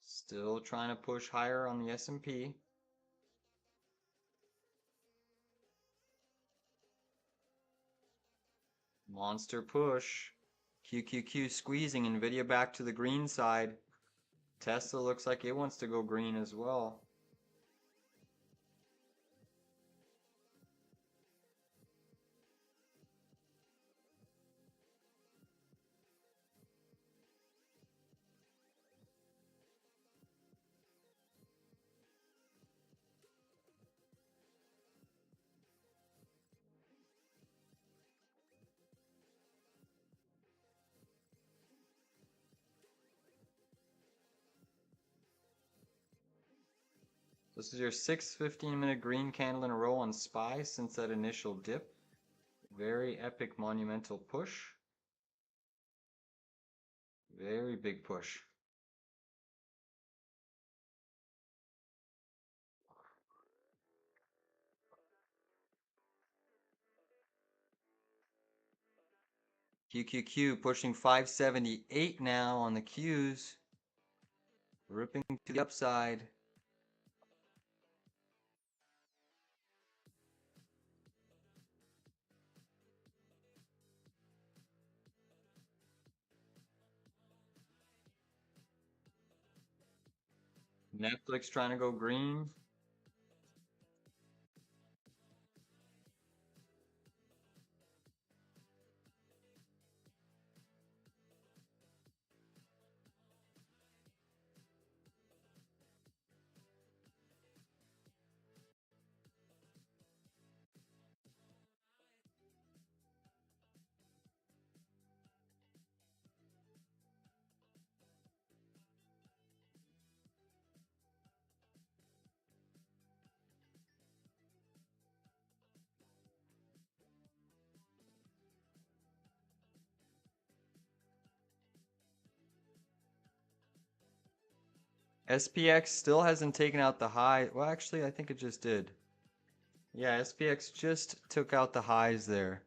Still trying to push higher on the S&P. Monster push. QQQ squeezing Nvidia back to the green side. Tesla looks like it wants to go green as well. This is your sixth 15-minute green candle in a row on SPY since that initial dip. Very epic monumental push. Very big push. QQQ pushing 578 now on the Qs. Ripping to the upside. Netflix trying to go green. SPX still hasn't taken out the high. Well, actually, I think it just did. Yeah, SPX just took out the highs there.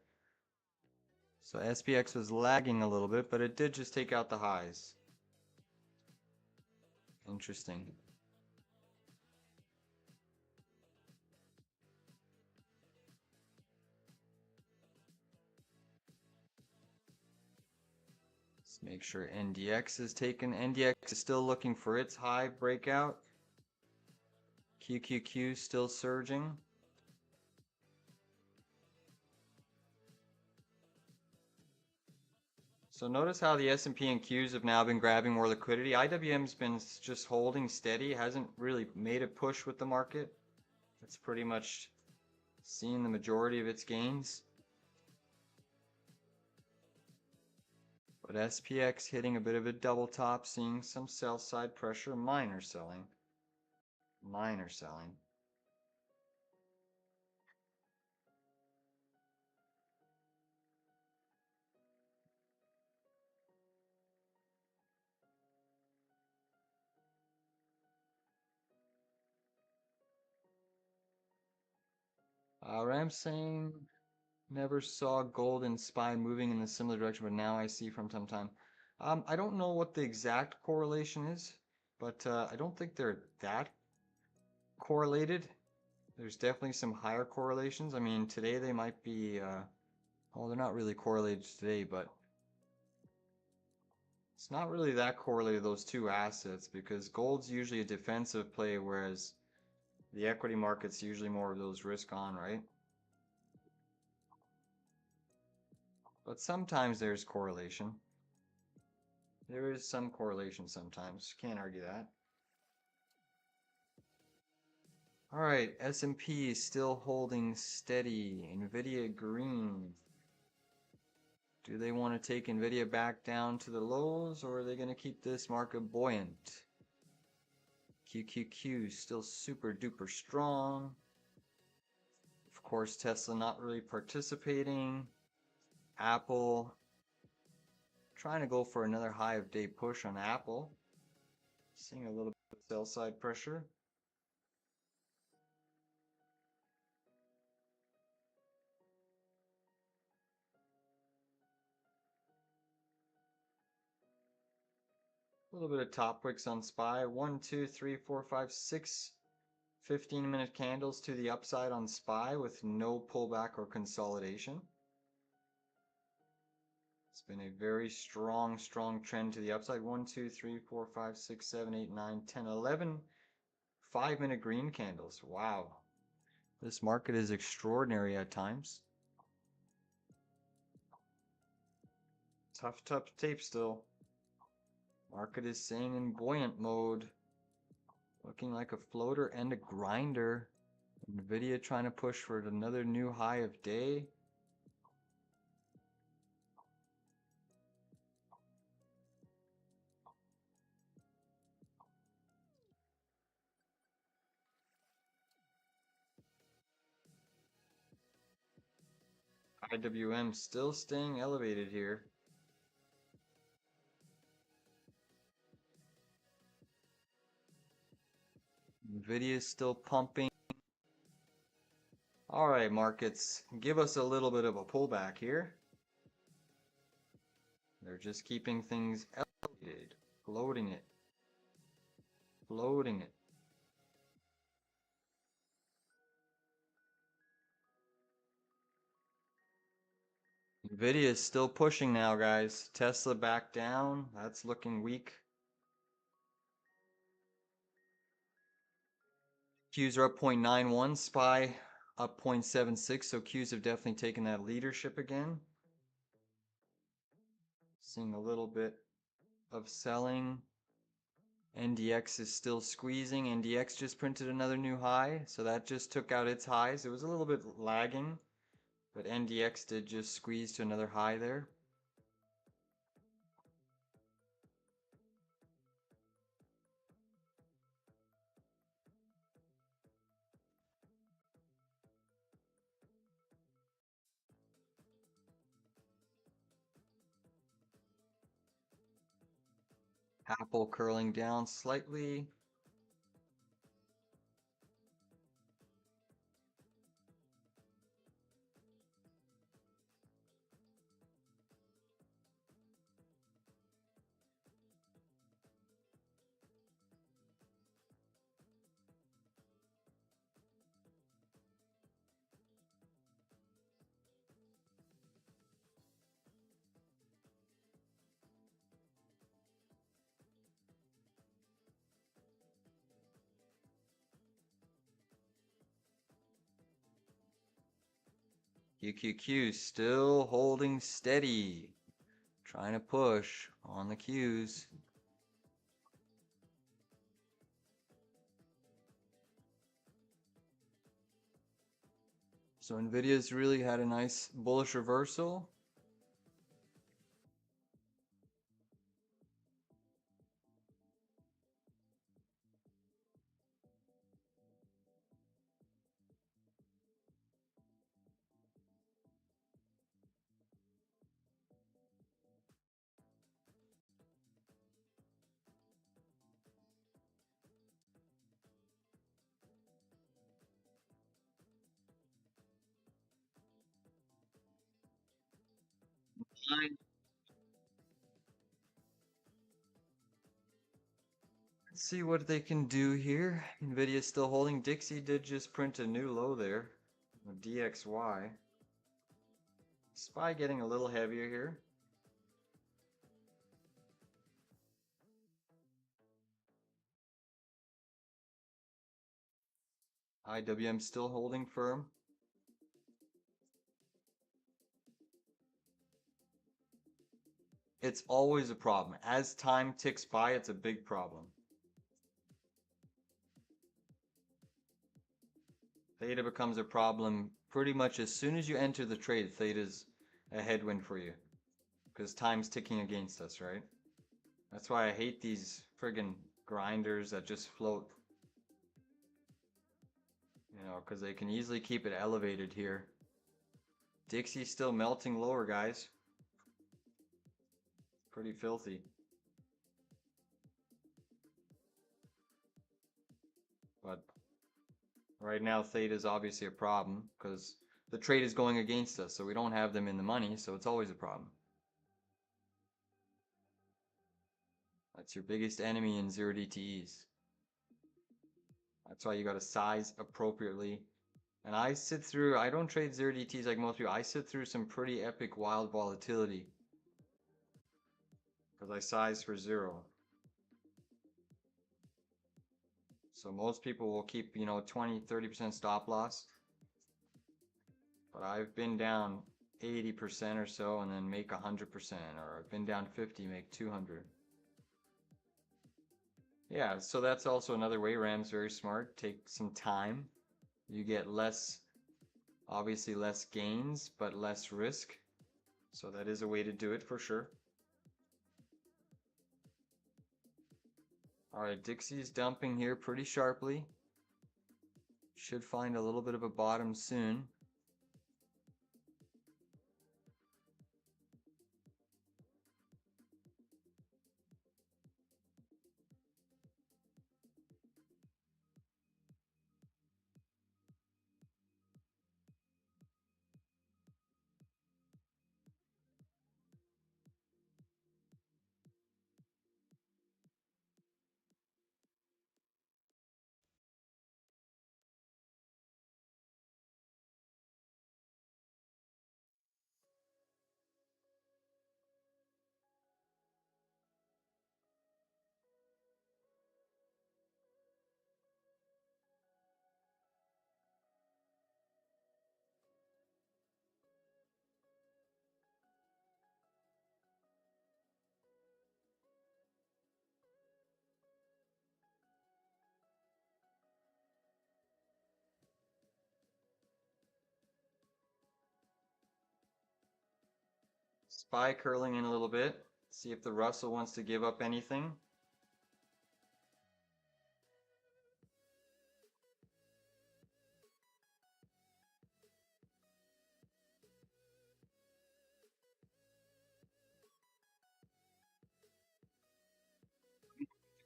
So SPX was lagging a little bit, but it did just take out the highs. Interesting. Let's make sure NDX is taken. NDX is still looking for its high breakout. QQQ still surging. So notice how the S&P and Qs have now been grabbing more liquidity. IWM's been just holding steady, hasn't really made a push with the market. It's pretty much seen the majority of its gains. But SPX hitting a bit of a double top, seeing some sell side pressure, minor selling. Minor selling. Ramsing never saw gold and SPY moving in a similar direction, but now I see from time to time. I don't know what the exact correlation is, but I don't think they're that correlated. There's definitely some higher correlations. I mean, today they might be, well, they're not really correlated today, but it's not really that correlated, those two assets, because gold's usually a defensive play, whereas the equity market's usually more of those risk on, right? But sometimes there's correlation. There is some correlation sometimes. Can't argue that. All right, S&P is still holding steady. Nvidia green. Do they want to take Nvidia back down to the lows, or are they going to keep this market buoyant? QQQ still super duper strong. Of course, Tesla not really participating. Apple trying to go for another high of day push on Apple. Seeing a little bit of sell side pressure. A little bit of top wicks on SPY. 1, 2, 3, 4, 5, 6 15-minute candles to the upside on SPY with no pullback or consolidation. It's been a very strong trend to the upside. 1, 2, 3, 4, 5, 6, 7, 8, 9, 10, 11 5-minute green candles. Wow. This market is extraordinary at times. Tough tape still. Market is staying in buoyant mode. Looking like a floater and a grinder. Nvidia trying to push for another new high of day. IWM still staying elevated here. Nvidia is still pumping. All right, markets, give us a little bit of a pullback here. They're just keeping things elevated, floating it, floating it. Nvidia is still pushing now, guys. Tesla back down. That's looking weak. Qs are up 0.91, SPY up 0.76, so Qs have definitely taken that leadership again. Seeing a little bit of selling. NDX is still squeezing. NDX just printed another new high, so that just took out its highs. It was a little bit lagging, but NDX did just squeeze to another high there. Apple curling down slightly. QQQ still holding steady. Trying to push on the Qs. So Nvidia's really had a nice bullish reversal. Let's see what they can do here. Nvidia's still holding. Dixie did just print a new low there. DXY. SPY getting a little heavier here. IWM still holding firm. It's always a problem. As time ticks by, it's a big problem. Theta becomes a problem pretty much as soon as you enter the trade. Theta's a headwind for you because time's ticking against us, right? That's why I hate these friggin' grinders that just float. You know, because they can easily keep it elevated here. Dixie's still melting lower, guys. Pretty filthy. But right now, Theta is obviously a problem because the trade is going against us, so we don't have them in the money, so it's always a problem. That's your biggest enemy in 0DTEs. That's why you got to size appropriately. And I don't trade 0DTs like most people. I sit through some pretty epic wild volatility because I size for 0. So most people will keep, 20, 30% stop loss. But I've been down 80% or so and then make 100%, or I've been down 50, make 200. Yeah, so that's also another way. Ram's very smart. Take some time. You get obviously less gains, but less risk. So that is a way to do it for sure. Alright, Dixie's dumping here pretty sharply. Should find a little bit of a bottom soon. SPY curling in a little bit. See if the Russell wants to give up anything.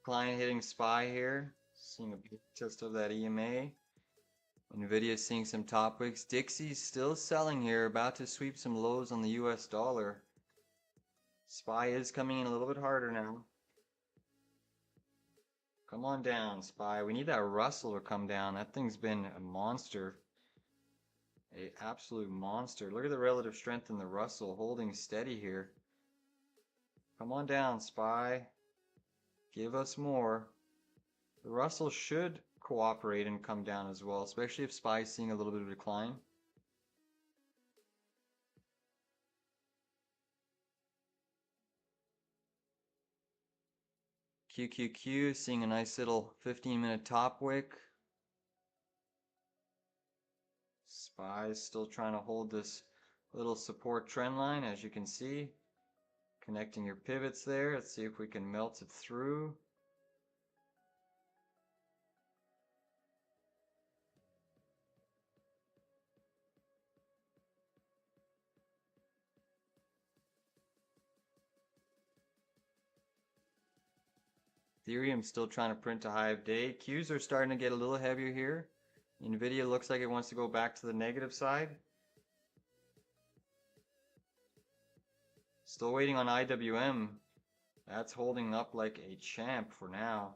Client hitting SPY here. Seeing a big test of that EMA. Nvidia seeing some top wicks. Dixie's still selling here, about to sweep some lows on the US dollar. SPY is coming in a little bit harder now. Come on down, SPY. We need that Russell to come down. That thing's been a monster. An absolute monster. Look at the relative strength in the Russell, holding steady here. Come on down, SPY. Give us more. The Russell should cooperate and come down as well, especially if SPY is seeing a little bit of decline. QQQ seeing a nice little 15-minute top wick. SPY is still trying to hold this little support trend line, as you can see. Connecting your pivots there. Let's see if we can melt it through. Ethereum still trying to print a high of day. Qs are starting to get a little heavier here. Nvidia looks like it wants to go back to the negative side. Still waiting on IWM. That's holding up like a champ for now.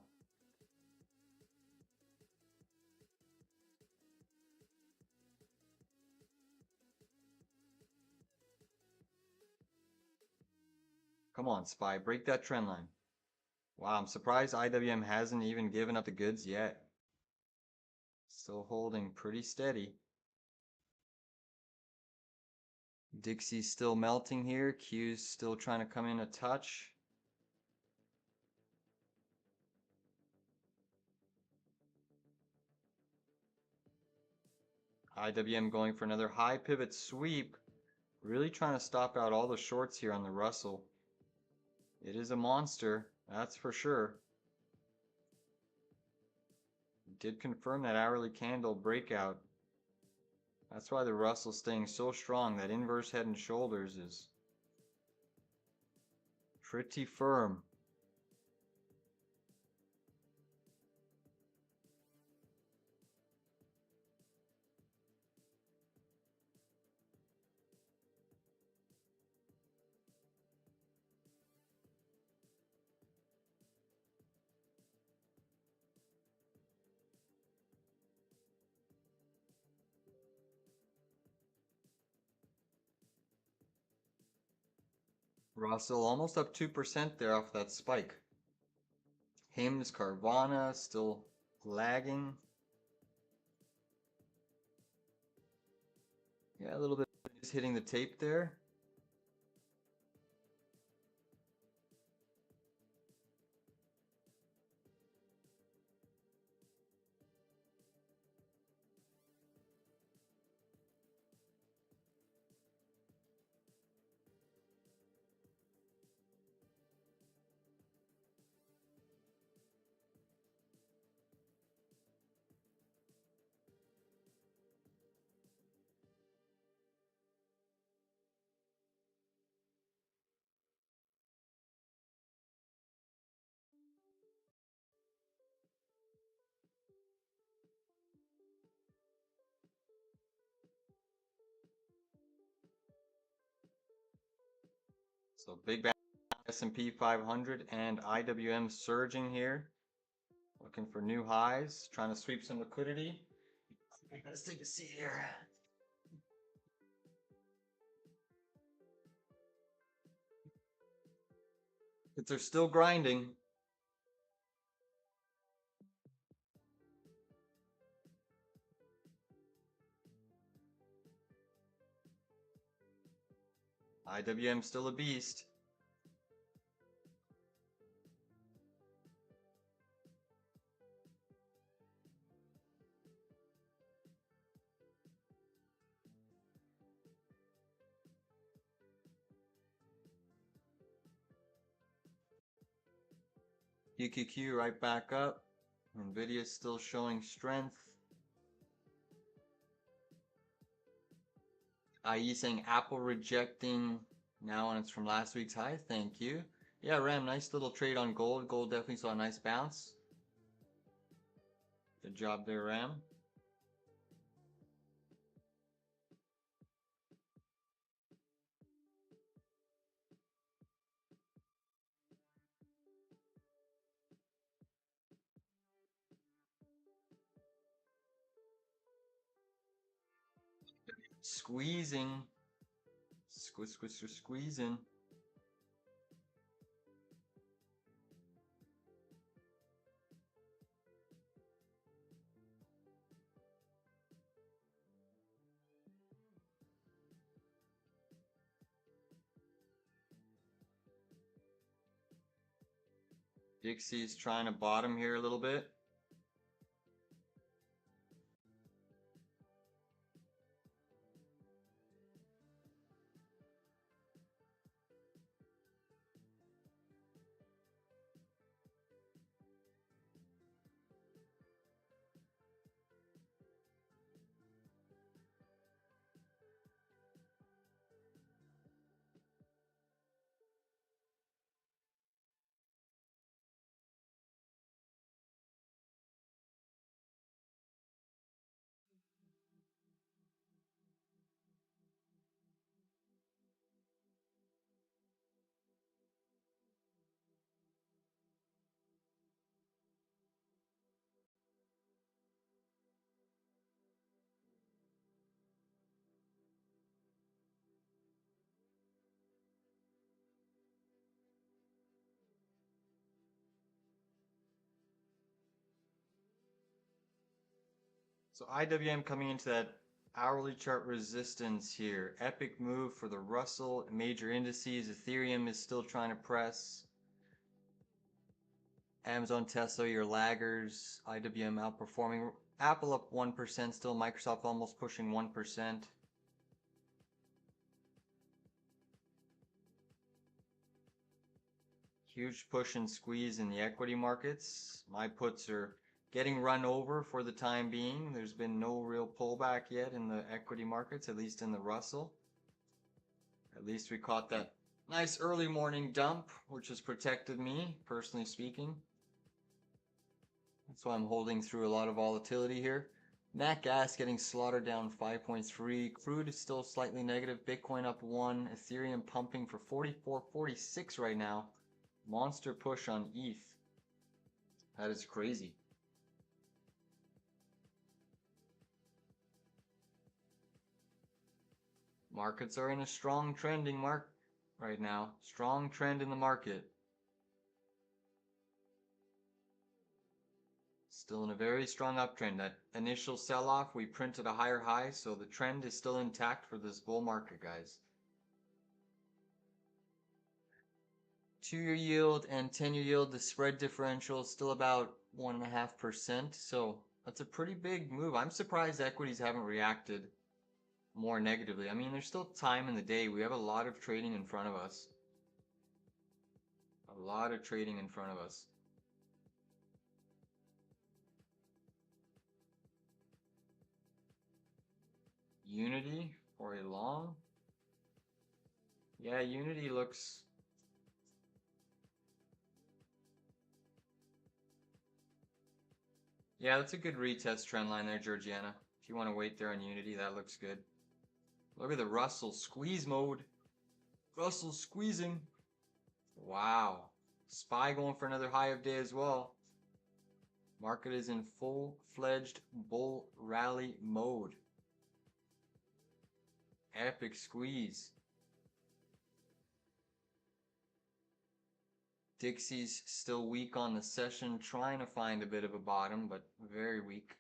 Come on, SPY, break that trend line. Wow, I'm surprised IWM hasn't even given up the goods yet. Still holding pretty steady. Dixie's still melting here. Q's still trying to come in a touch. IWM going for another high pivot sweep. Really trying to stop out all the shorts here on the Russell. It is a monster, that's for sure. Did confirm that hourly candle breakout. That's why the Russell's staying so strong. That inverse head and shoulders is pretty firm. Russell almost up 2% there off that spike. Hims, Carvana still lagging. Yeah, a little bit just hitting the tape there. So big bounce S&P 500 and IWM surging here. Looking for new highs, trying to sweep some liquidity. Let's take a seat here. They're still grinding. IWM still a beast. QQQ right back up. Nvidia is still showing strength. IE saying Apple rejecting now, and it's from last week's high. Thank you. Yeah, Ram, nice little trade on gold. Gold definitely saw a nice bounce. Good job there, Ram. Squeezing. Squeezing. Dixie's trying to bottom here a little bit. So IWM coming into that hourly chart resistance here. Epic move for the Russell major indices. Ethereum is still trying to press. Amazon, Tesla, your laggers. IWM outperforming. Apple up 1% still. Microsoft almost pushing 1%. Huge push and squeeze in the equity markets. My puts are getting run over for the time being. There's been no real pullback yet in the equity markets, at least in the Russell. At least we caught that nice early morning dump, which has protected me, personally speaking. That's why I'm holding through a lot of volatility here. Nat gas getting slaughtered down 5.3. Crude is still slightly negative. Bitcoin up 1. Ethereum pumping for 44.46 right now. Monster push on ETH. That is crazy. Markets are in a strong trending mark right now. Strong trend in the market. Still in a very strong uptrend. That initial sell-off, we printed a higher high, so the trend is still intact for this bull market, guys. 2-year yield and 10-year yield, the spread differential is still about 1.5%, so that's a pretty big move. I'm surprised equities haven't reacted more negatively. I mean, there's still time in the day. We have a lot of trading in front of us. A lot of trading in front of us. Unity for a long. Yeah, Unity looks... Yeah, that's a good retest trend line there, Georgiana. If you want to wait there on Unity, that looks good. Look at the Russell squeeze mode. Russell squeezing. Wow. SPY going for another high of day as well. Market is in full-fledged bull rally mode. Epic squeeze. Dixie's still weak on the session, trying to find a bit of a bottom, but very weak.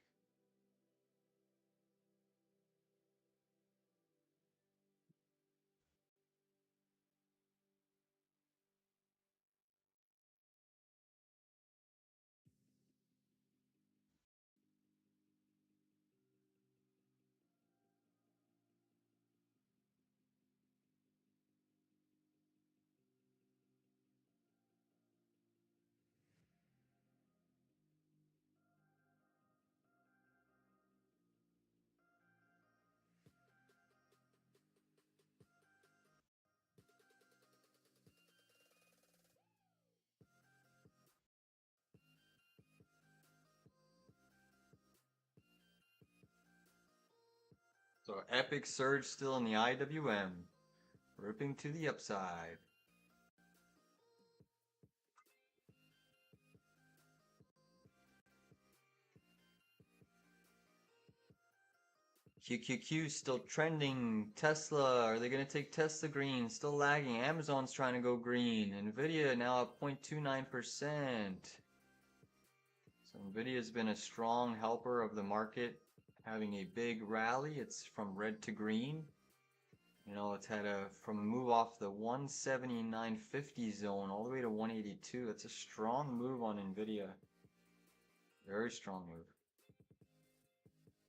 So epic surge still in the IWM, ripping to the upside. QQQ still trending. Tesla, are they going to take Tesla green? Still lagging. Amazon's trying to go green. Nvidia now at 0.29%. So Nvidia's been a strong helper of the market, having a big rally. It's from red to green. You know, it's had from a move off the 179.50 zone all the way to 182. That's a strong move on Nvidia. Very strong move.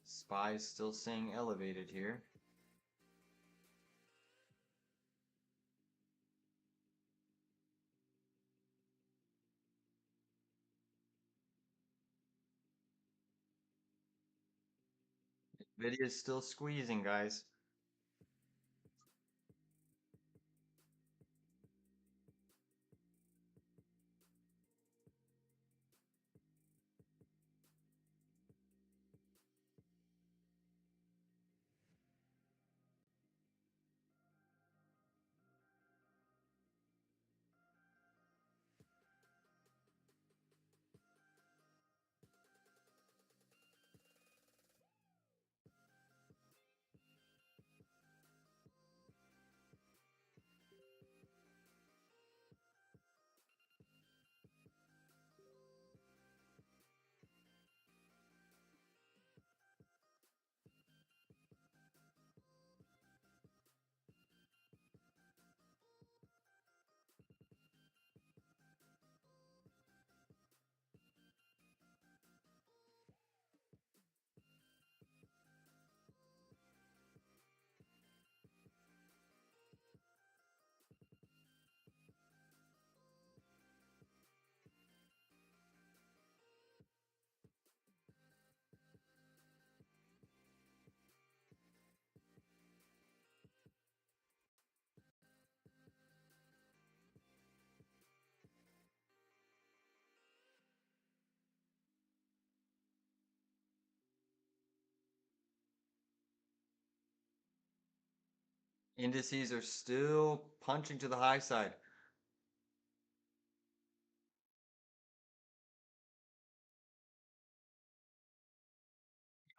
SPY's still staying elevated here. Nvidia's still squeezing, guys. Indices are still punching to the high side.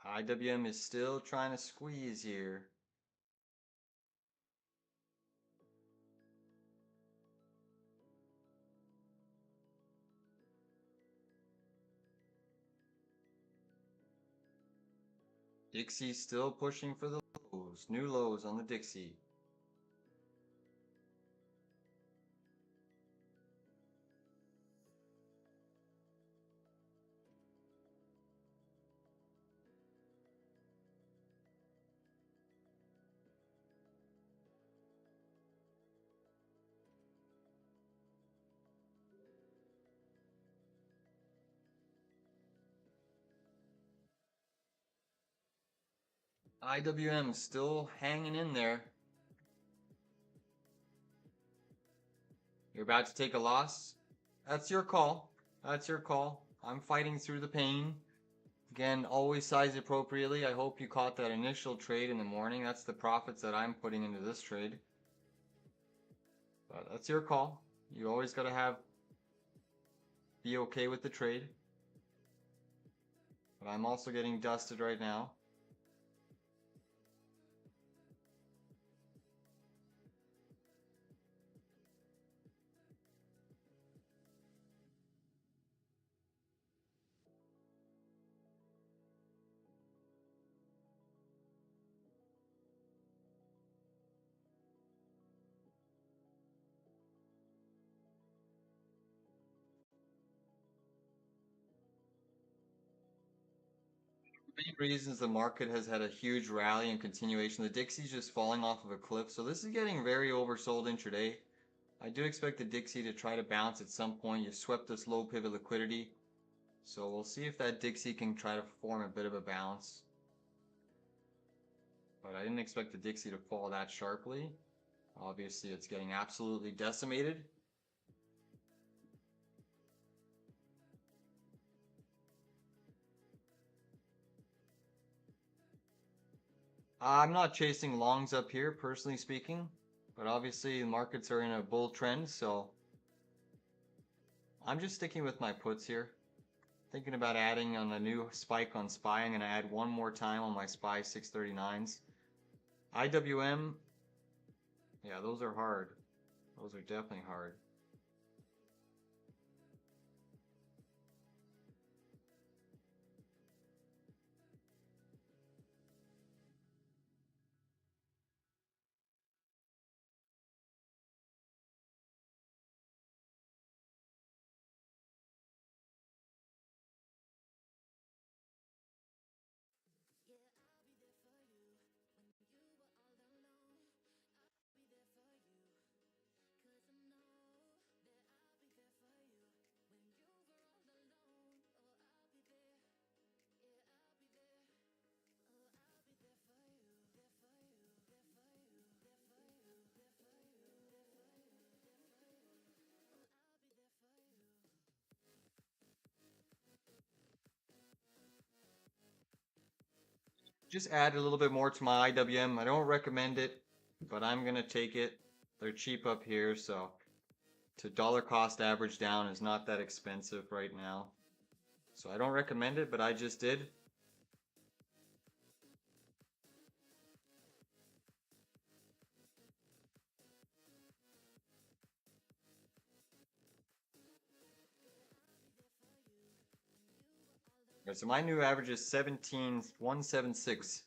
IWM is still trying to squeeze here. Dixie still pushing for the lows. New lows on the Dixie. IWM still hanging in there. You're about to take a loss? That's your call. That's your call. I'm fighting through the pain. Again, always size appropriately. I hope you caught that initial trade in the morning. That's the profits that I'm putting into this trade. But that's your call. You always got to be okay with the trade. But I'm also getting dusted right now. Main reasons the market has had a huge rally and continuation. The Dixie's just falling off of a cliff, so this is getting very oversold intraday. I do expect the Dixie to try to bounce at some point. You swept this low pivot liquidity, so we'll see if that Dixie can try to form a bit of a bounce. But I didn't expect the Dixie to fall that sharply. Obviously, it's getting absolutely decimated. I'm not chasing longs up here, personally speaking, but obviously the markets are in a bull trend, so I'm just sticking with my puts here. Thinking about adding on a new spike on SPY. I'm going to add one more time on my SPY 639s. IWM, yeah, those are hard. Those are definitely hard. Just add a little bit more to my IWM. I don't recommend it, but I'm going to take it. They're cheap up here, so to dollar cost average down is not that expensive right now. So I don't recommend it, but I just did. All right, so my new average is 17,176.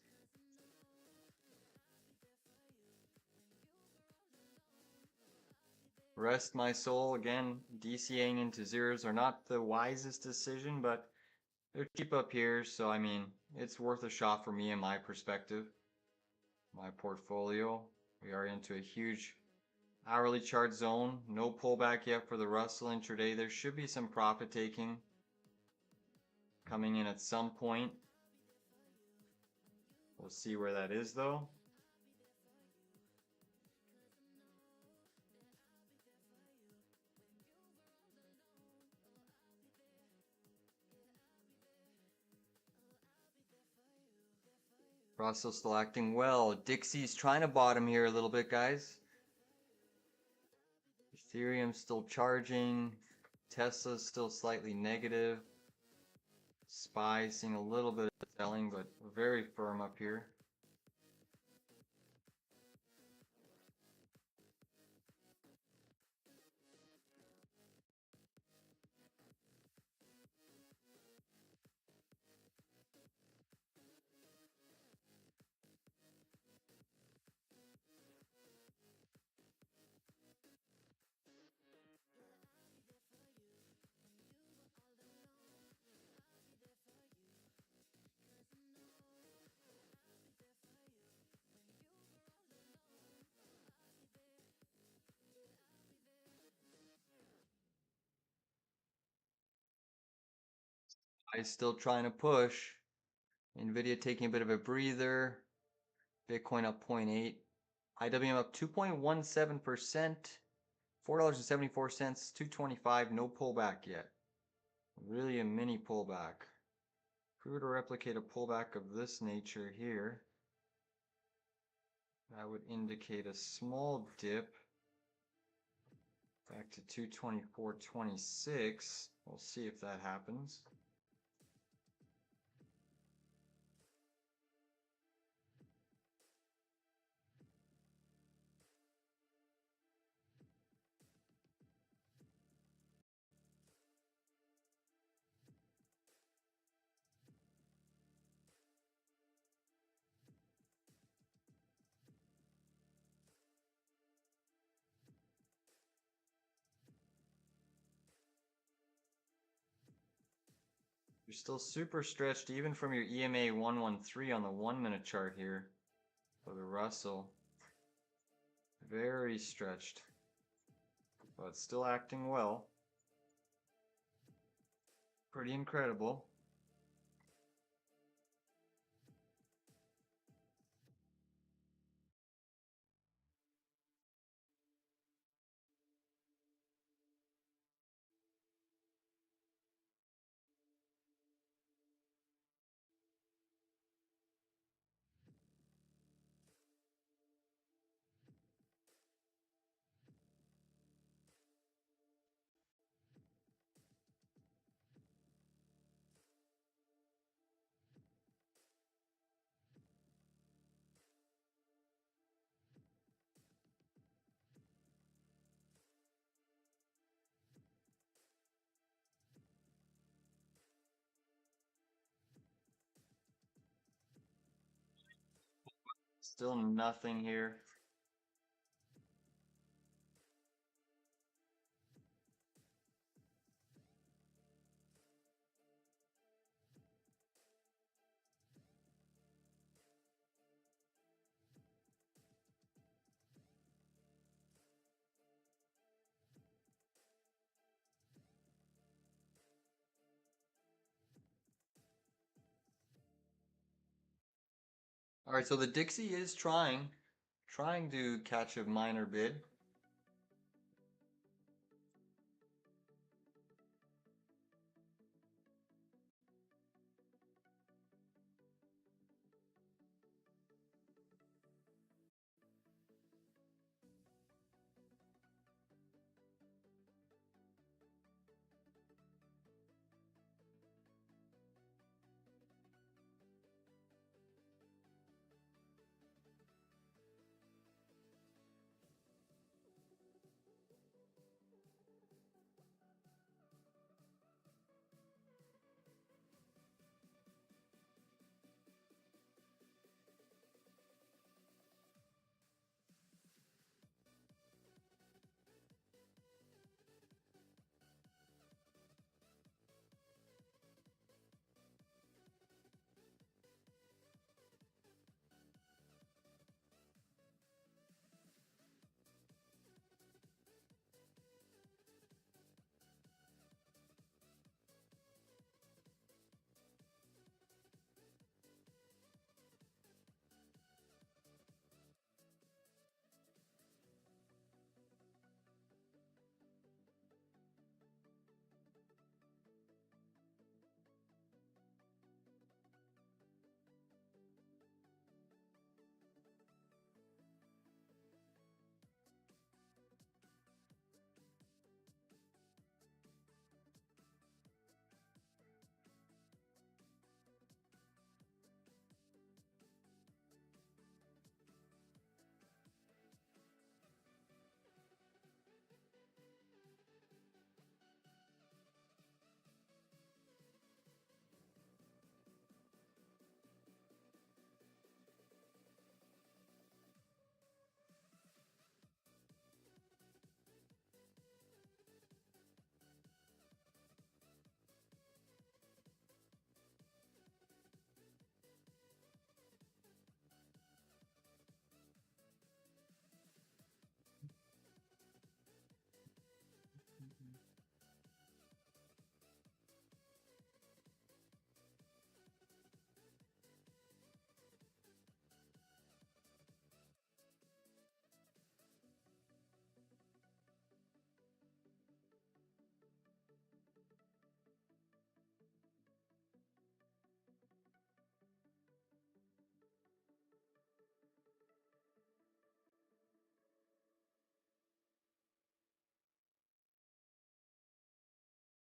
Rest my soul. Again, DCAing into zeros are not the wisest decision, but they're cheap up here, so I mean, it's worth a shot for me in my perspective. My portfolio, we are into a huge hourly chart zone. No pullback yet for the Russell intraday. There should be some profit taking coming in at some point. We'll see where that is though. Russell still acting well. Dixie's trying to bottom here a little bit, guys. Ethereum still charging. Tesla's still slightly negative. SPY seeing a little bit of selling, but we're very firm up here. I still trying to push. Nvidia taking a bit of a breather. Bitcoin up 0.8. IWM up 2.17%. $4.74, 225, no pullback yet. Really a mini pullback. If we were to replicate a pullback of this nature here, that would indicate a small dip back to 224.26. We'll see if that happens. You're still super stretched even from your EMA 113 on the 1 minute chart here for the Russell. Very stretched, but still acting well. Pretty incredible. Still nothing here. All right, so the Dixie is trying to catch a minor bid.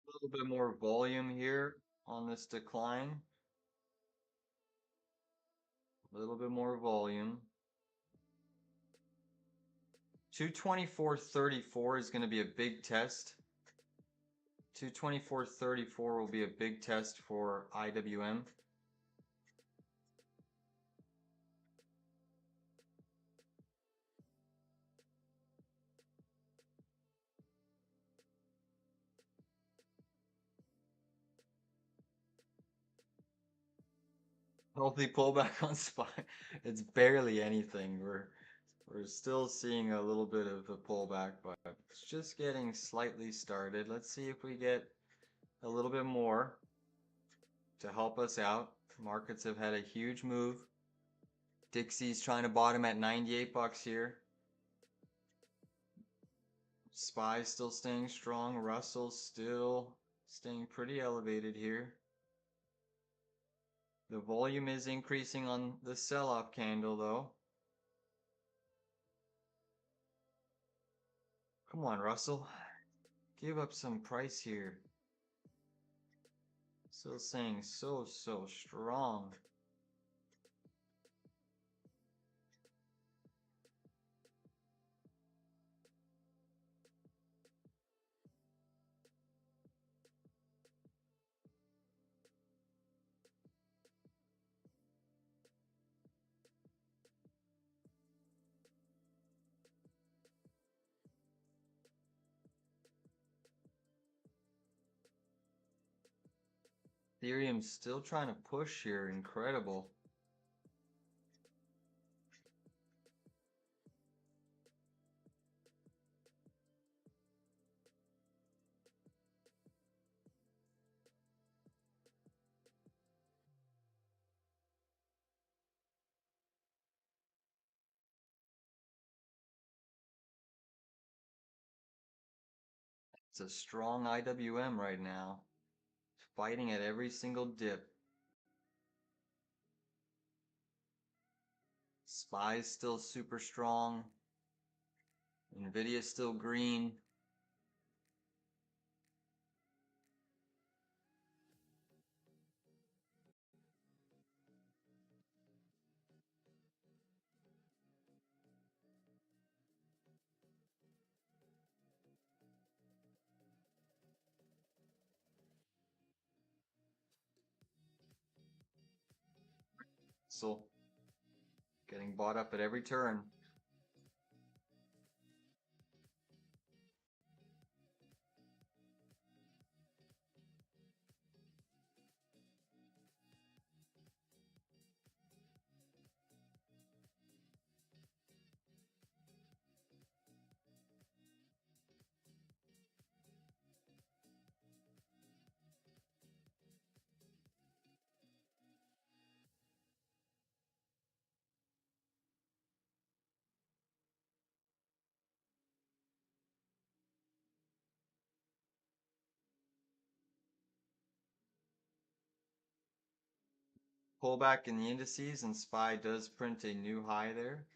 A little bit more volume here on this decline. A little bit more volume. 224.34 is going to be a big test. 224.34 will be a big test for IWM. Healthy pullback on SPY. It's barely anything. We're still seeing a little bit of a pullback, but it's just getting slightly started. Let's see if we get a little bit more to help us out. Markets have had a huge move. Dixie's trying to bottom at 98 bucks here. SPY's still staying strong. Russell's still staying pretty elevated here. The volume is increasing on the sell-off candle though. Come on, Russell. Give up some price here. Still saying so strong. Ethereum's still trying to push here. Incredible. It's a strong IWM right now. It's fighting at every single dip. SPY's still super strong. nvidia's still green. Still getting bought up at every turn. Pullback in the indices, and SPY does print a new high there.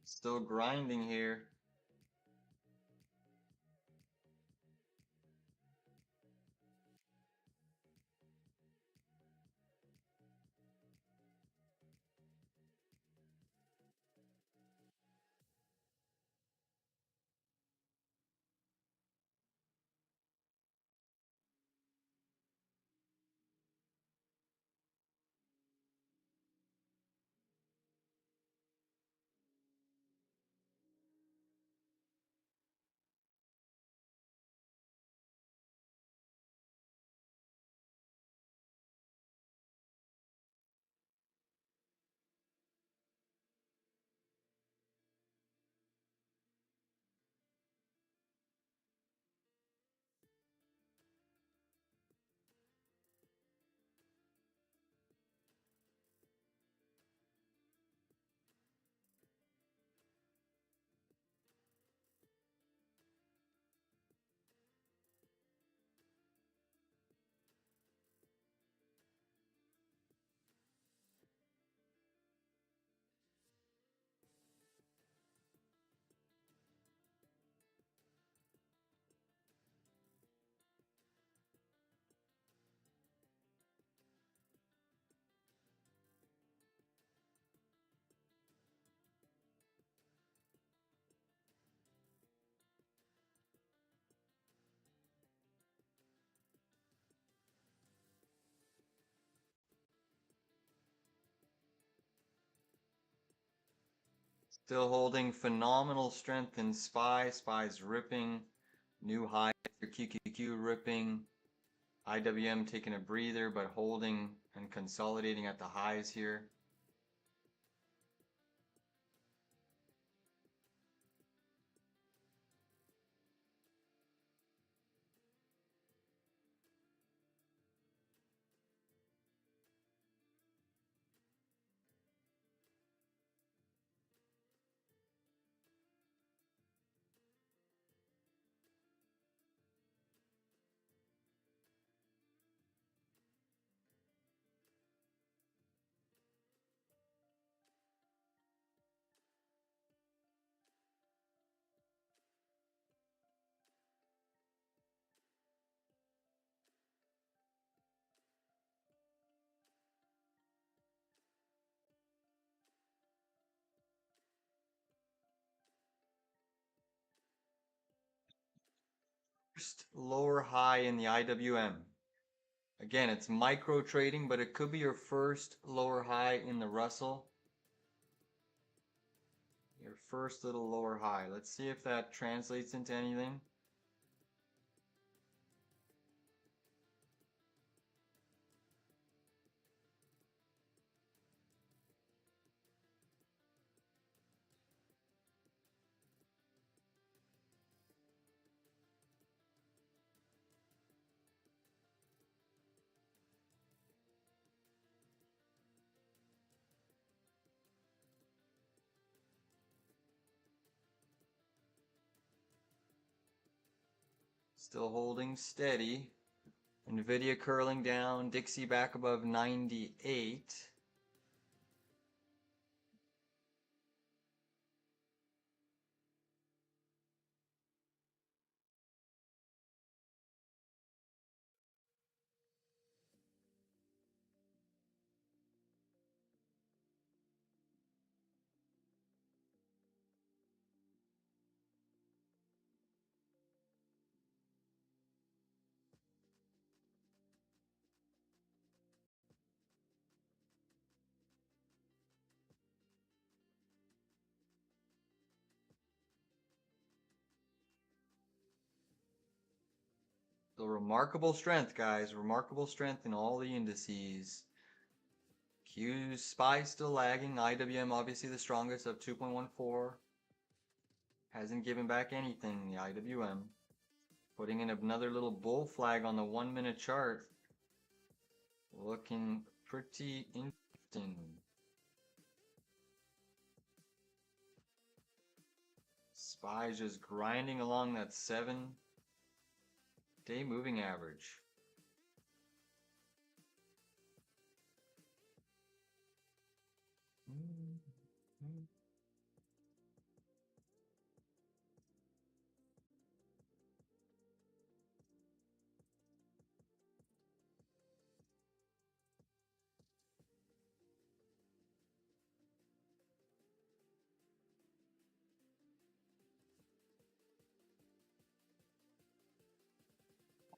Still grinding here. Still holding phenomenal strength in SPY. SPY's ripping. New high for QQQ ripping. IWM taking a breather but holding and consolidating at the highs here. First lower high in the IWM. Again, it's micro trading, but it could be your first lower high in the Russell. Your first little lower high. Let's see if that translates into anything. Still holding steady. Nvidia curling down, Dixie back above 98. So remarkable strength, guys. Remarkable strength in all the indices. Q SPY still lagging. IWM obviously the strongest of 2.14. Hasn't given back anything, the IWM. Putting in another little bull flag on the 1 minute chart. Looking pretty interesting. SPY just grinding along that 7-day moving average.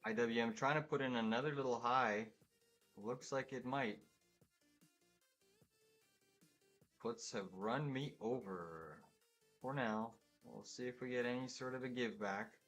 IWM trying to put in another little high. Looks like it might. Puts have run me over. For now, we'll see if we get any sort of a give back.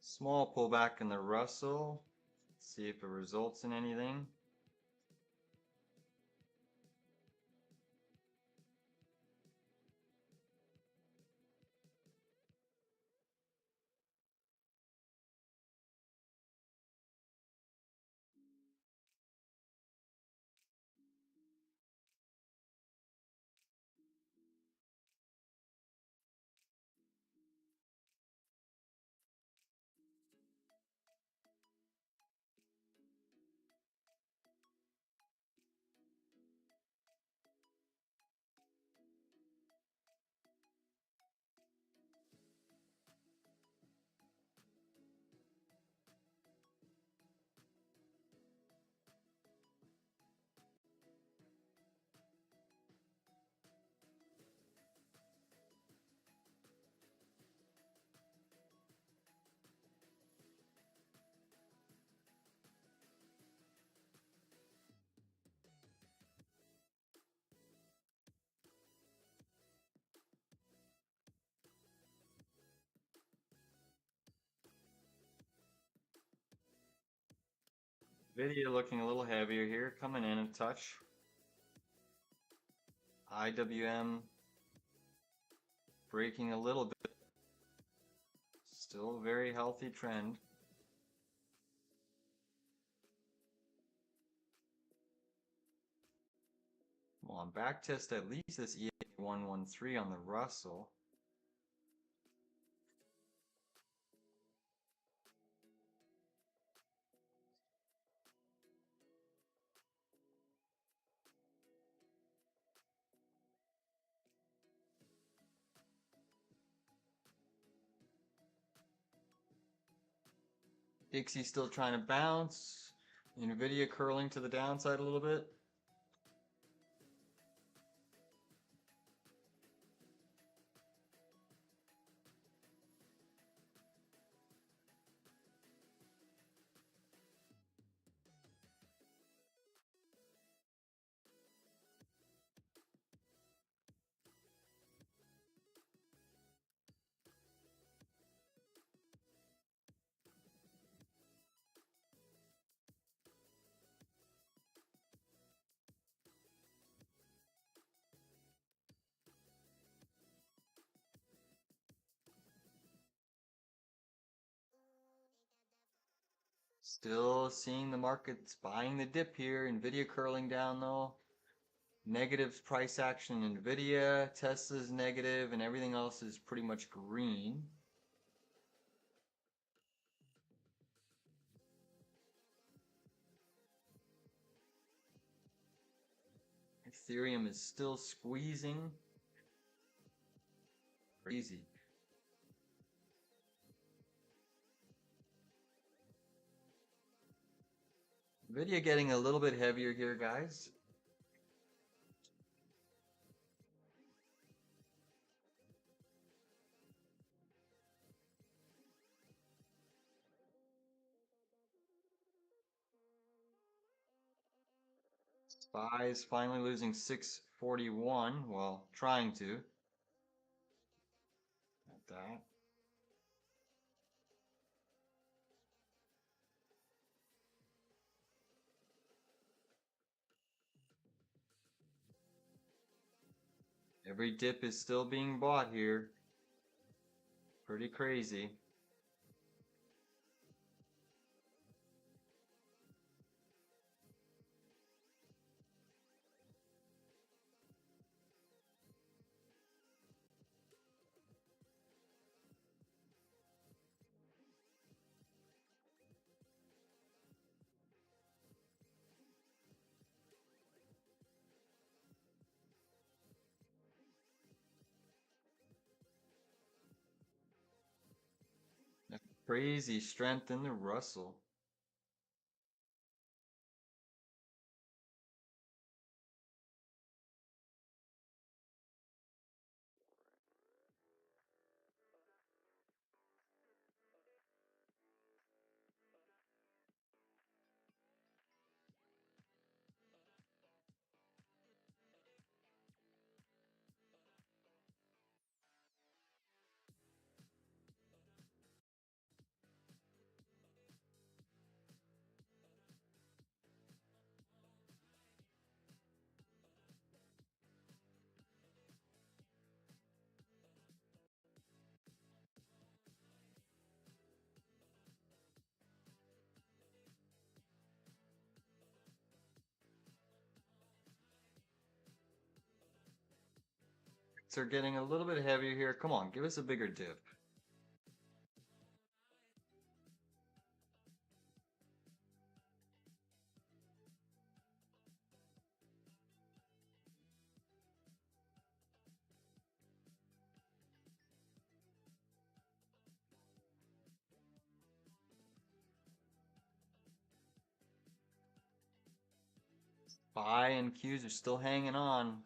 Small pullback in the Russell. See if it results in anything. Nvidia looking a little heavier here, coming in a touch. IWM breaking a little bit. Still a very healthy trend. Come on, back test at least this EA113 on the Russell. Dixie still trying to bounce. Nvidia curling to the downside a little bit. Still seeing the markets buying the dip here. Nvidia curling down though. Negative price action in Nvidia. Tesla's negative and everything else is pretty much green. Ethereum is still squeezing. Crazy. Nvidia getting a little bit heavier here, guys. Buy is finally losing 641, well, trying to. At that. Every dip is still being bought here. Pretty crazy. Crazy strength in the Russell. They're getting a little bit heavier here. Come on, give us a bigger dip. Buy and Qs are still hanging on.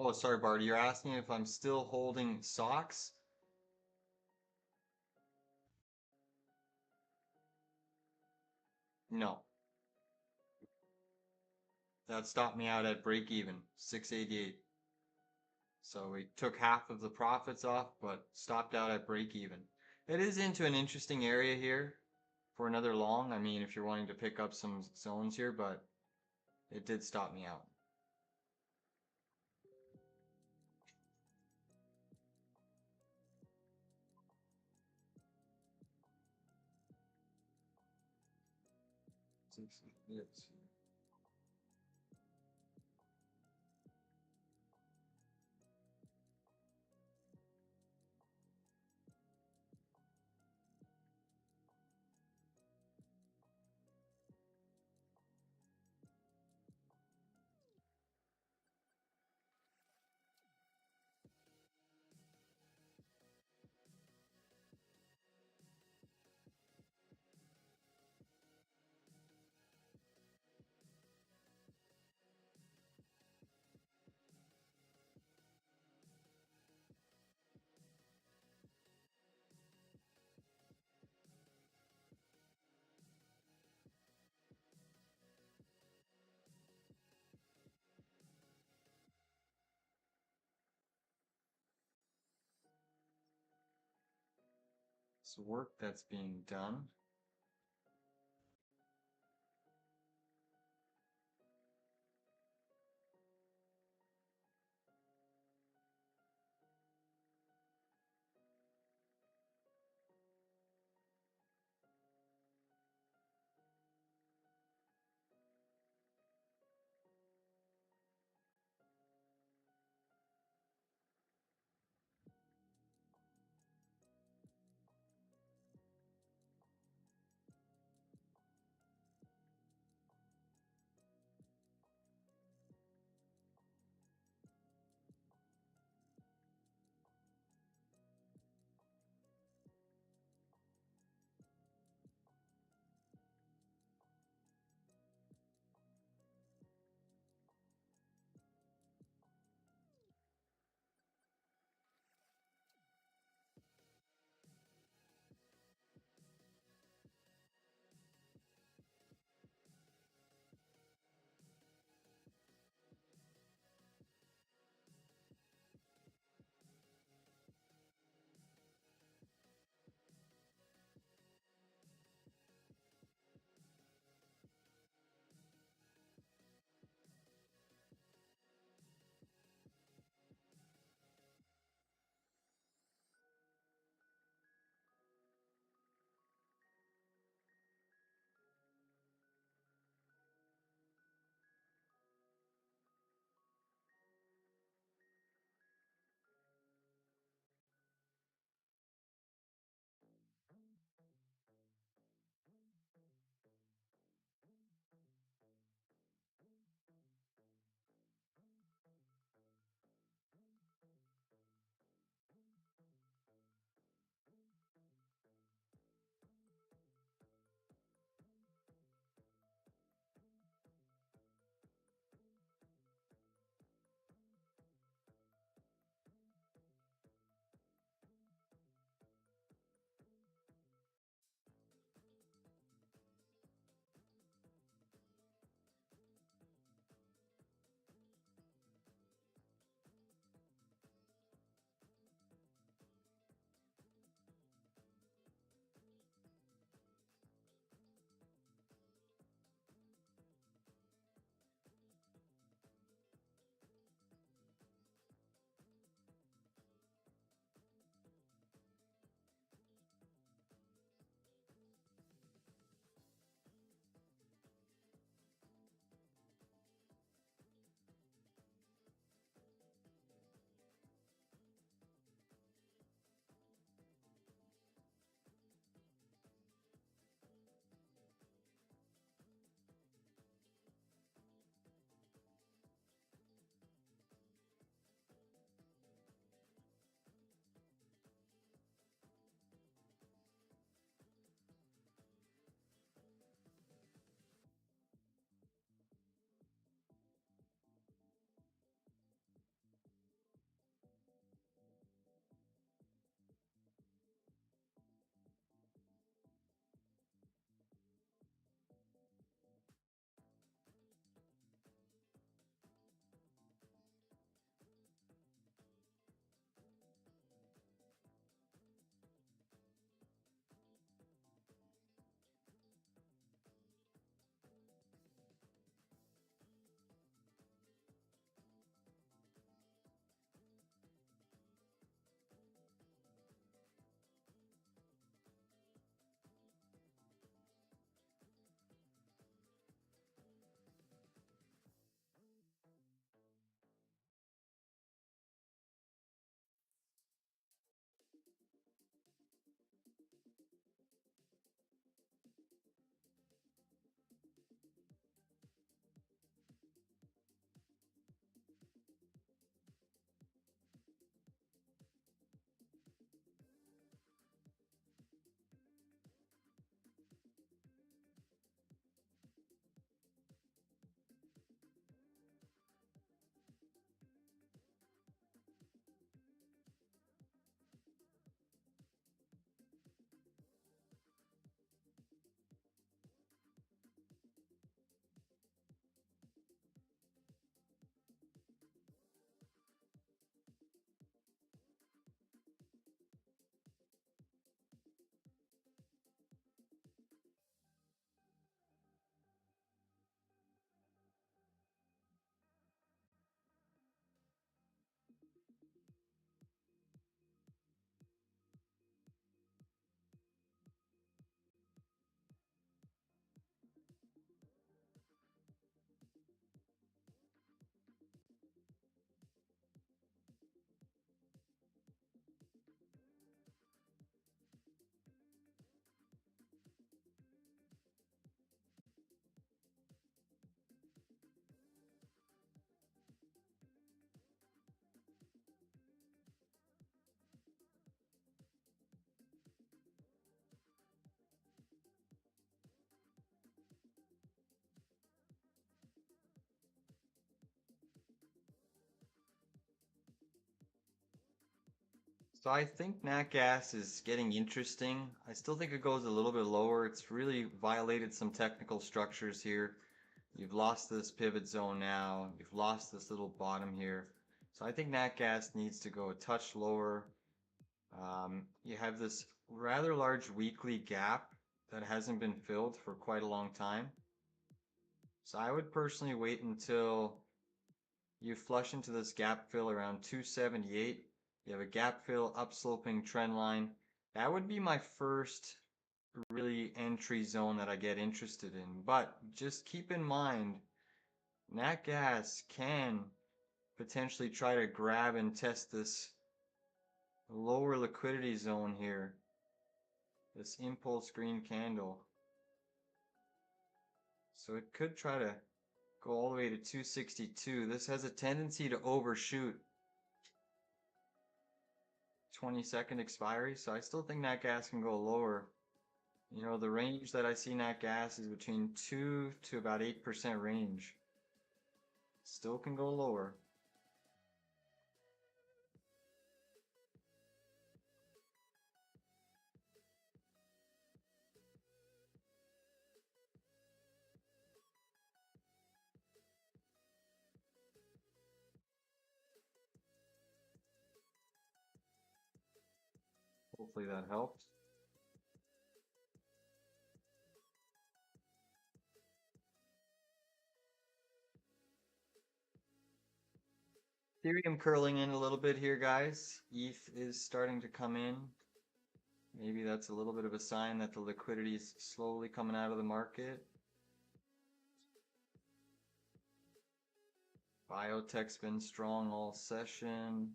Oh, sorry, Bart. You're asking if I'm still holding socks? No. That stopped me out at break even, 688. So we took half of the profits off, but stopped out at break even. It is into an interesting area here for another long. I mean, if you're wanting to pick up some zones here, but it did stop me out. Yes. It's work that's being done. So I think nat gas is getting interesting. I still think it goes a little bit lower. It's really violated some technical structures here. You've lost this pivot zone now. You've lost this little bottom here. So I think nat gas needs to go a touch lower. You have this rather large weekly gap that hasn't been filled for quite a long time. So I would personally wait until you flush into this gap fill around 278. You have a gap fill upsloping trend line. That would be my first really entry zone that I get interested in. But just keep in mind, nat gas can potentially try to grab and test this lower liquidity zone here, this impulse green candle. So it could try to go all the way to 262. This has a tendency to overshoot 20-second expiry, so I still think nat gas can go lower. You know, the range that I see nat gas is between 2 to about 8% range. Still can go lower. Hopefully that helps. Ethereum curling in a little bit here, guys. ETH is starting to come in. Maybe that's a little bit of a sign that the liquidity is slowly coming out of the market. Biotech's been strong all session.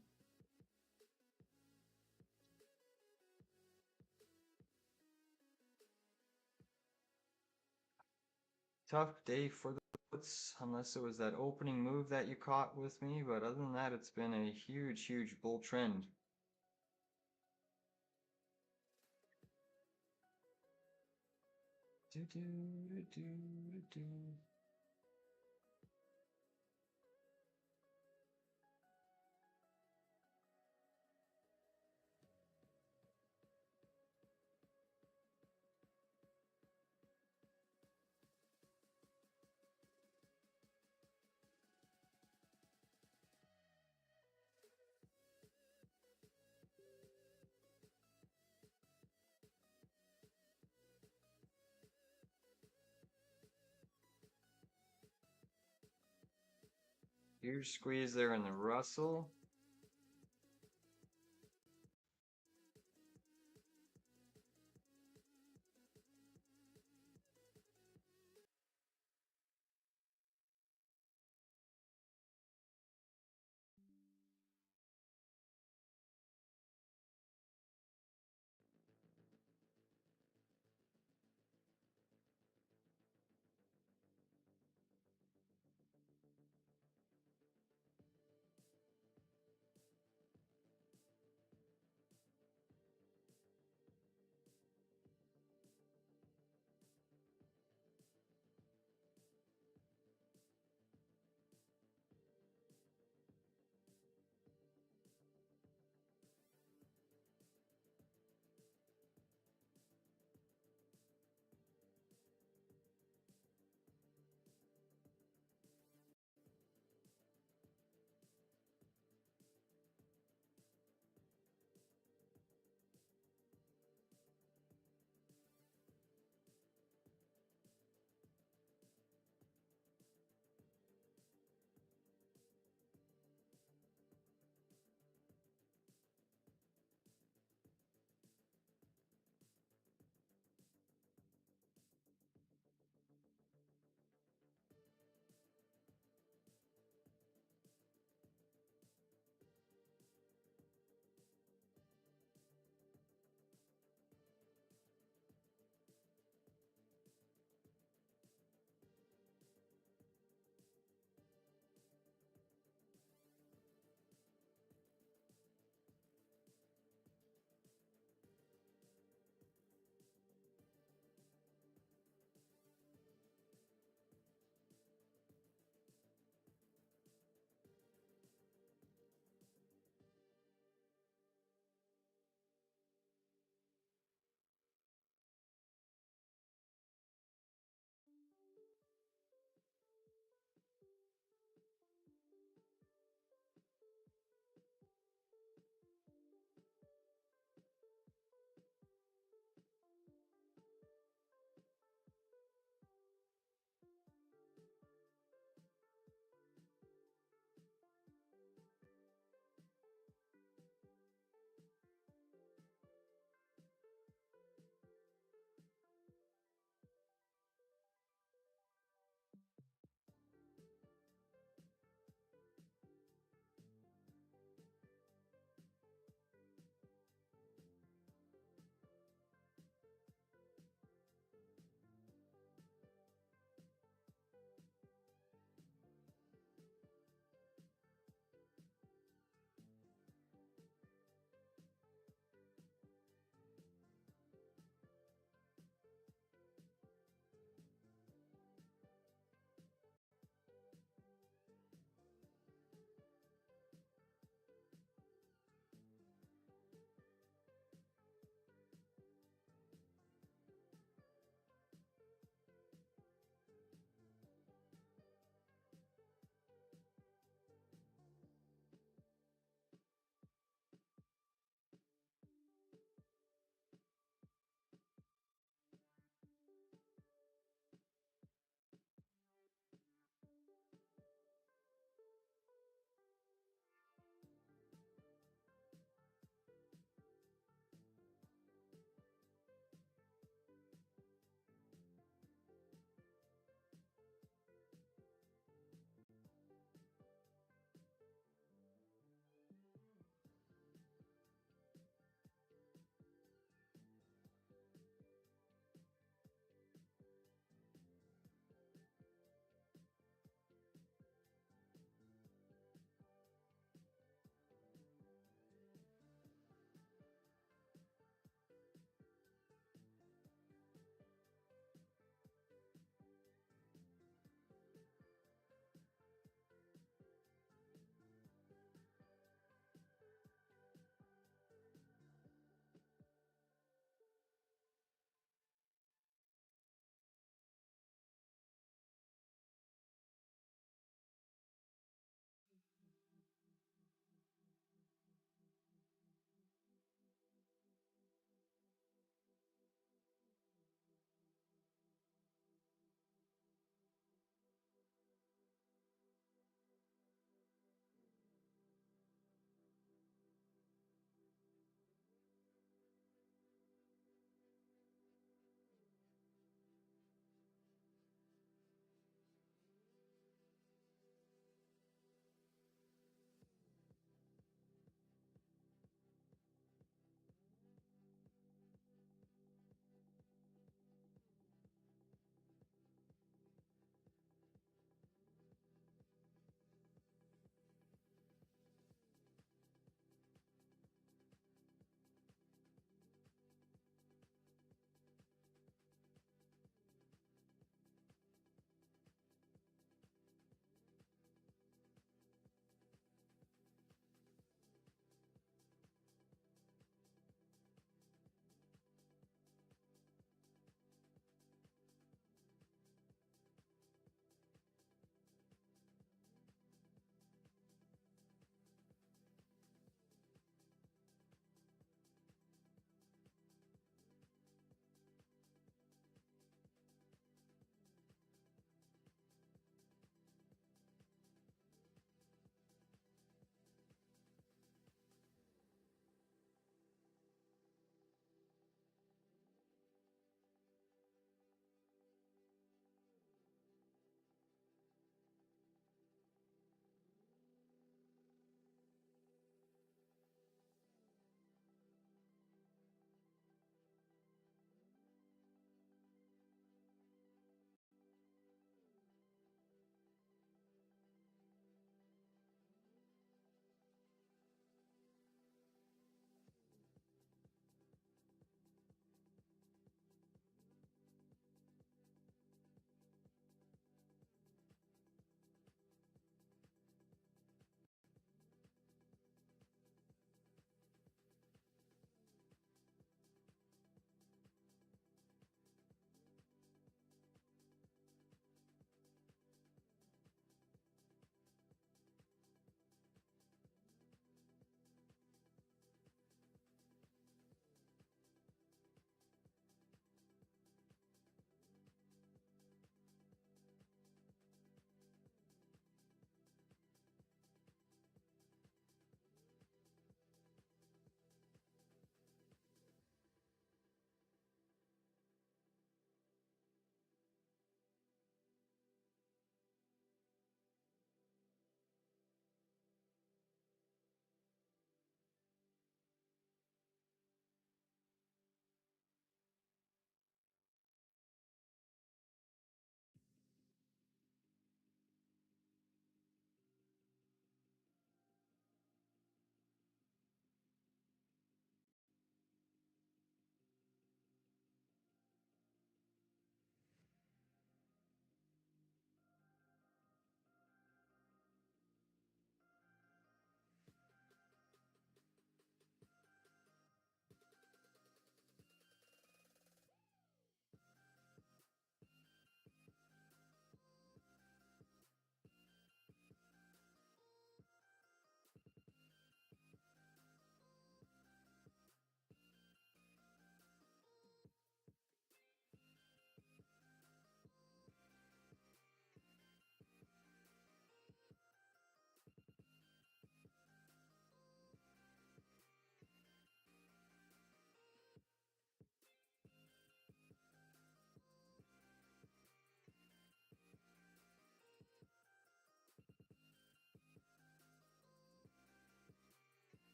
Tough day for the puts, unless it was that opening move that you caught with me, but other than that, it's been a huge bull trend. Do, do, do, do, do. Huge squeeze there in the Russell.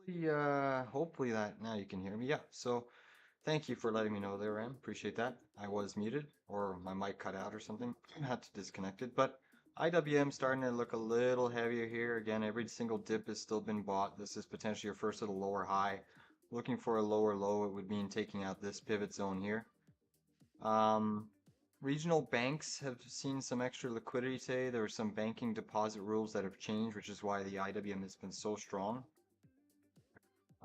Hopefully that now you can hear me. Yeah. So thank you for letting me know there, Ram. Appreciate that. I was muted or my mic cut out or something. I had to disconnect it. But IWM starting to look a little heavier here. Again, every single dip has still been bought. This is potentially your first little lower high. Looking for a lower low, it would mean taking out this pivot zone here. Regional banks have seen some extra liquidity today. There are some banking deposit rules that have changed, which is why the IWM has been so strong.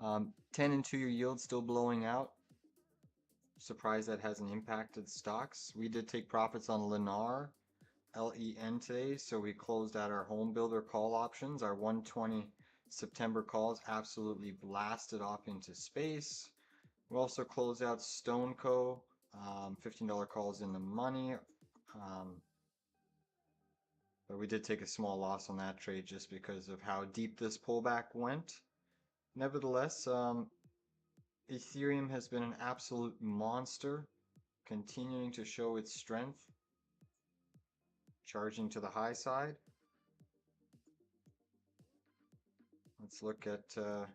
10 and 2-year yield still blowing out. Surprised that hasn't impacted stocks. We did take profits on Lennar, LEN today, so we closed out our home builder call options. Our 120 September calls absolutely blasted off into space. We also closed out StoneCo, $15 calls in the money. But we did take a small loss on that trade just because of how deep this pullback went. Nevertheless, Ethereum has been an absolute monster, continuing to show its strength, charging to the high side. Let's look at the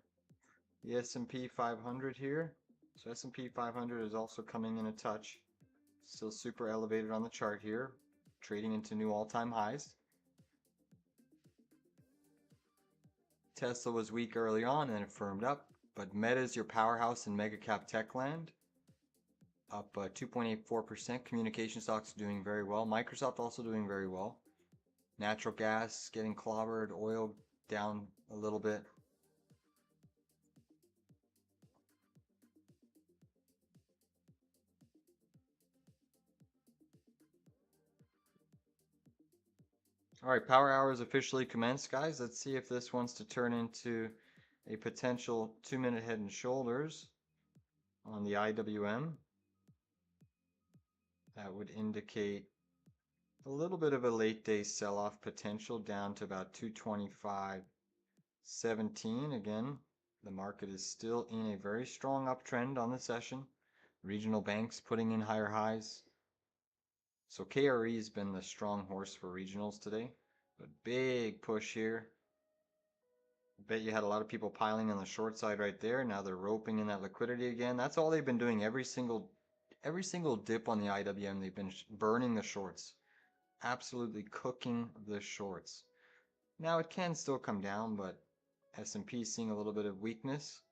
S&P 500 here. So S&P 500 is also coming in a touch. Still super elevated on the chart here, trading into new all-time highs. Tesla was weak early on and it firmed up, but Meta is your powerhouse in mega cap tech land. Up 2.84%. Communication stocks doing very well. Microsoft also doing very well. Natural gas getting clobbered. Oil down a little bit. All right, power hour is officially commenced, guys. Let's see if this wants to turn into a potential 2-minute head and shoulders on the IWM. That would indicate a little bit of a late day sell-off potential down to about 225.17. Again, the market is still in a very strong uptrend on the session. Regional banks putting in higher highs. So KRE has been the strong horse for regionals today. But big push here. I bet you had a lot of people piling on the short side right there. Now they're roping in that liquidity again. That's all they've been doing every single dip on the IWM. They've been burning the shorts. Absolutely cooking the shorts. Now it can still come down, but S&P seeing a little bit of weakness.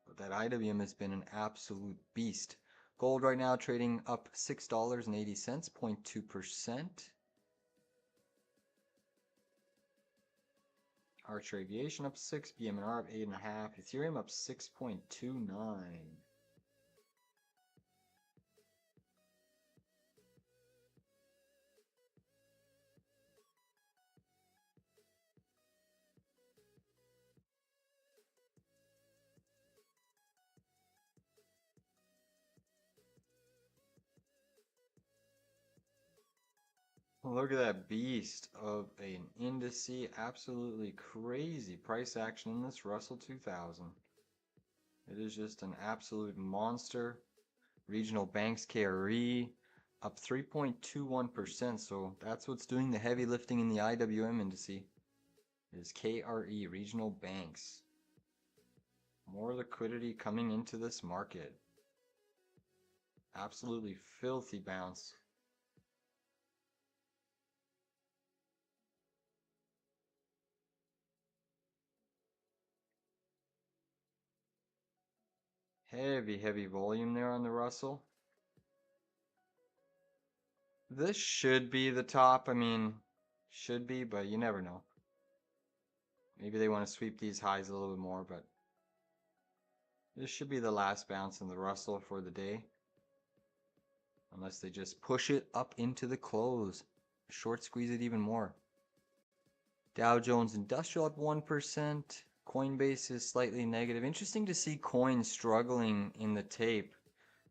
But that IWM has been an absolute beast. Gold right now trading up $6.80, 0.2%. Archer Aviation up 6, BMR up 8.5, Ethereum up 6.29. Look at that beast of an indice. Absolutely crazy price action in this Russell 2000. It is just an absolute monster. Regional banks, KRE, up 3.21%. So that's what's doing the heavy lifting in the IWM indice. Is KRE, regional banks. More liquidity coming into this market. Absolutely filthy bounce. Heavy volume there on the Russell. This should be the top. I mean, should be, but you never know. Maybe they want to sweep these highs a little bit more, but this should be the last bounce in the Russell for the day. Unless they just push it up into the close. Short squeeze it even more. Dow Jones Industrial up 1%. Coinbase is slightly negative. Interesting to see coins struggling in the tape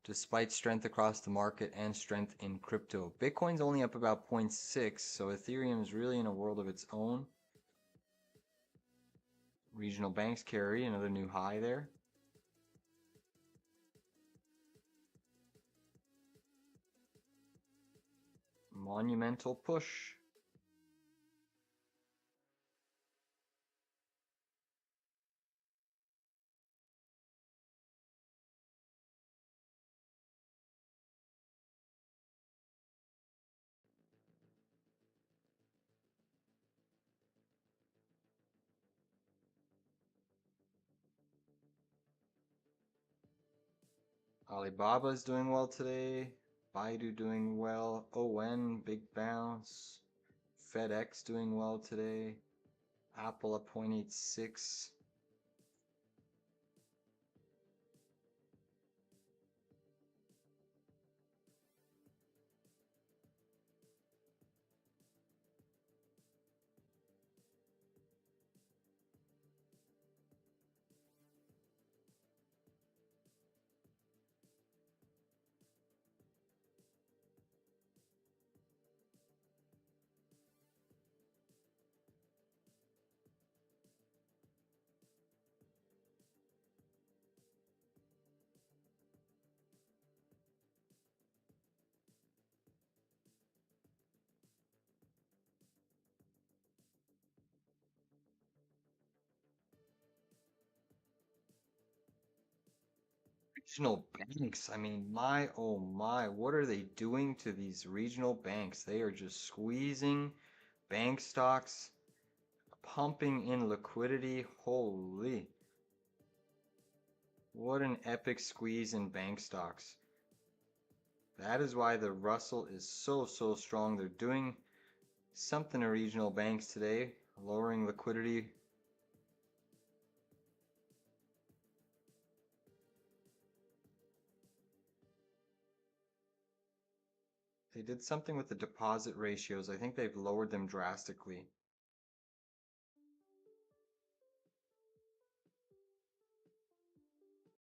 despite strength across the market and strength in crypto. Bitcoin's only up about 0.6, so Ethereum is really in a world of its own. Regional banks carry another new high there. Monumental push. Alibaba is doing well today. Baidu doing well. ON, big bounce. FedEx doing well today. Apple at 0.86. Regional banks. I mean, my oh my, what are they doing to these regional banks? They are just squeezing bank stocks, pumping in liquidity. Holy. What an epic squeeze in bank stocks. That is why the Russell is so strong. They're doing something to regional banks today, lowering liquidity. They did something with the deposit ratios. I think they've lowered them drastically.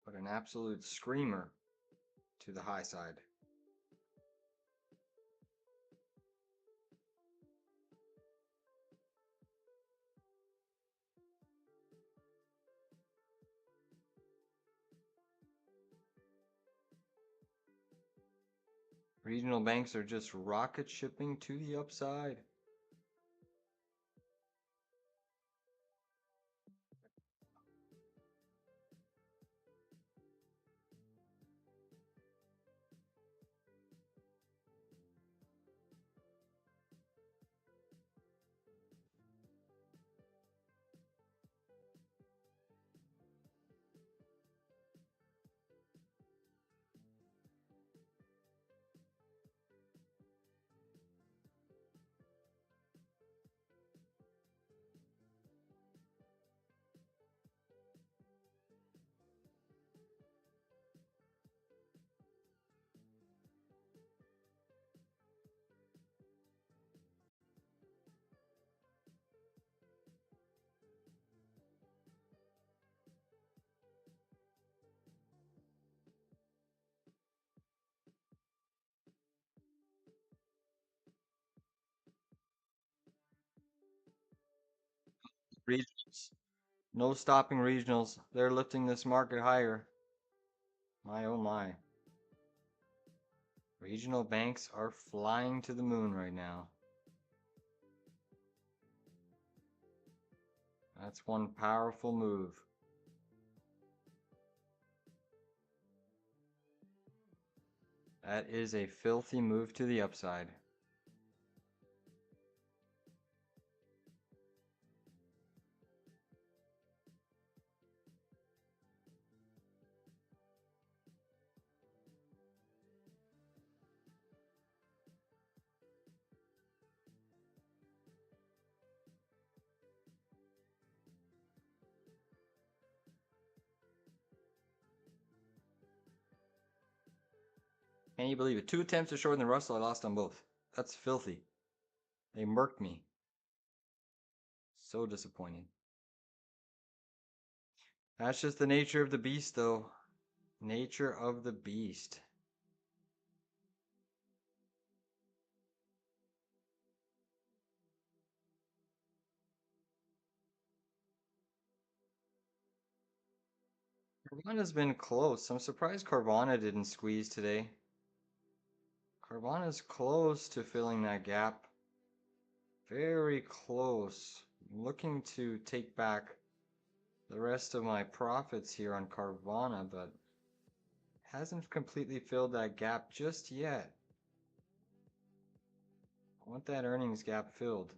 But an absolute screamer to the high side. Regional banks are just rocket shipping to the upside. Regionals. No stopping regionals. They're lifting this market higher. My oh my. Regional banks are flying to the moon right now. That's one powerful move. That is a filthy move to the upside. Can you believe it? 2 attempts to shorten the Russell, I lost on both. That's filthy. They murked me. So disappointing. That's just the nature of the beast, though. Nature of the beast. Carvana's been close. I'm surprised Carvana didn't squeeze today. Carvana's close to filling that gap. Very close. I'm looking to take back the rest of my profits here on Carvana, but hasn't completely filled that gap just yet. I want that earnings gap filled.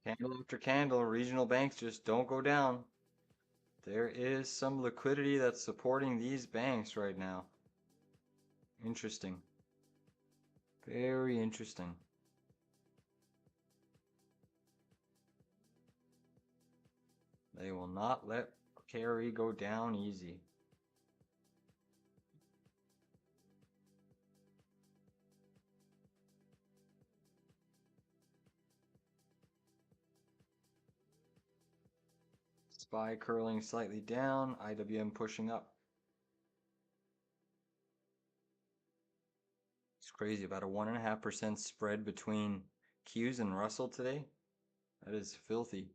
Candle after candle, regional banks just don't go down. There is some liquidity that's supporting these banks right now. Interesting. Very interesting. They will not let carry go down easy. SPY curling slightly down, IWM pushing up. It's crazy, about a 1.5% spread between Qs and Russell today. That is filthy.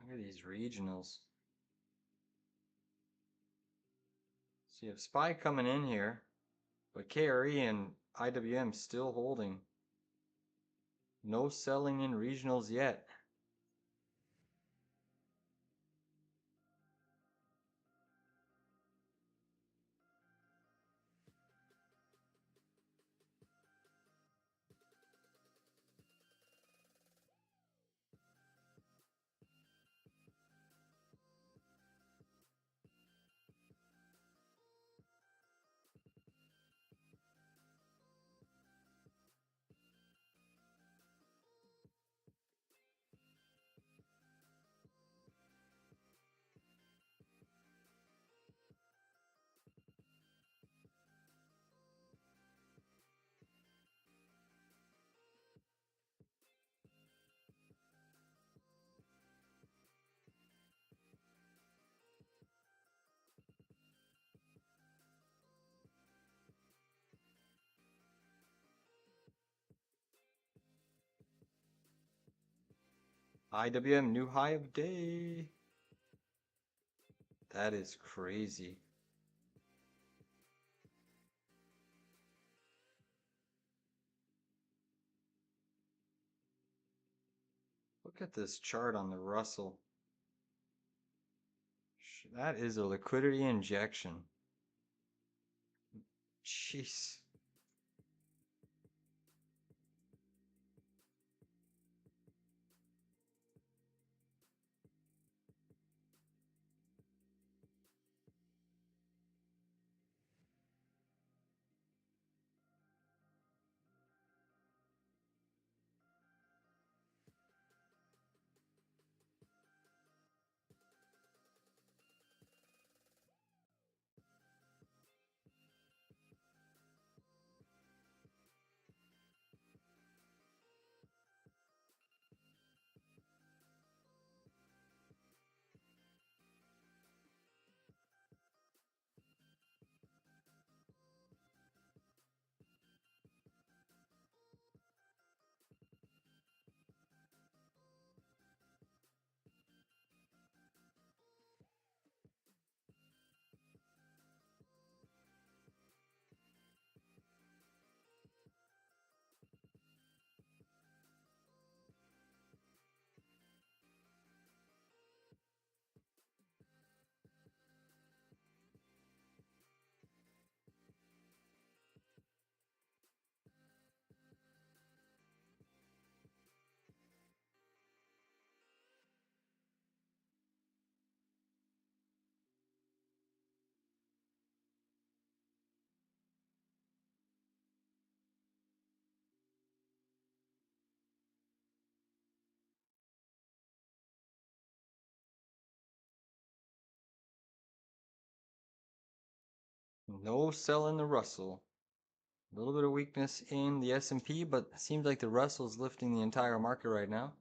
Look at these regionals. So you have SPY coming in here, but KRE and IWM still holding. No selling in regionals yet. IWM new high of day. That is crazy. Look at this chart on the Russell. That is a liquidity injection. Jeez. No sell in the Russell. A little bit of weakness in the S&P, but it seems like the Russell's lifting the entire market right now.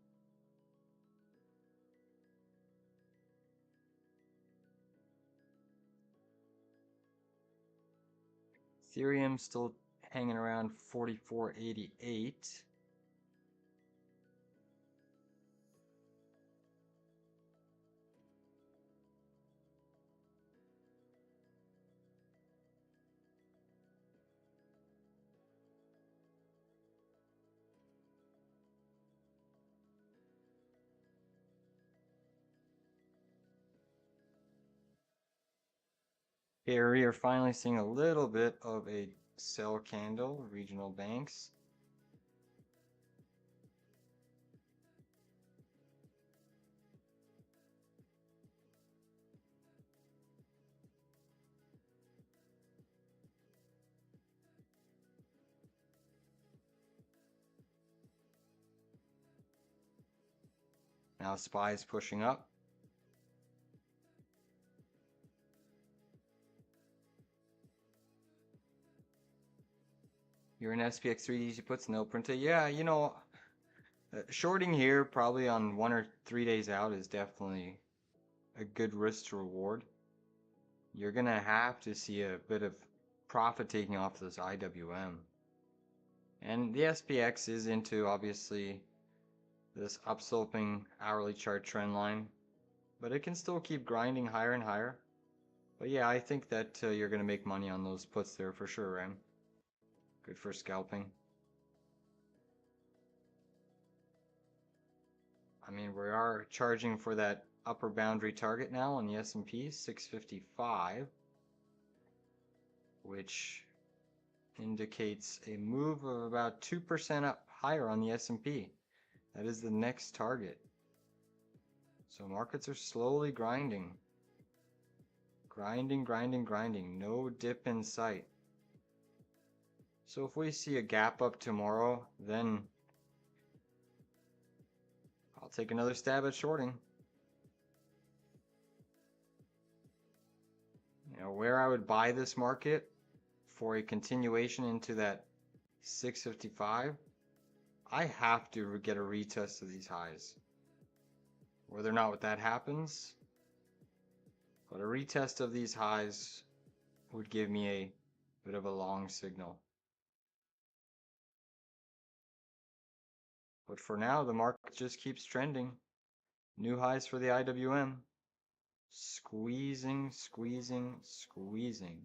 Ethereum still hanging around 44.88. Here we are finally seeing a little bit of a sell candle, regional banks. Now SPY is pushing up. You're in SPX 3 easy puts, no printed. Yeah, you know, shorting here probably on 1 or 3 days out is definitely a good risk to reward. You're gonna have to see a bit of profit taking off this IWM. And the SPX is into obviously this upsloping hourly chart trend line, but it can still keep grinding higher and higher. But yeah, I think that you're gonna make money on those puts there for sure, Ram. Good for scalping. I mean, we are charging for that upper boundary target now on the S&P, 655, which indicates a move of about 2% up higher on the S&P. That is the next target. So markets are slowly grinding. Grinding, grinding, grinding. No dip in sight. So if we see a gap up tomorrow, then I'll take another stab at shorting. You know, where I would buy this market for a continuation into that 655, I have to get a retest of these highs. Whether or not that happens, but a retest of these highs would give me a bit of a long signal. But for now, the market just keeps trending. New highs for the IWM. Squeezing, squeezing, squeezing.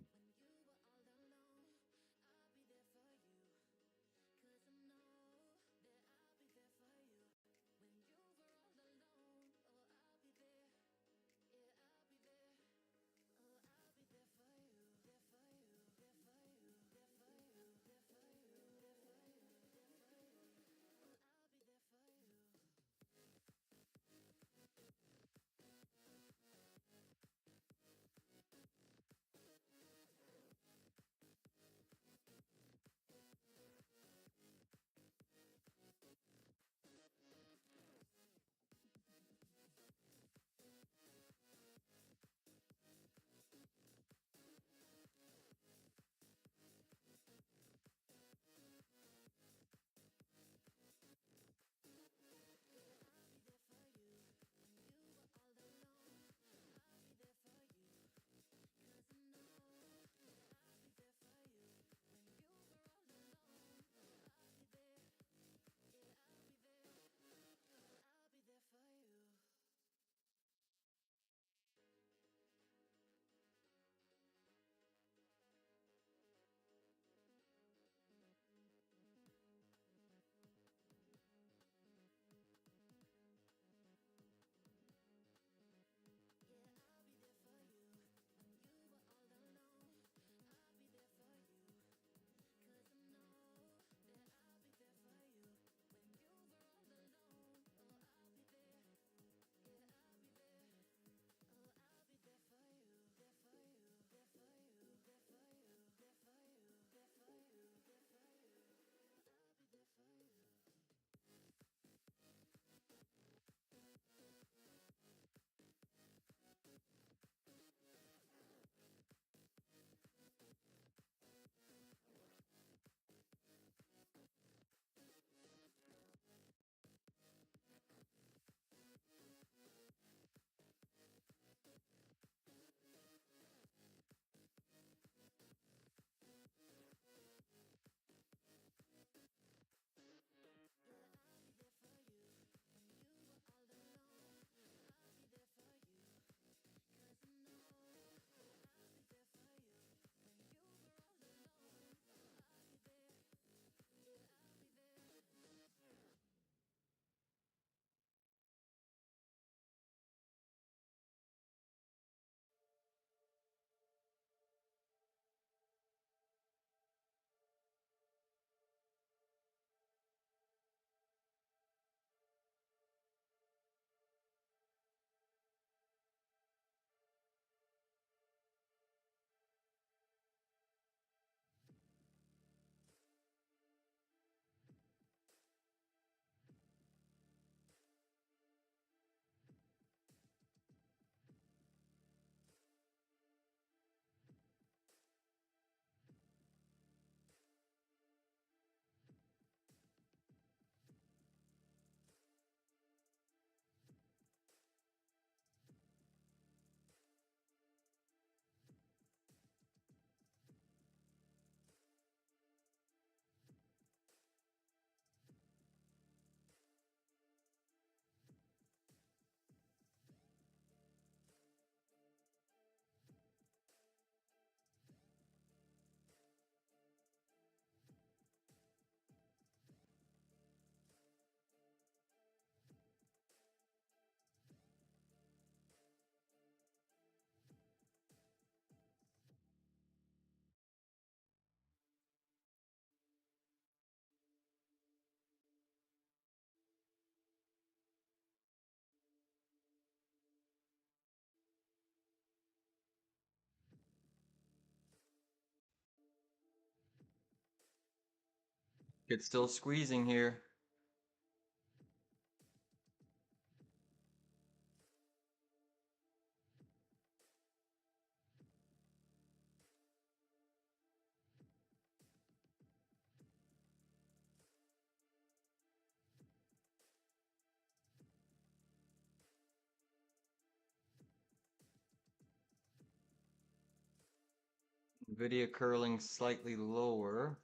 It's still squeezing here. Nvidia curling slightly lower.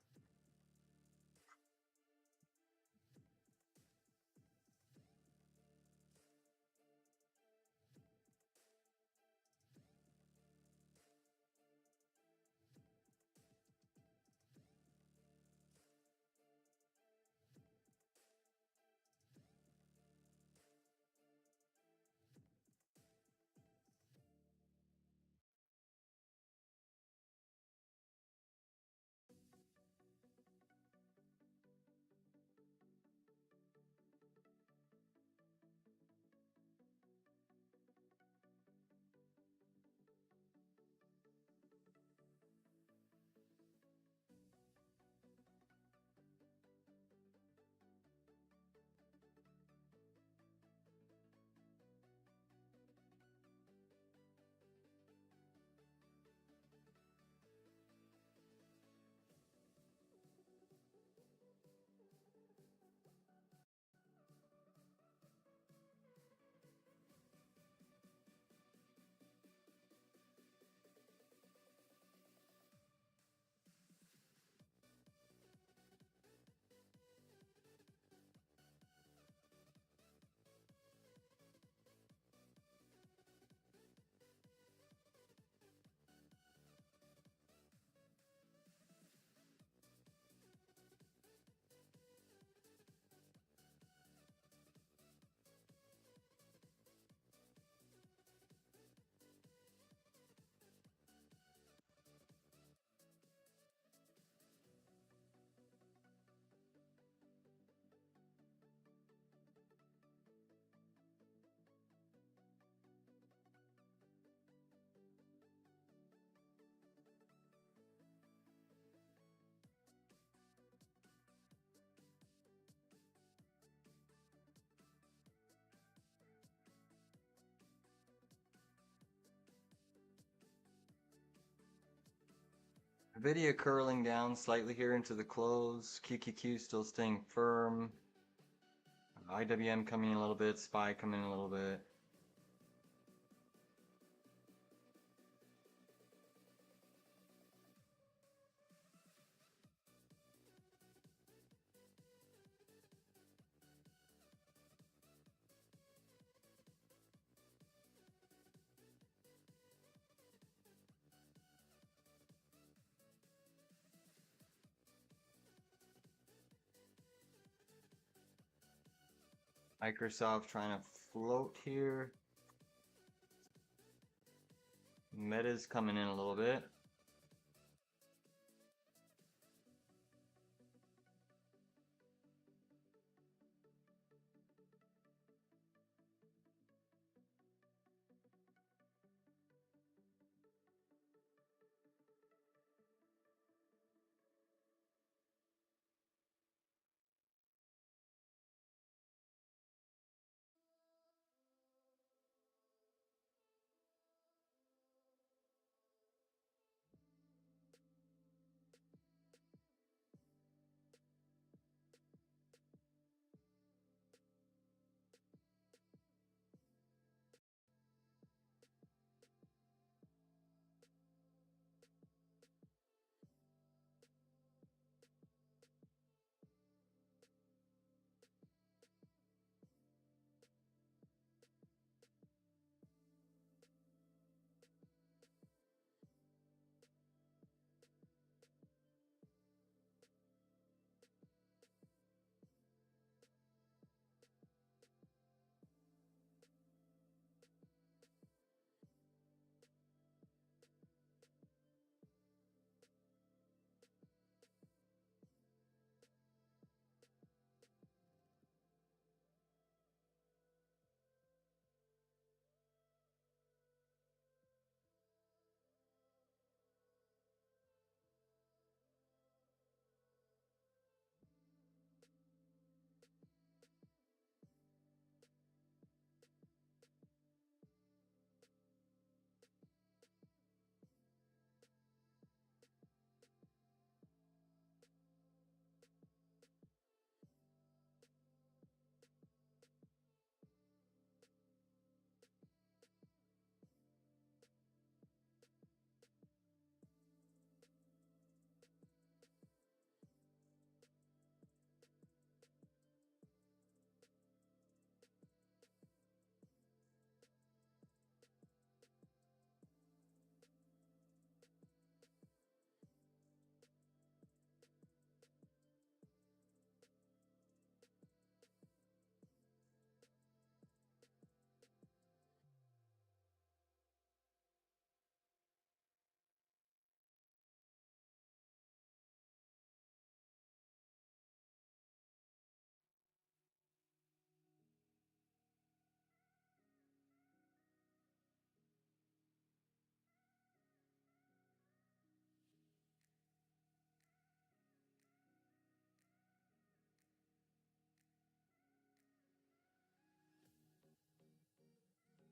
Nvidia curling down slightly here into the close. QQQ still staying firm. IWM coming in a little bit. SPY coming in a little bit. Microsoft trying to float here. Meta's coming in a little bit.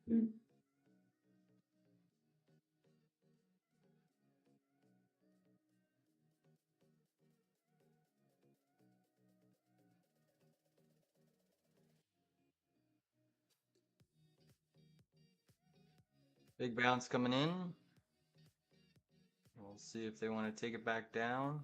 Big bounce coming in. We'll see if they want to take it back down.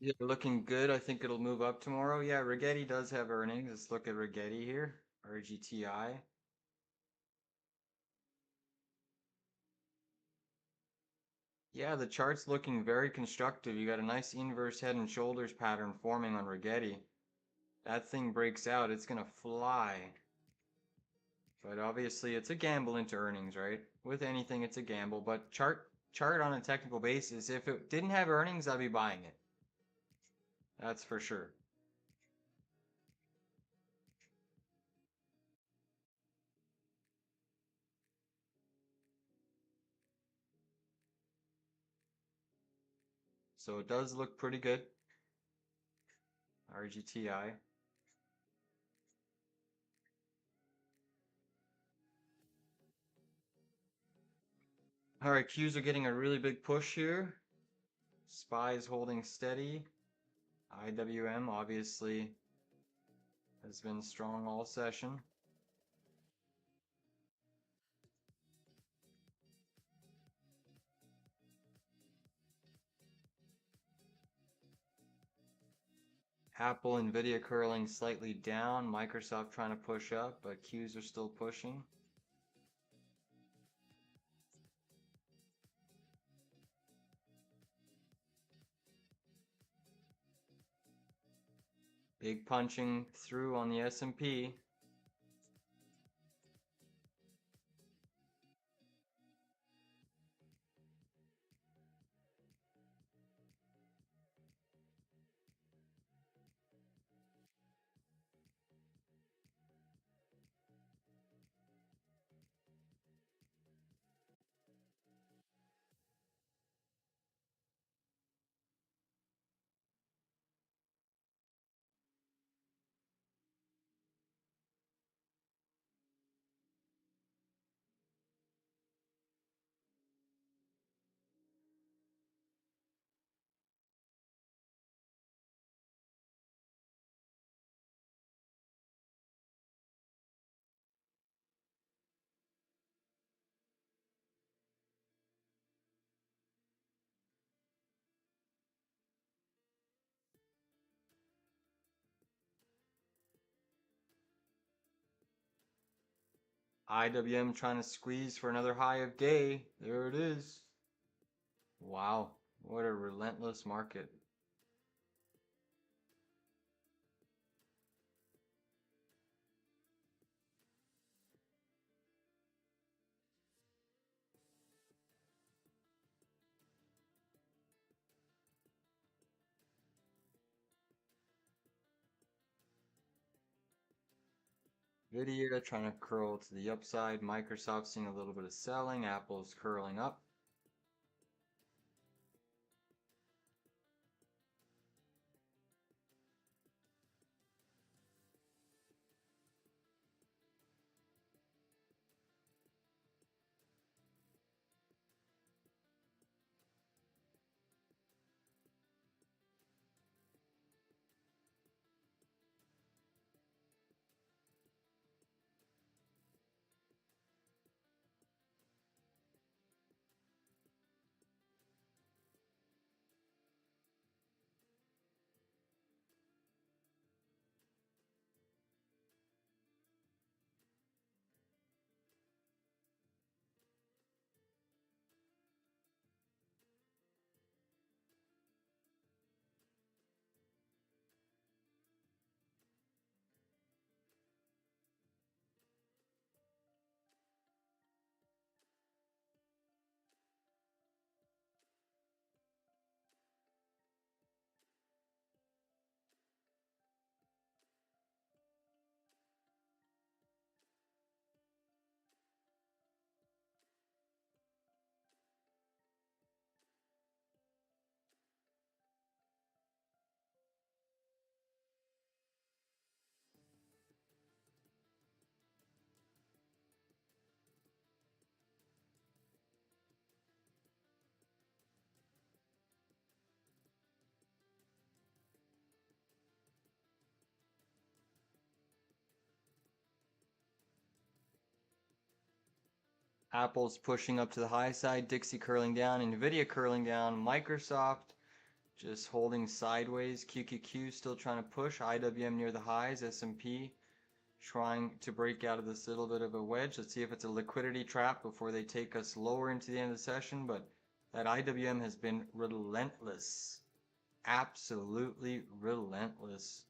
Yeah, looking good. I think it'll move up tomorrow. Yeah, Rigetti does have earnings. Let's look at Rigetti here. RGTI. Yeah, the chart's looking very constructive. You got a nice inverse head and shoulders pattern forming on Rigetti. That thing breaks out, it's gonna fly. But obviously it's a gamble into earnings, right? With anything it's a gamble, but chart on a technical basis, if it didn't have earnings, I'd be buying it. That's for sure. So it does look pretty good. RGTI. Alright, Qs are getting a really big push here. SPY's holding steady. IWM obviously has been strong all session. Apple, nvidia curling slightly down. Microsoft trying to push up, but Qs are still pushing. Big punching through on the S&P. IWM trying to squeeze for another high of day. There it is. Wow, what a relentless market. Nvidia trying to curl to the upside. Microsoft seeing a little bit of selling. Apple's curling up. Apple's pushing up to the high side, Dixie curling down, nvidia curling down, Microsoft just holding sideways, QQQ still trying to push, IWM near the highs, S&P trying to break out of this little bit of a wedge. Let's see if it's a liquidity trap before they take us lower into the end of the session, but that IWM has been relentless, absolutely relentless,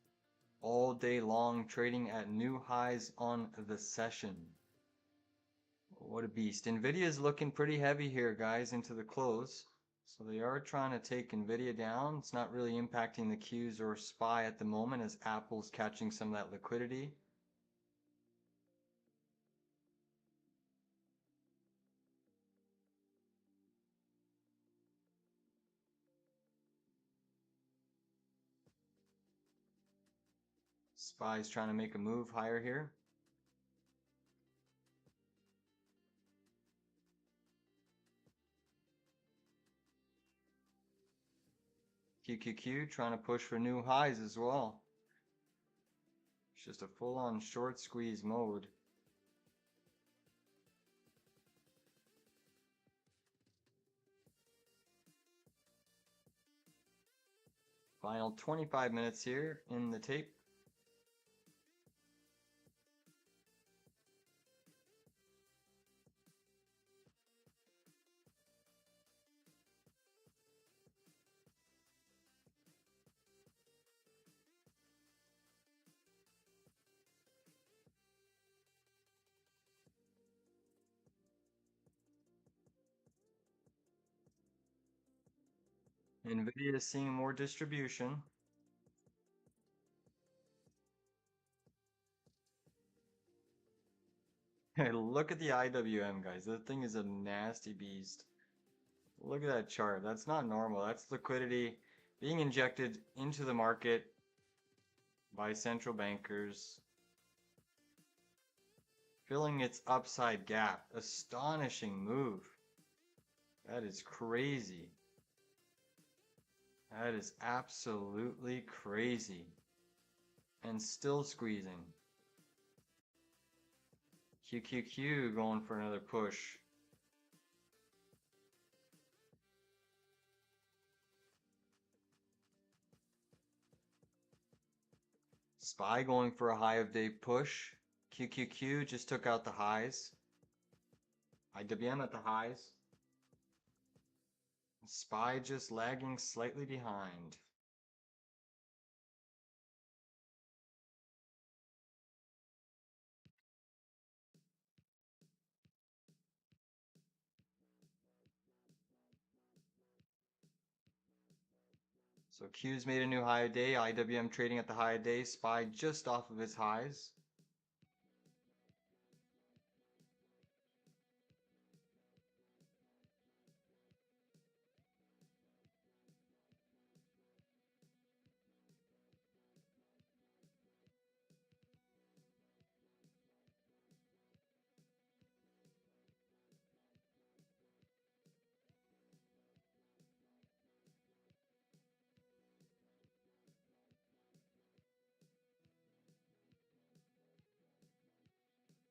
all day long, trading at new highs on the session. What a beast. Nvidia is looking pretty heavy here, guys, into the close. So they are trying to take Nvidia down. It's not really impacting the Qs or SPY at the moment as Apple's catching some of that liquidity. SPY's trying to make a move higher here. QQQ trying to push for new highs as well. It's just a full-on short squeeze mode. Final 25 minutes here in the tape. Nvidia is seeing more distribution. Look at the IWM, guys. That thing is a nasty beast. Look at that chart. That's not normal. That's liquidity being injected into the market by central bankers, filling its upside gap. Astonishing move. That is crazy. That is absolutely crazy. And still squeezing. QQQ going for another push. SPY going for a high of day push. QQQ just took out the highs. IWM at the highs. SPY just lagging slightly behind. So Q's made a new high of day. IWM trading at the high of day. SPY just off of its highs.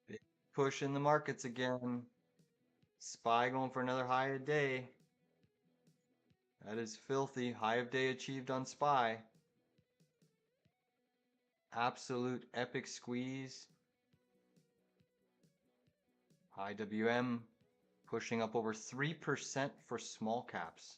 Big push in the markets again. SPY going for another high of day. That is filthy. High of day achieved on SPY. Absolute epic squeeze. IWM pushing up over 3% for small caps.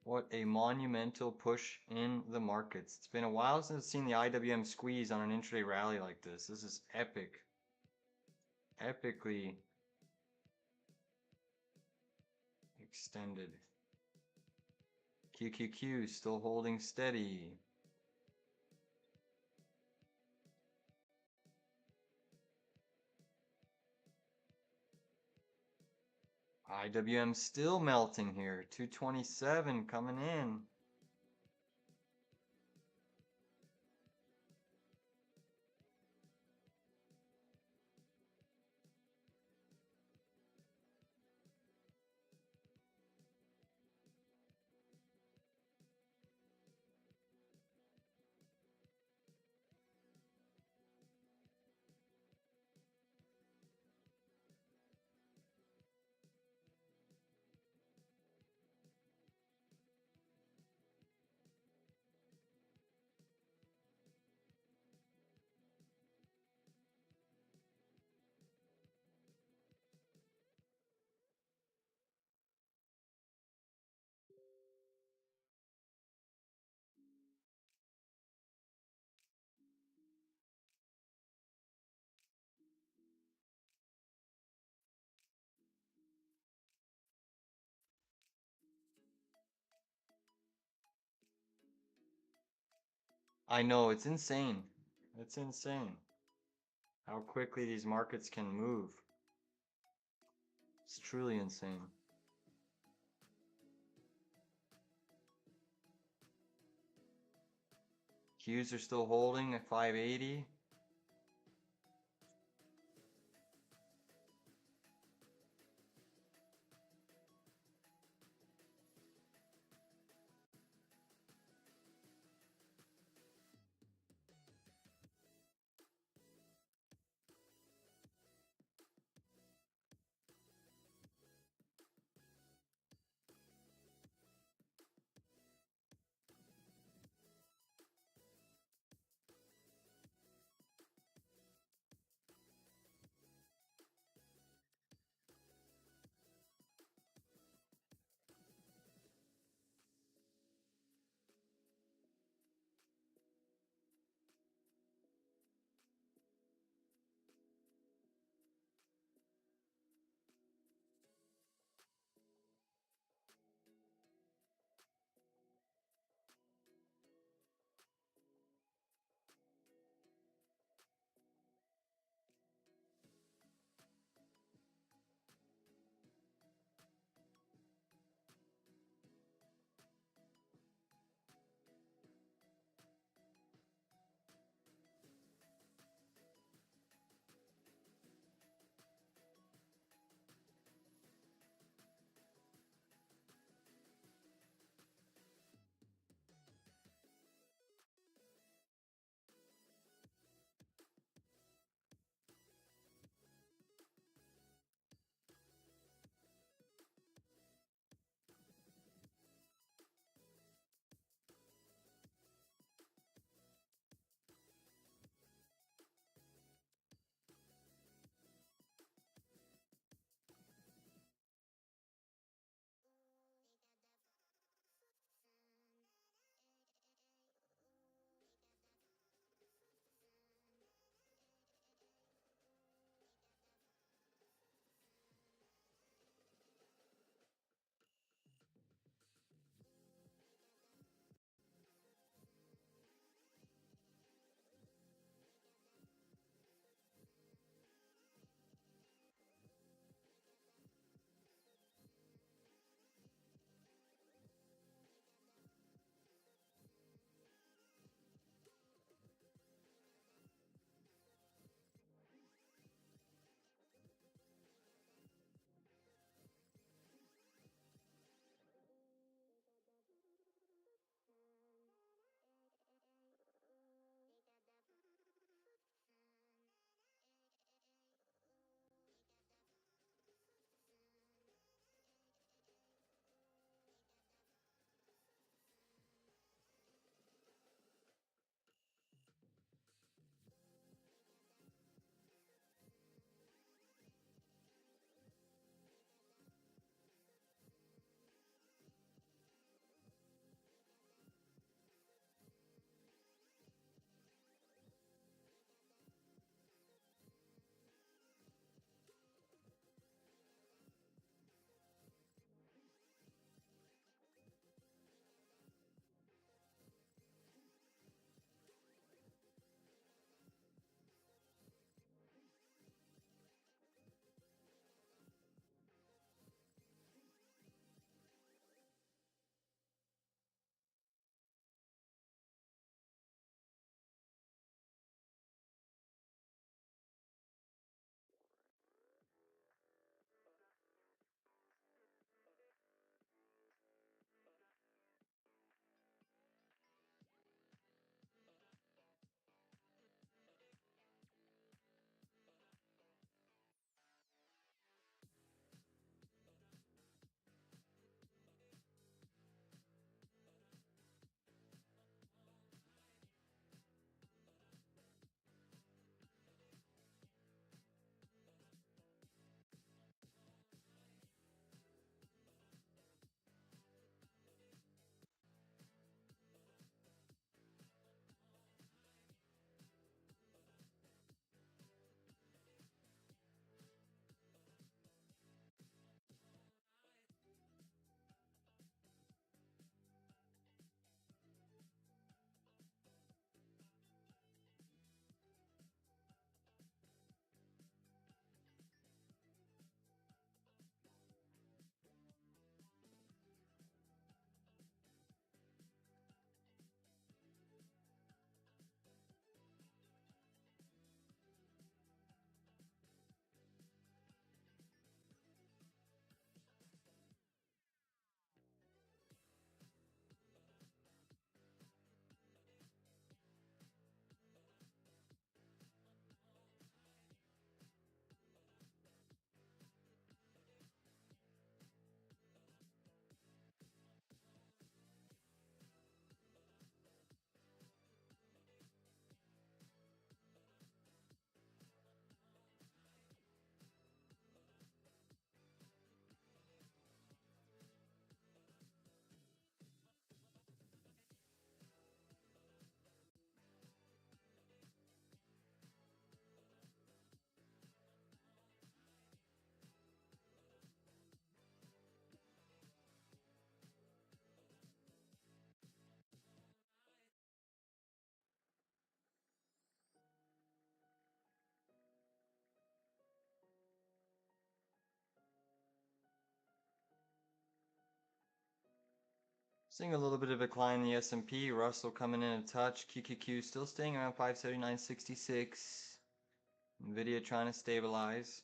What a monumental push in the markets. It's been a while since I've seen the IWM squeeze on an intraday rally like this. This is epic. Epically extended. QQQ still holding steady. IWM still melting here. 227 coming in. I know, it's insane. It's insane how quickly these markets can move. It's truly insane. Qs are still holding at 580. Seeing a little bit of a decline in the S&P. Russell coming in a touch. QQQ still staying around 579.66. Nvidia trying to stabilize.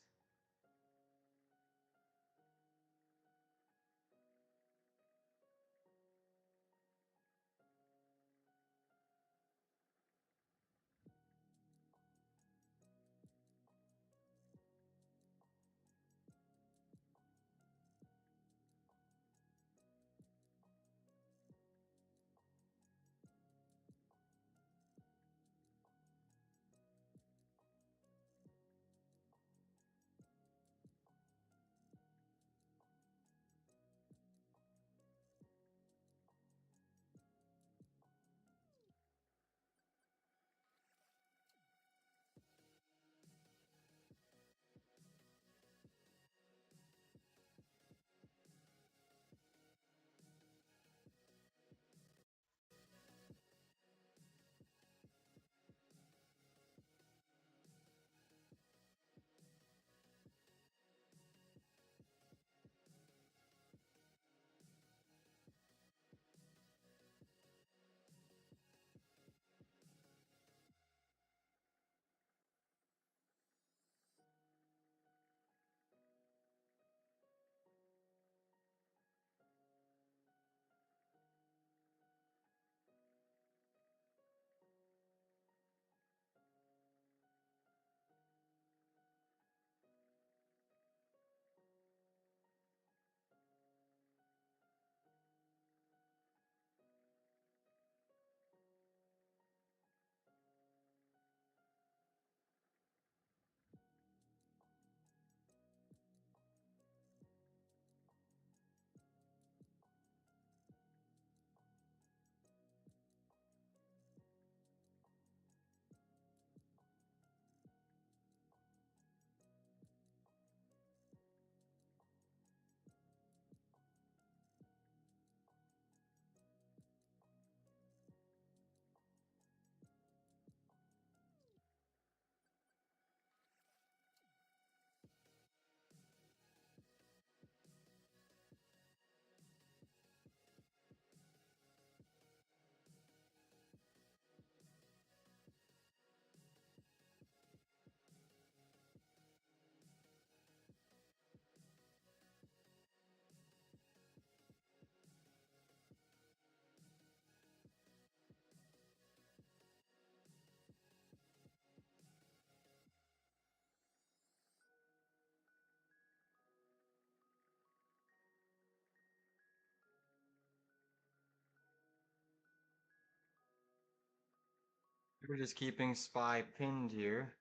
We're just keeping SPY pinned here.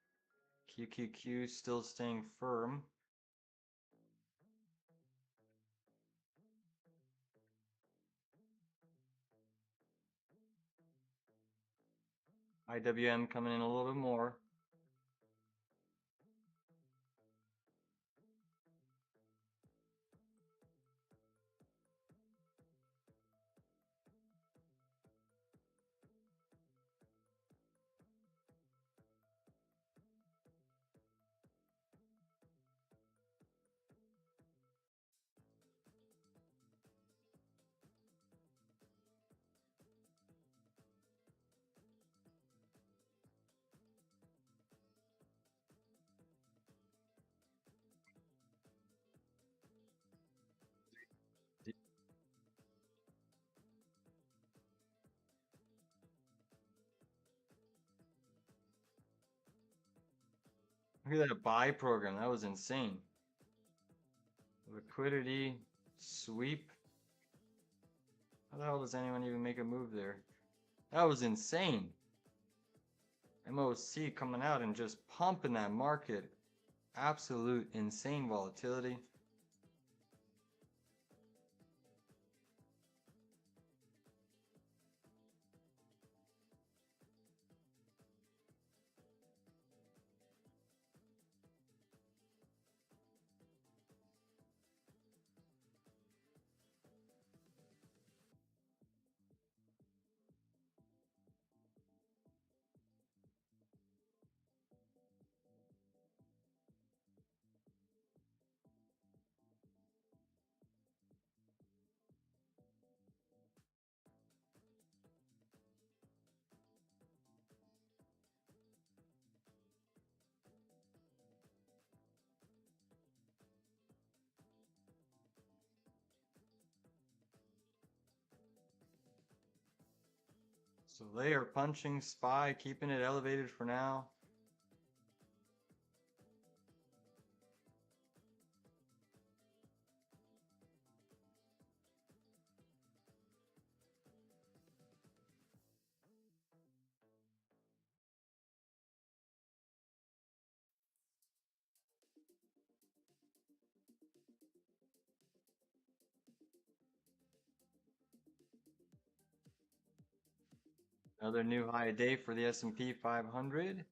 QQQ still staying firm. IWM coming in a little bit more. Look at that buy program. That was insane. Liquidity sweep. How the hell does anyone even make a move there? That was insane. MOC coming out and just pumping that market. Absolute insane volatility. So they are punching SPY, keeping it elevated for now. Another new high day for the S&P 500.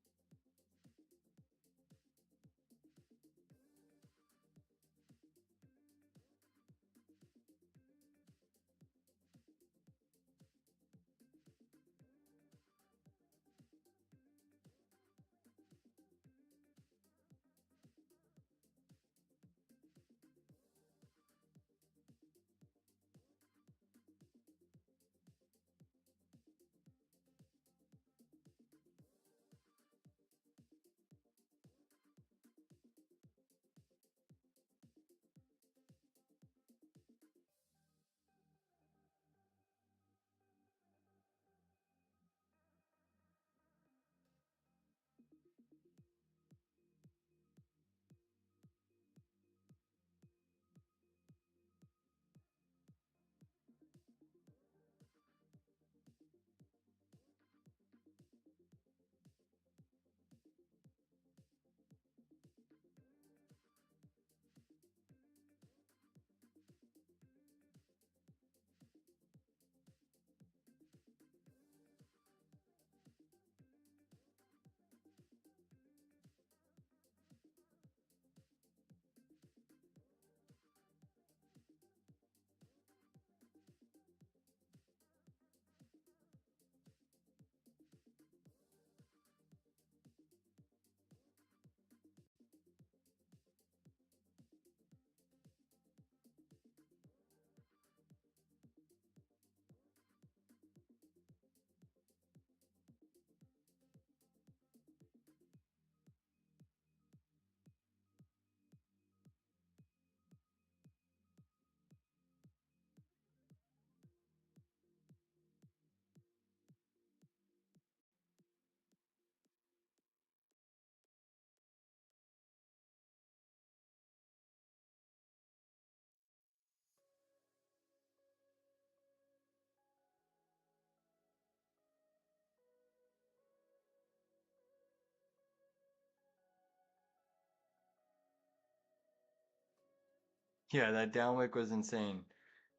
Yeah, that downwick was insane.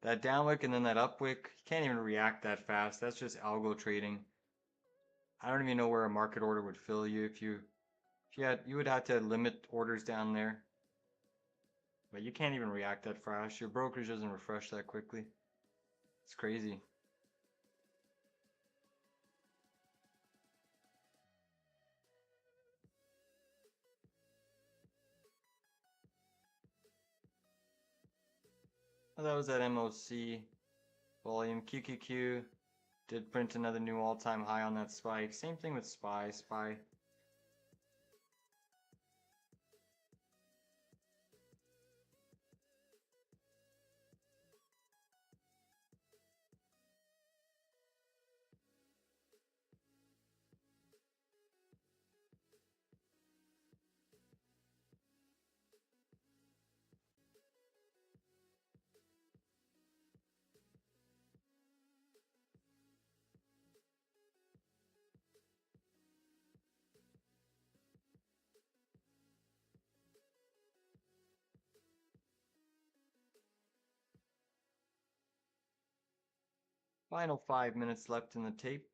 That downwick and then that upwick, you can't even react that fast. That's just algo trading. I don't even know where a market order would fill you if you had you would have to limit orders down there. But you can't even react that fast. Your brokerage doesn't refresh that quickly. It's crazy. Well, that was that MOC volume. QQQ did print another new all-time high on that spike. Same thing with SPY. SPY. Final 5 minutes left in the tape.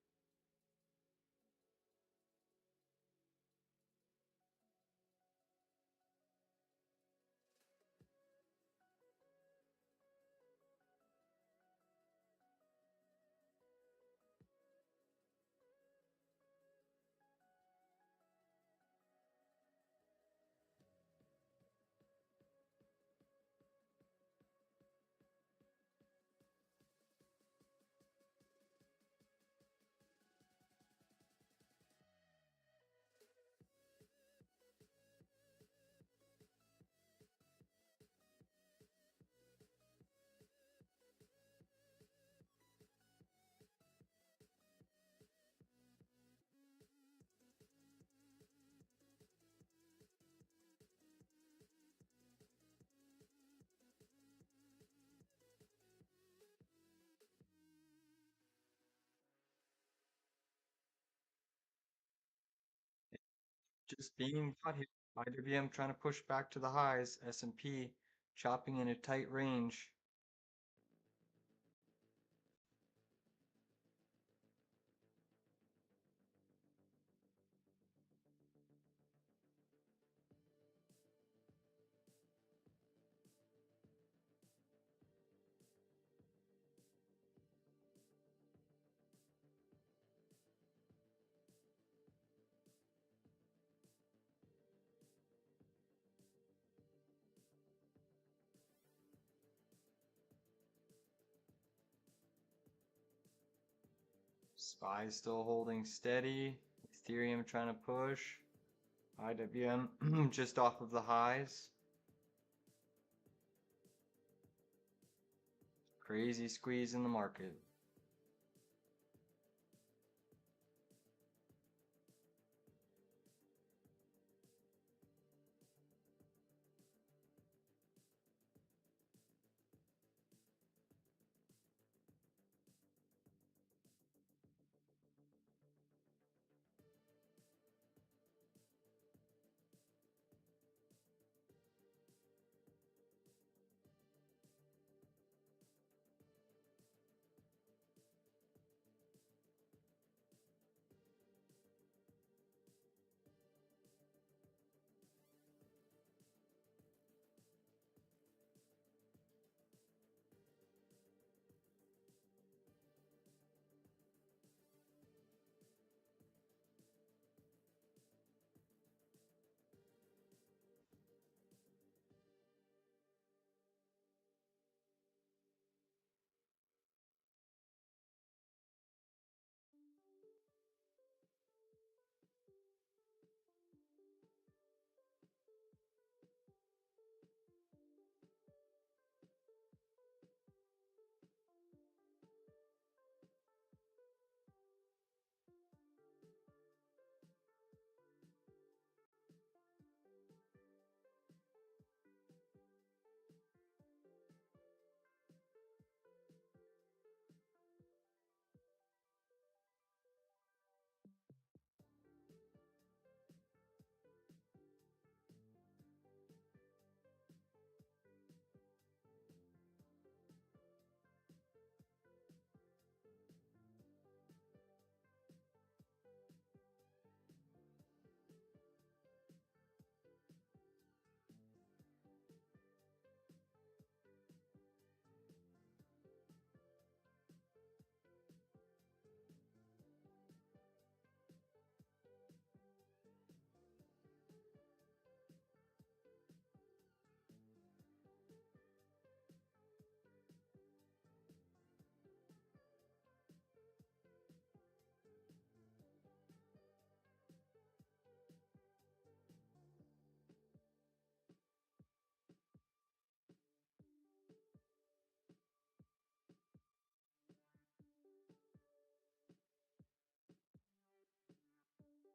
Just being caught here. IWM trying to push back to the highs. S&P chopping in a tight range. SPY still holding steady. Ethereum trying to push. IWM just off of the highs. Crazy squeeze in the market.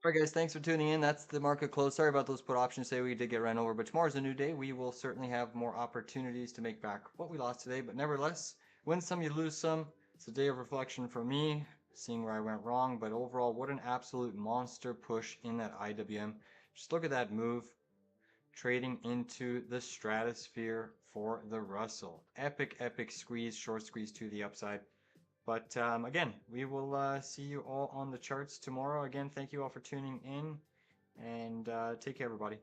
All right, guys, thanks for tuning in. That's the market close. Sorry about those put options today. We did get ran over, but tomorrow's a new day. We will certainly have more opportunities to make back what we lost today. But nevertheless, win some, you lose some. It's a day of reflection for me, seeing where I went wrong. But overall, what an absolute monster push in that IWM. Just look at that move, trading into the stratosphere for the Russell. Epic, epic squeeze, short squeeze to the upside. But again, we will see you all on the charts tomorrow. Again, thank you all for tuning in, and take care, everybody.